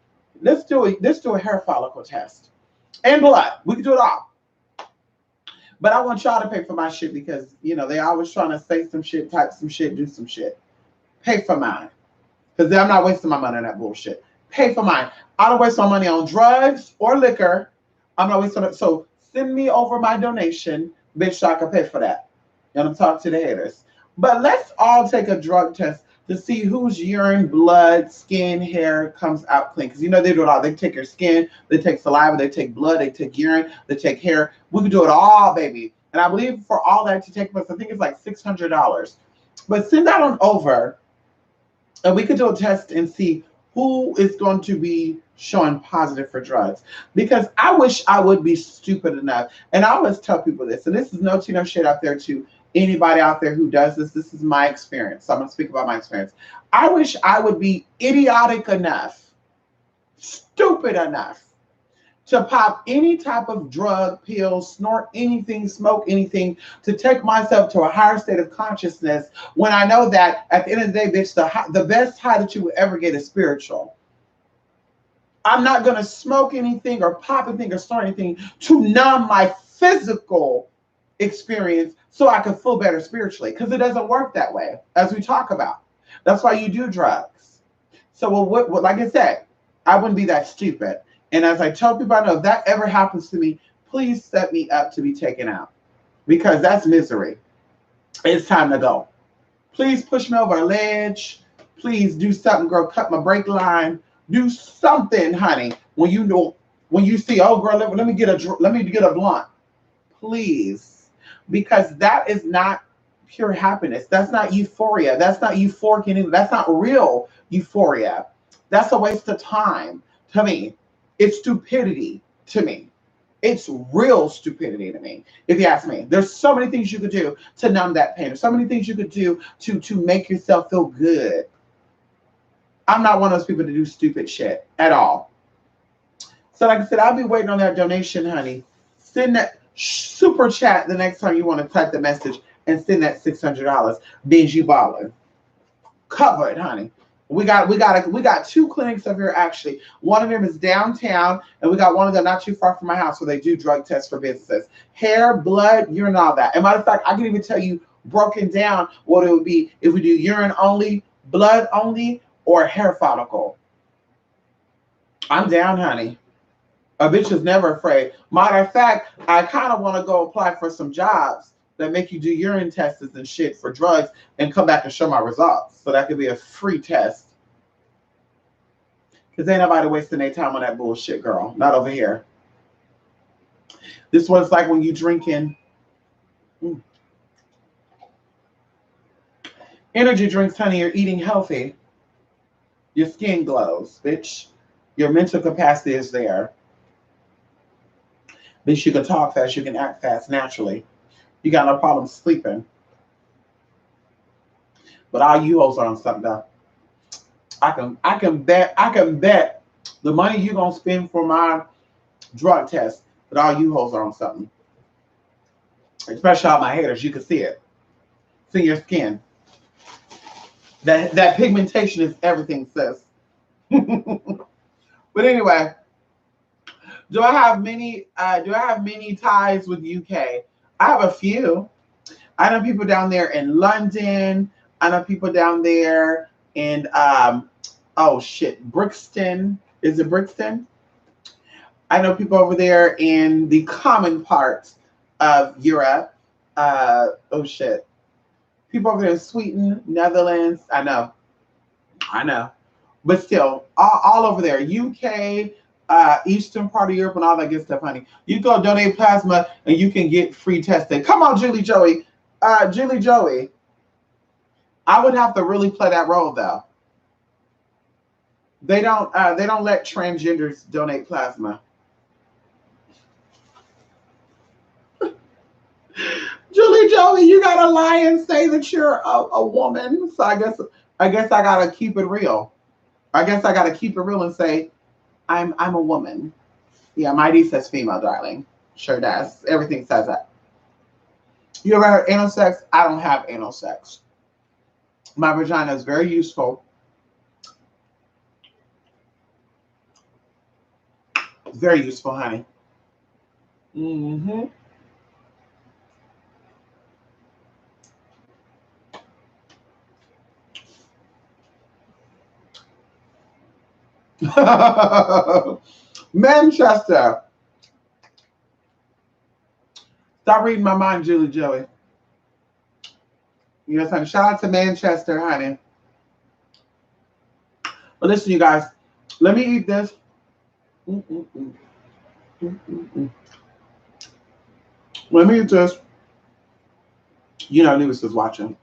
Speaker 1: let's do a hair follicle test. And blood. We can do it all. But I want y'all to pay for my shit because, you know, they always trying to say some shit, type some shit, do some shit. Pay for mine. Because I'm not wasting my money on that bullshit. Pay for mine. I don't waste my money on drugs or liquor. I'm not wasting it. So send me over my donation, bitch, so I can pay for that. And I'm talking to the haters. But let's all take a drug test to see whose urine, blood, skin, hair comes out clean. Because you know they do it all. They take your skin, they take saliva, they take blood, they take urine, they take hair. We can do it all, baby. And I believe for all that to take place, I think it's like $600. But send that on over, and we could do a test and see who is going to be showing positive for drugs. Because I wish I would be stupid enough. And I always tell people this, and this is no tea, no shit out there to anybody out there who does this. This is my experience. So I'm going to speak about my experience. I wish I would be idiotic enough, stupid enough to pop any type of drug, pill, snort anything, smoke anything, to take myself to a higher state of consciousness when I know that at the end of the day, bitch, the best high that you will ever get is spiritual. I'm not going to smoke anything or pop anything or snort anything to numb my physical experience so I can feel better spiritually, because it doesn't work that way, as we talk about. That's why you do drugs. So, well, like I said, I wouldn't be that stupid. And as I tell people I know, if that ever happens to me, please set me up to be taken out, because that's misery. It's time to go. Please push me over a ledge. Please do something, girl. Cut my brake line. Do something, honey. When you know When you see, oh girl, let me get a blunt, please, because that is not pure happiness. That's not euphoria. That's not euphoric. That's not real euphoria. That's a waste of time to me. It's stupidity to me. It's real stupidity to me, if you ask me. There's so many things you could do to numb that pain. There's so many things you could do to make yourself feel good. I'm not one of those people to do stupid shit at all. So like I said, I'll be waiting on that donation, honey. Send that super chat the next time you want to type the message and send that $600. Binge you ballin'. Cover it, honey. We got two clinics up here actually. One of them is downtown, and we got one of them not too far from my house where they do drug tests for businesses. Hair, blood, urine, all that. And matter of fact, I can even tell you broken down what it would be if we do urine only, blood only, or hair follicle. I'm down, honey. A bitch is never afraid. Matter of fact, I kind of want to go apply for some jobs that make you do urine tests and shit for drugs and come back and show my results. So that could be a free test. Because ain't nobody wasting their time on that bullshit, girl. Not over here. This is what it's like when you drinking energy drinks, honey. You're eating healthy. Your skin glows, bitch. Your mental capacity is there. Bitch, you can talk fast. You can act fast naturally. You got no problem sleeping. But all you hoes are on something though. I can bet the money you're gonna spend for my drug test, but all you hoes are on something. Especially all my haters, you can see it. It's in your skin. That pigmentation is everything, sis. But anyway, do I have many ties with UK? I have a few. I know people down there in London. I know people down there in Brixton. Is it Brixton? I know people over there in the common parts of Europe. People over there in Sweden, Netherlands. I know. But still, all over there. UK, eastern part of Europe and all that good stuff, honey. You go donate plasma and you can get free testing. Come on, Julie Joey. Julie Joey. I would have to really play that role though. They don't let transgenders donate plasma. Julie Joey, you gotta lie and say that you're a woman. So I guess I gotta keep it real. I guess I gotta keep it real and say I'm a woman. Yeah, my ID says female, darling. Sure does. Everything says that. You ever heard anal sex? I don't have anal sex. My vagina is very useful. Very useful, honey. Mm-hmm. Manchester. Stop reading my mind, Julie Joey. Yes, honey. Shout out to Manchester, honey. But listen, you guys. Let me eat this. Let me eat this. You know, Lewis is watching.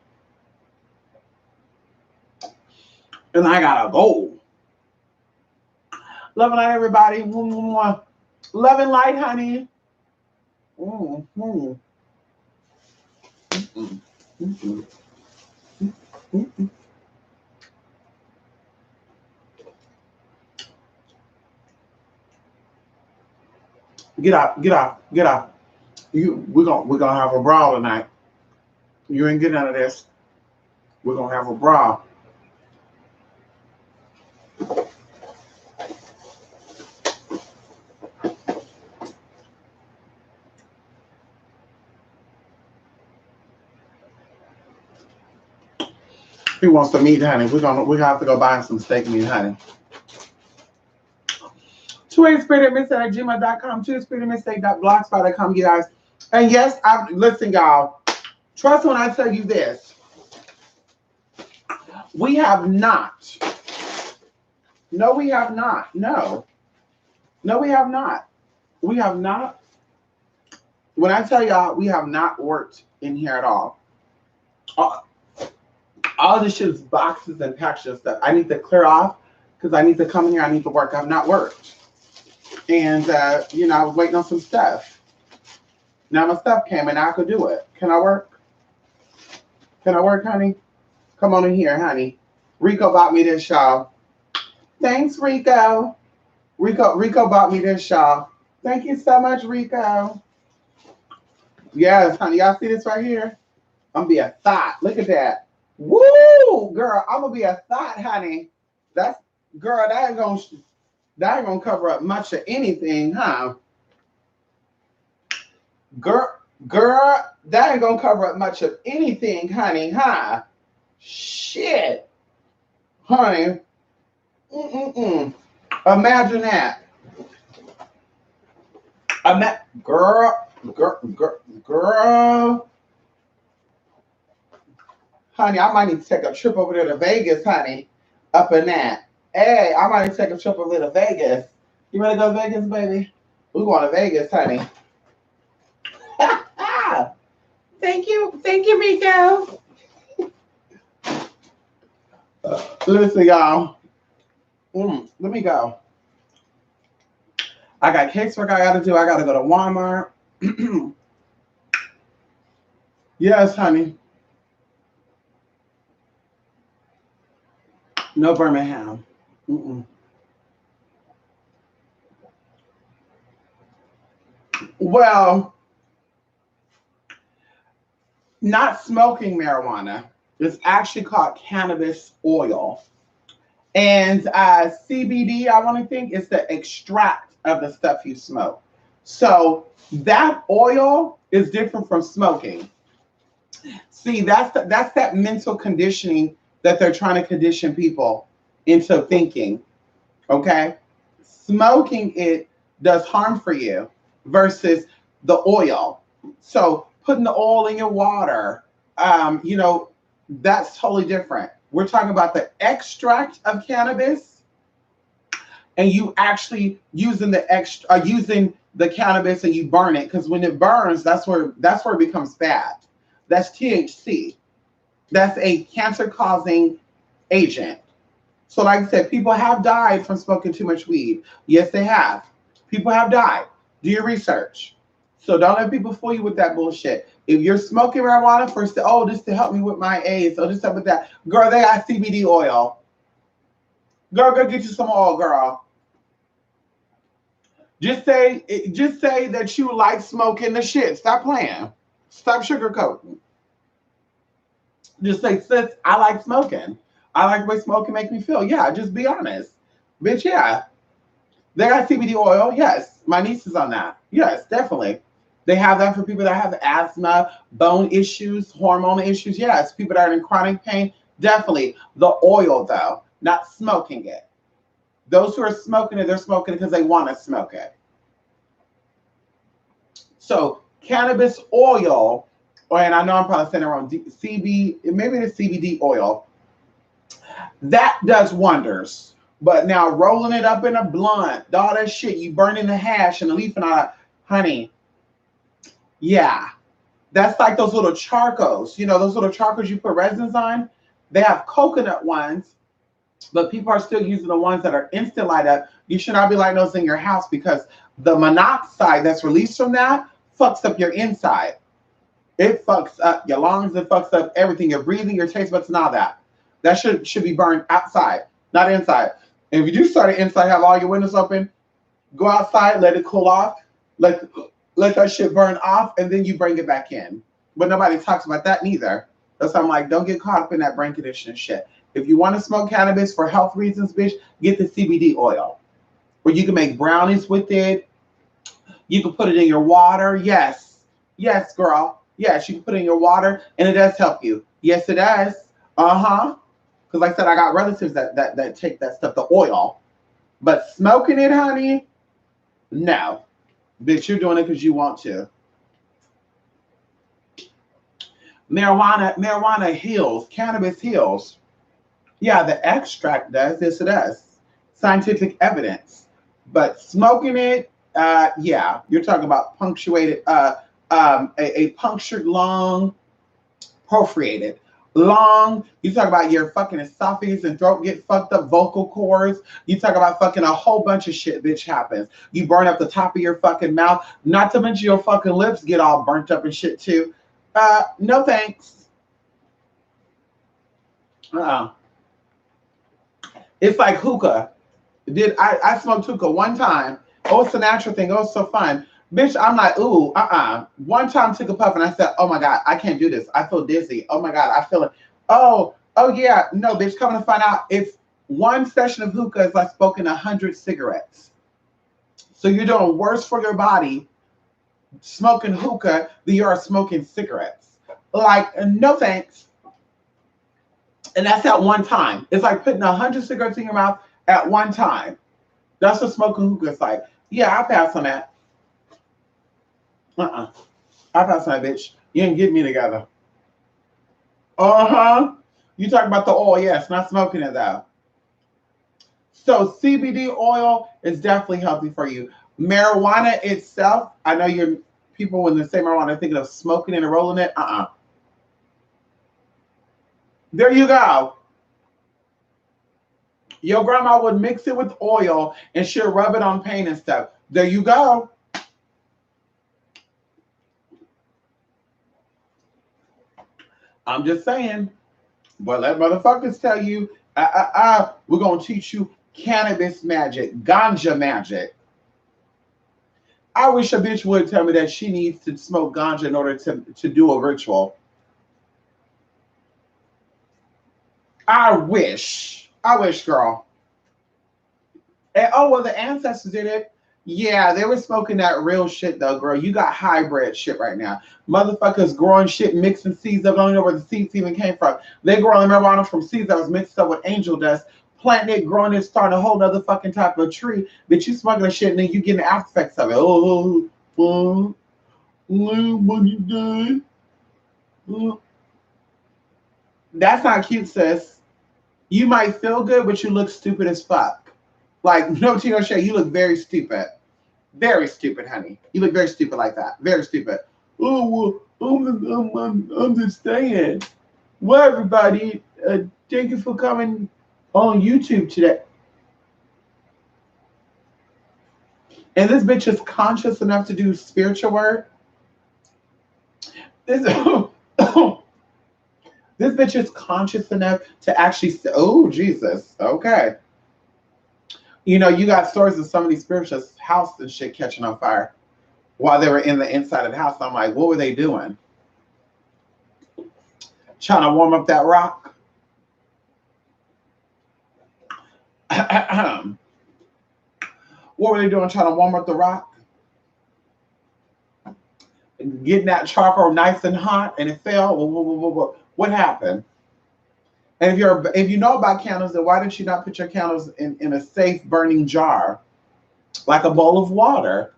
Speaker 1: And I gotta go. Love and light, everybody. Love and light, honey. Get out. We're gonna have a brawl tonight. You ain't getting none of this. We're gonna have a brawl. He wants some meat, honey. We're gonna have to go buy some steak meat, honey. 2spiritmistake@gmail.com, 2spiritmistake.blogspot.com, you guys. And yes, listen, y'all. Trust when I tell you this. We have not. No, we have not. No. No, we have not. We have not. When I tell y'all, we have not worked in here at all. All, all this shit is boxes and packages of stuff. I need to clear off because I need to come in here. I need to work. I've not worked. And, I was waiting on some stuff. Now my stuff came and I could do it. Can I work? Can I work, honey? Come on in here, honey. Rico bought me this shawl. Thanks, Rico. Rico bought me this shawl. Thank you so much, Rico. Yes, honey. Y'all see this right here? I'm gonna be a thought. Look at that. Woo, girl. I'm gonna be a thought, honey. That's girl. That ain't gonna cover up much of anything, huh? Girl, that ain't gonna cover up much of anything, honey, huh? Shit, honey. Mm-mm-mm. Imagine that. Girl. Honey, I might need to take a trip over there to Vegas, honey. Up in that. Hey, I might need to take a trip over there to Vegas. You ready to go to Vegas, baby? We're going to Vegas, honey. Thank you, Rico. Listen, y'all. Let me go. I got casework I gotta do. I gotta go to Walmart. Yes, honey. No Birmingham. Mm-mm. Well, not smoking marijuana. It's actually called cannabis oil. And CBD, I want to think, is the extract of the stuff you smoke. So that oil is different from smoking. See, that's that mental conditioning that they're trying to condition people into thinking. Okay, smoking it does harm for you versus the oil. So putting the oil in your water, that's totally different. We're talking about the extract of cannabis, and you actually using the cannabis and you burn it because when it burns, that's where it becomes bad. That's THC. That's a cancer causing agent. So, like I said, people have died from smoking too much weed. Yes, they have. People have died. Do your research. So don't let people fool you with that bullshit. If you're smoking marijuana for this to help me with my AIDS, or this stuff with that, girl, they got CBD oil. Girl, go get you some oil, girl. Just say that you like smoking the shit. Stop playing. Stop sugarcoating. Just say, sis, I like smoking. I like the way smoking make me feel. Yeah, just be honest. Bitch, yeah. They got CBD oil. Yes. My niece is on that. Yes, definitely. They have that for people that have asthma, bone issues, hormone issues. Yes. People that are in chronic pain. Definitely. The oil, though, not smoking it. Those who are smoking it, they're smoking it because they want to smoke it. So, cannabis oil, and I know I'm probably saying it wrong, maybe the CBD oil, that does wonders. But now rolling it up in a blunt, all that shit, you burning the hash and the leaf and all that, honey, yeah. That's like those little charcoals. Those little charcoals you put resins on? They have coconut ones, but people are still using the ones that are instant light up. You should not be lighting those in your house because the monoxide that's released from that fucks up your inside. It fucks up your lungs. It fucks up everything. Your breathing, your taste buds, and all that. That should be burned outside, not inside. And if you do start it inside, have all your windows open, go outside, let it cool off, let that shit burn off, and then you bring it back in. But nobody talks about that neither. That's why I'm like, don't get caught up in that brain conditioning shit. If you want to smoke cannabis for health reasons, bitch, get the CBD oil. Where you can make brownies with it. You can put it in your water. Yes. Yes, girl. Yes, you can put it in your water, and it does help you. Yes, it does. Uh-huh. Because like I said, I got relatives that take that stuff, the oil. But smoking it, honey, no. Bitch, you're doing it because you want to. Marijuana heals. Cannabis heals. Yeah, the extract does. Yes, it does. Scientific evidence. But smoking it, yeah, you're talking about punctuated, a punctured lung, perforated lung. You talk about your fucking esophagus and throat get fucked up, vocal cords. You talk about fucking a whole bunch of shit, bitch, happens. You burn up the top of your fucking mouth. Not to mention your fucking lips get all burnt up and shit too. No thanks. Uh-uh. It's like hookah. I smoked hookah one time. Oh, it's a natural thing. Oh, it's so fun. Bitch, I'm like, ooh, One time took a puff and I said, oh my God, I can't do this. I feel dizzy. Oh my God, I feel it. Oh yeah. No, bitch, coming to find out, it's one session of hookah is like smoking 100 cigarettes. So you're doing worse for your body smoking hookah than you are smoking cigarettes. Like, no thanks. And that's at one time. It's like putting 100 cigarettes in your mouth at one time. That's what smoking hookah is like. Yeah, I'll pass on that. I'll pass on that, bitch. You ain't get me together. You talk about the oil, yes, not smoking it though. So CBD oil is definitely healthy for you. Marijuana itself, I know you're people when they say marijuana thinking of smoking it and rolling it. There you go. Your grandma would mix it with oil and she'll rub it on pain and stuff. There you go. I'm just saying. But let motherfuckers tell you, we're going to teach you cannabis magic, ganja magic. I wish a bitch would tell me that she needs to smoke ganja in order to do a ritual. I wish, girl. And oh, well, the ancestors did it. Yeah, they were smoking that real shit though, girl. You got hybrid shit right now. Motherfuckers growing shit, mixing seeds. I don't know where the seeds even came from. They growing marijuana from seeds that was mixed up with angel dust, planting it, growing it, starting a whole other fucking type of tree. But you smoking the shit and then you getting the after effects of it. What you doing? That's not cute, sis. You might feel good, but you look stupid as fuck. Like, no Tino Shay, you look very stupid. Very stupid, honey. You look very stupid like that. Very stupid. Oh, well, I'm just saying. Well, everybody, thank you for coming on YouTube today. And this bitch is conscious enough to do spiritual work. This bitch is conscious enough to actually say, oh, Jesus, okay. You know, you got stories of some of these spiritualists' house and shit catching on fire while they were in the inside of the house. I'm like, what were they doing? Trying to warm up that rock? What were they doing trying to warm up the rock? Getting that charcoal nice and hot and it fell? What happened? And if you know about candles, then why did you not put your candles in a safe burning jar? Like a bowl of water?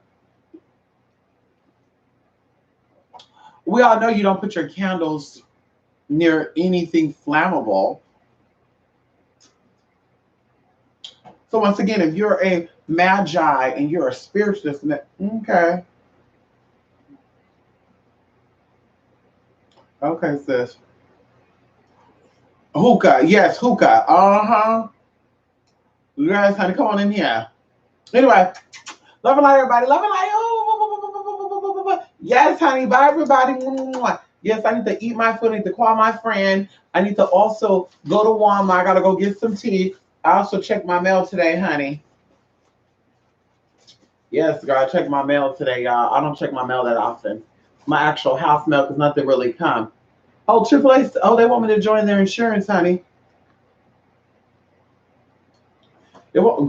Speaker 1: We all know you don't put your candles near anything flammable. So once again, if you're a magi and you're a spiritualist, okay. Okay, sis. Hookah, yes, hookah. You guys, honey, come on in here. Anyway, love and light, everybody. Love and light. Oh, yes, honey. Bye, everybody. Yes, I need to eat my food. I need to call my friend. I need to also go to Walmart. I gotta go get some tea. I also checked my mail today, honey. Yes, girl, I checked my mail today, y'all. I don't check my mail that often. My actual house mail, because nothing really come. Oh, AAA. Oh, they want me to join their insurance, honey. They want me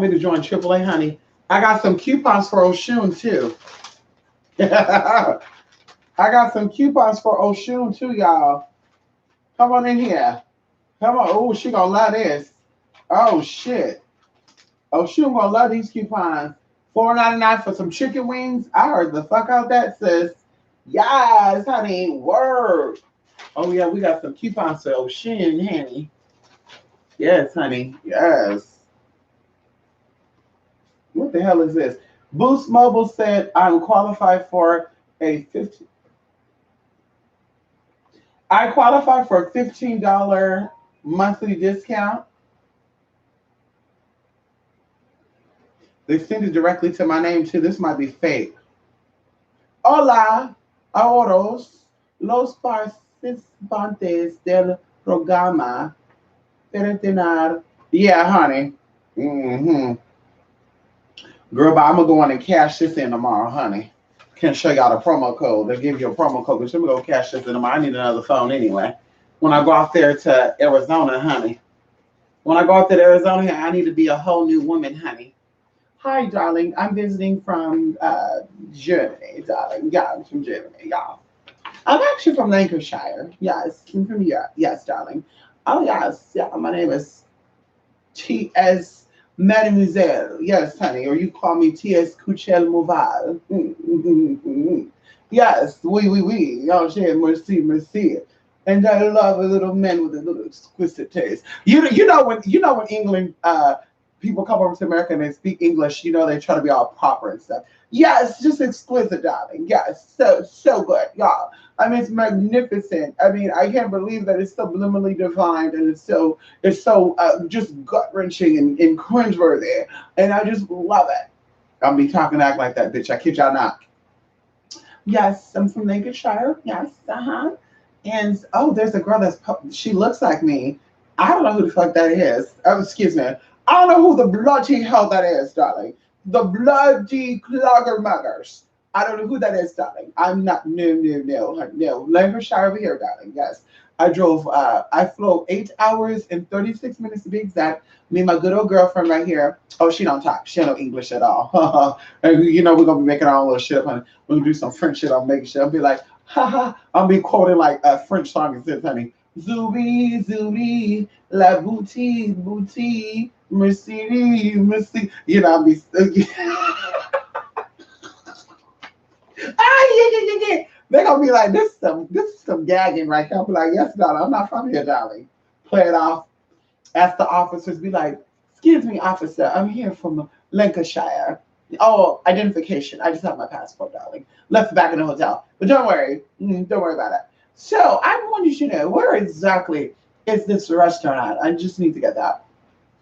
Speaker 1: to join AAA, honey. I got some coupons for Oshun too. I got some coupons for Oshun too, y'all. Come on in here. Come on. Oh, she gonna love this. Oh shit. Oshun gonna love these coupons. $4.99 for some chicken wings. I heard the fuck out that, sis. Yes, honey. Word. Oh yeah, we got some coupons for Oshun, honey. Yes, honey. Yes. What the hell is this? Boost Mobile said I'm qualified for a 50. I qualify for a $15 monthly discount. They send it directly to my name too. This might be fake. Hola, ahorros, los participantes del programa pertenecer. Yeah, honey. Mm-hmm. Girl, but I'm gonna go on and cash this in tomorrow, honey. Can show y'all the promo code. They give you a promo code, but let me go cash this in tomorrow. I need another phone anyway. When I go out there to Arizona, honey. When I go out there to Arizona, I need to be a whole new woman, honey. Hi, darling. I'm visiting from Germany, darling. Yeah, I'm from Germany, y'all. I'm actually from Lancashire. Yes, I'm from Europe. Yes, darling. Oh, yes. Yeah, my name is T.S. Mademoiselle. Yes, honey. Or you call me T.S. Couchel Mouval. Yes, oui. Oh, merci. And I love a little man with a little exquisite taste. You know when England people come over to America and they speak English, they try to be all proper and stuff. Yes, just exquisite, darling. Yes, so good, y'all. I mean, it's magnificent. I mean, I can't believe that it's subliminally defined and it's so just gut wrenching and cringeworthy, and I just love it. I'll be talking act like that, bitch. I kid y'all not. Yes, I'm from Lancashire. Yes, And oh, there's a girl she looks like me. I don't know who the fuck that is. Oh, excuse me. I don't know who the bloody hell that is, darling. The bloody clogger muggers. I don't know who that is, darling. I'm not. No. Lancashire over here, darling. Yes. I flew 8 hours and 36 minutes to be exact. Me and my good old girlfriend right here. Oh, she don't talk. She don't know English at all. And we're gonna be making our own little shit up, honey. We're gonna do some French shit. I'll make shit. I'll be like, haha. I'll be quoting like a French song and says, honey. Zoubi, la boutique, merci. I'll be. Yeah. They're gonna be like, this is some gagging right here. I'll be like, yes, darling, I'm not from here, darling. Play it off. Ask the officers, be like, excuse me, officer, I'm here from Lancashire. Oh, identification. I just have my passport, darling. Left it back in the hotel. But don't worry. Don't worry about it. So I wanted you to know, where exactly is this restaurant at? I just need to get that.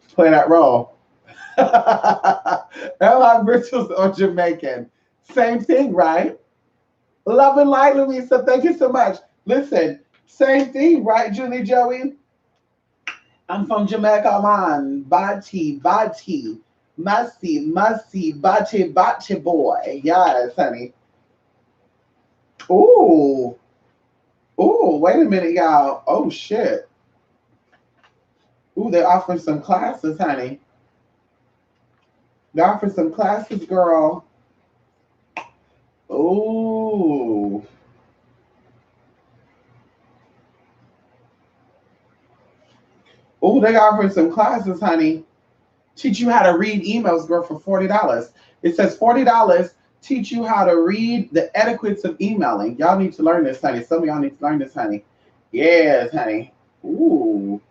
Speaker 1: Play that role. Airline Bristol's or Jamaican. Same thing, right? Love and light, Louisa. Thank you so much. Listen, same thing, right, Julie Joey? I'm from Jamaica, man. Bati. Masi, bati, boy. Yes, honey. Ooh. Ooh, wait a minute, y'all. Oh, shit. Ooh, they're offering some classes, honey. They're offering some classes, girl. Ooh. Ooh, they offering some classes, honey. Teach you how to read emails, girl, for $40. It says $40. Teach you how to read the etiquettes of emailing. Y'all need to learn this, honey. Some of y'all need to learn this, honey. Yes, honey. Ooh.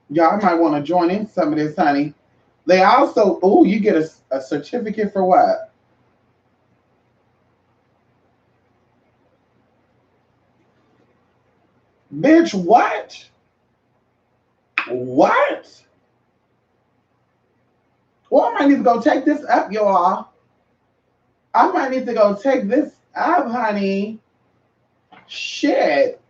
Speaker 1: Y'all might want to join in some of this, honey. They also, you get a certificate for what? Bitch, what? What? Well, I might need to go take this up, y'all. I might need to go take this up, honey. Shit.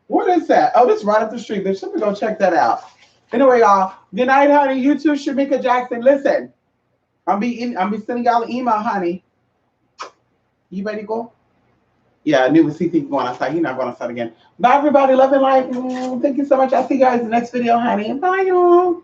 Speaker 1: What is that? Oh, this is right up the street. Bitch, let me go check that out. Anyway, y'all. Good night, honey. You too, Shamika Jackson. Listen, I'll be sending y'all an email, honey. You ready to go? Yeah, I knew with CT going outside. He's not going outside again. Bye, everybody. Love and light. Thank you so much. I'll see you guys in the next video, honey. Bye, y'all.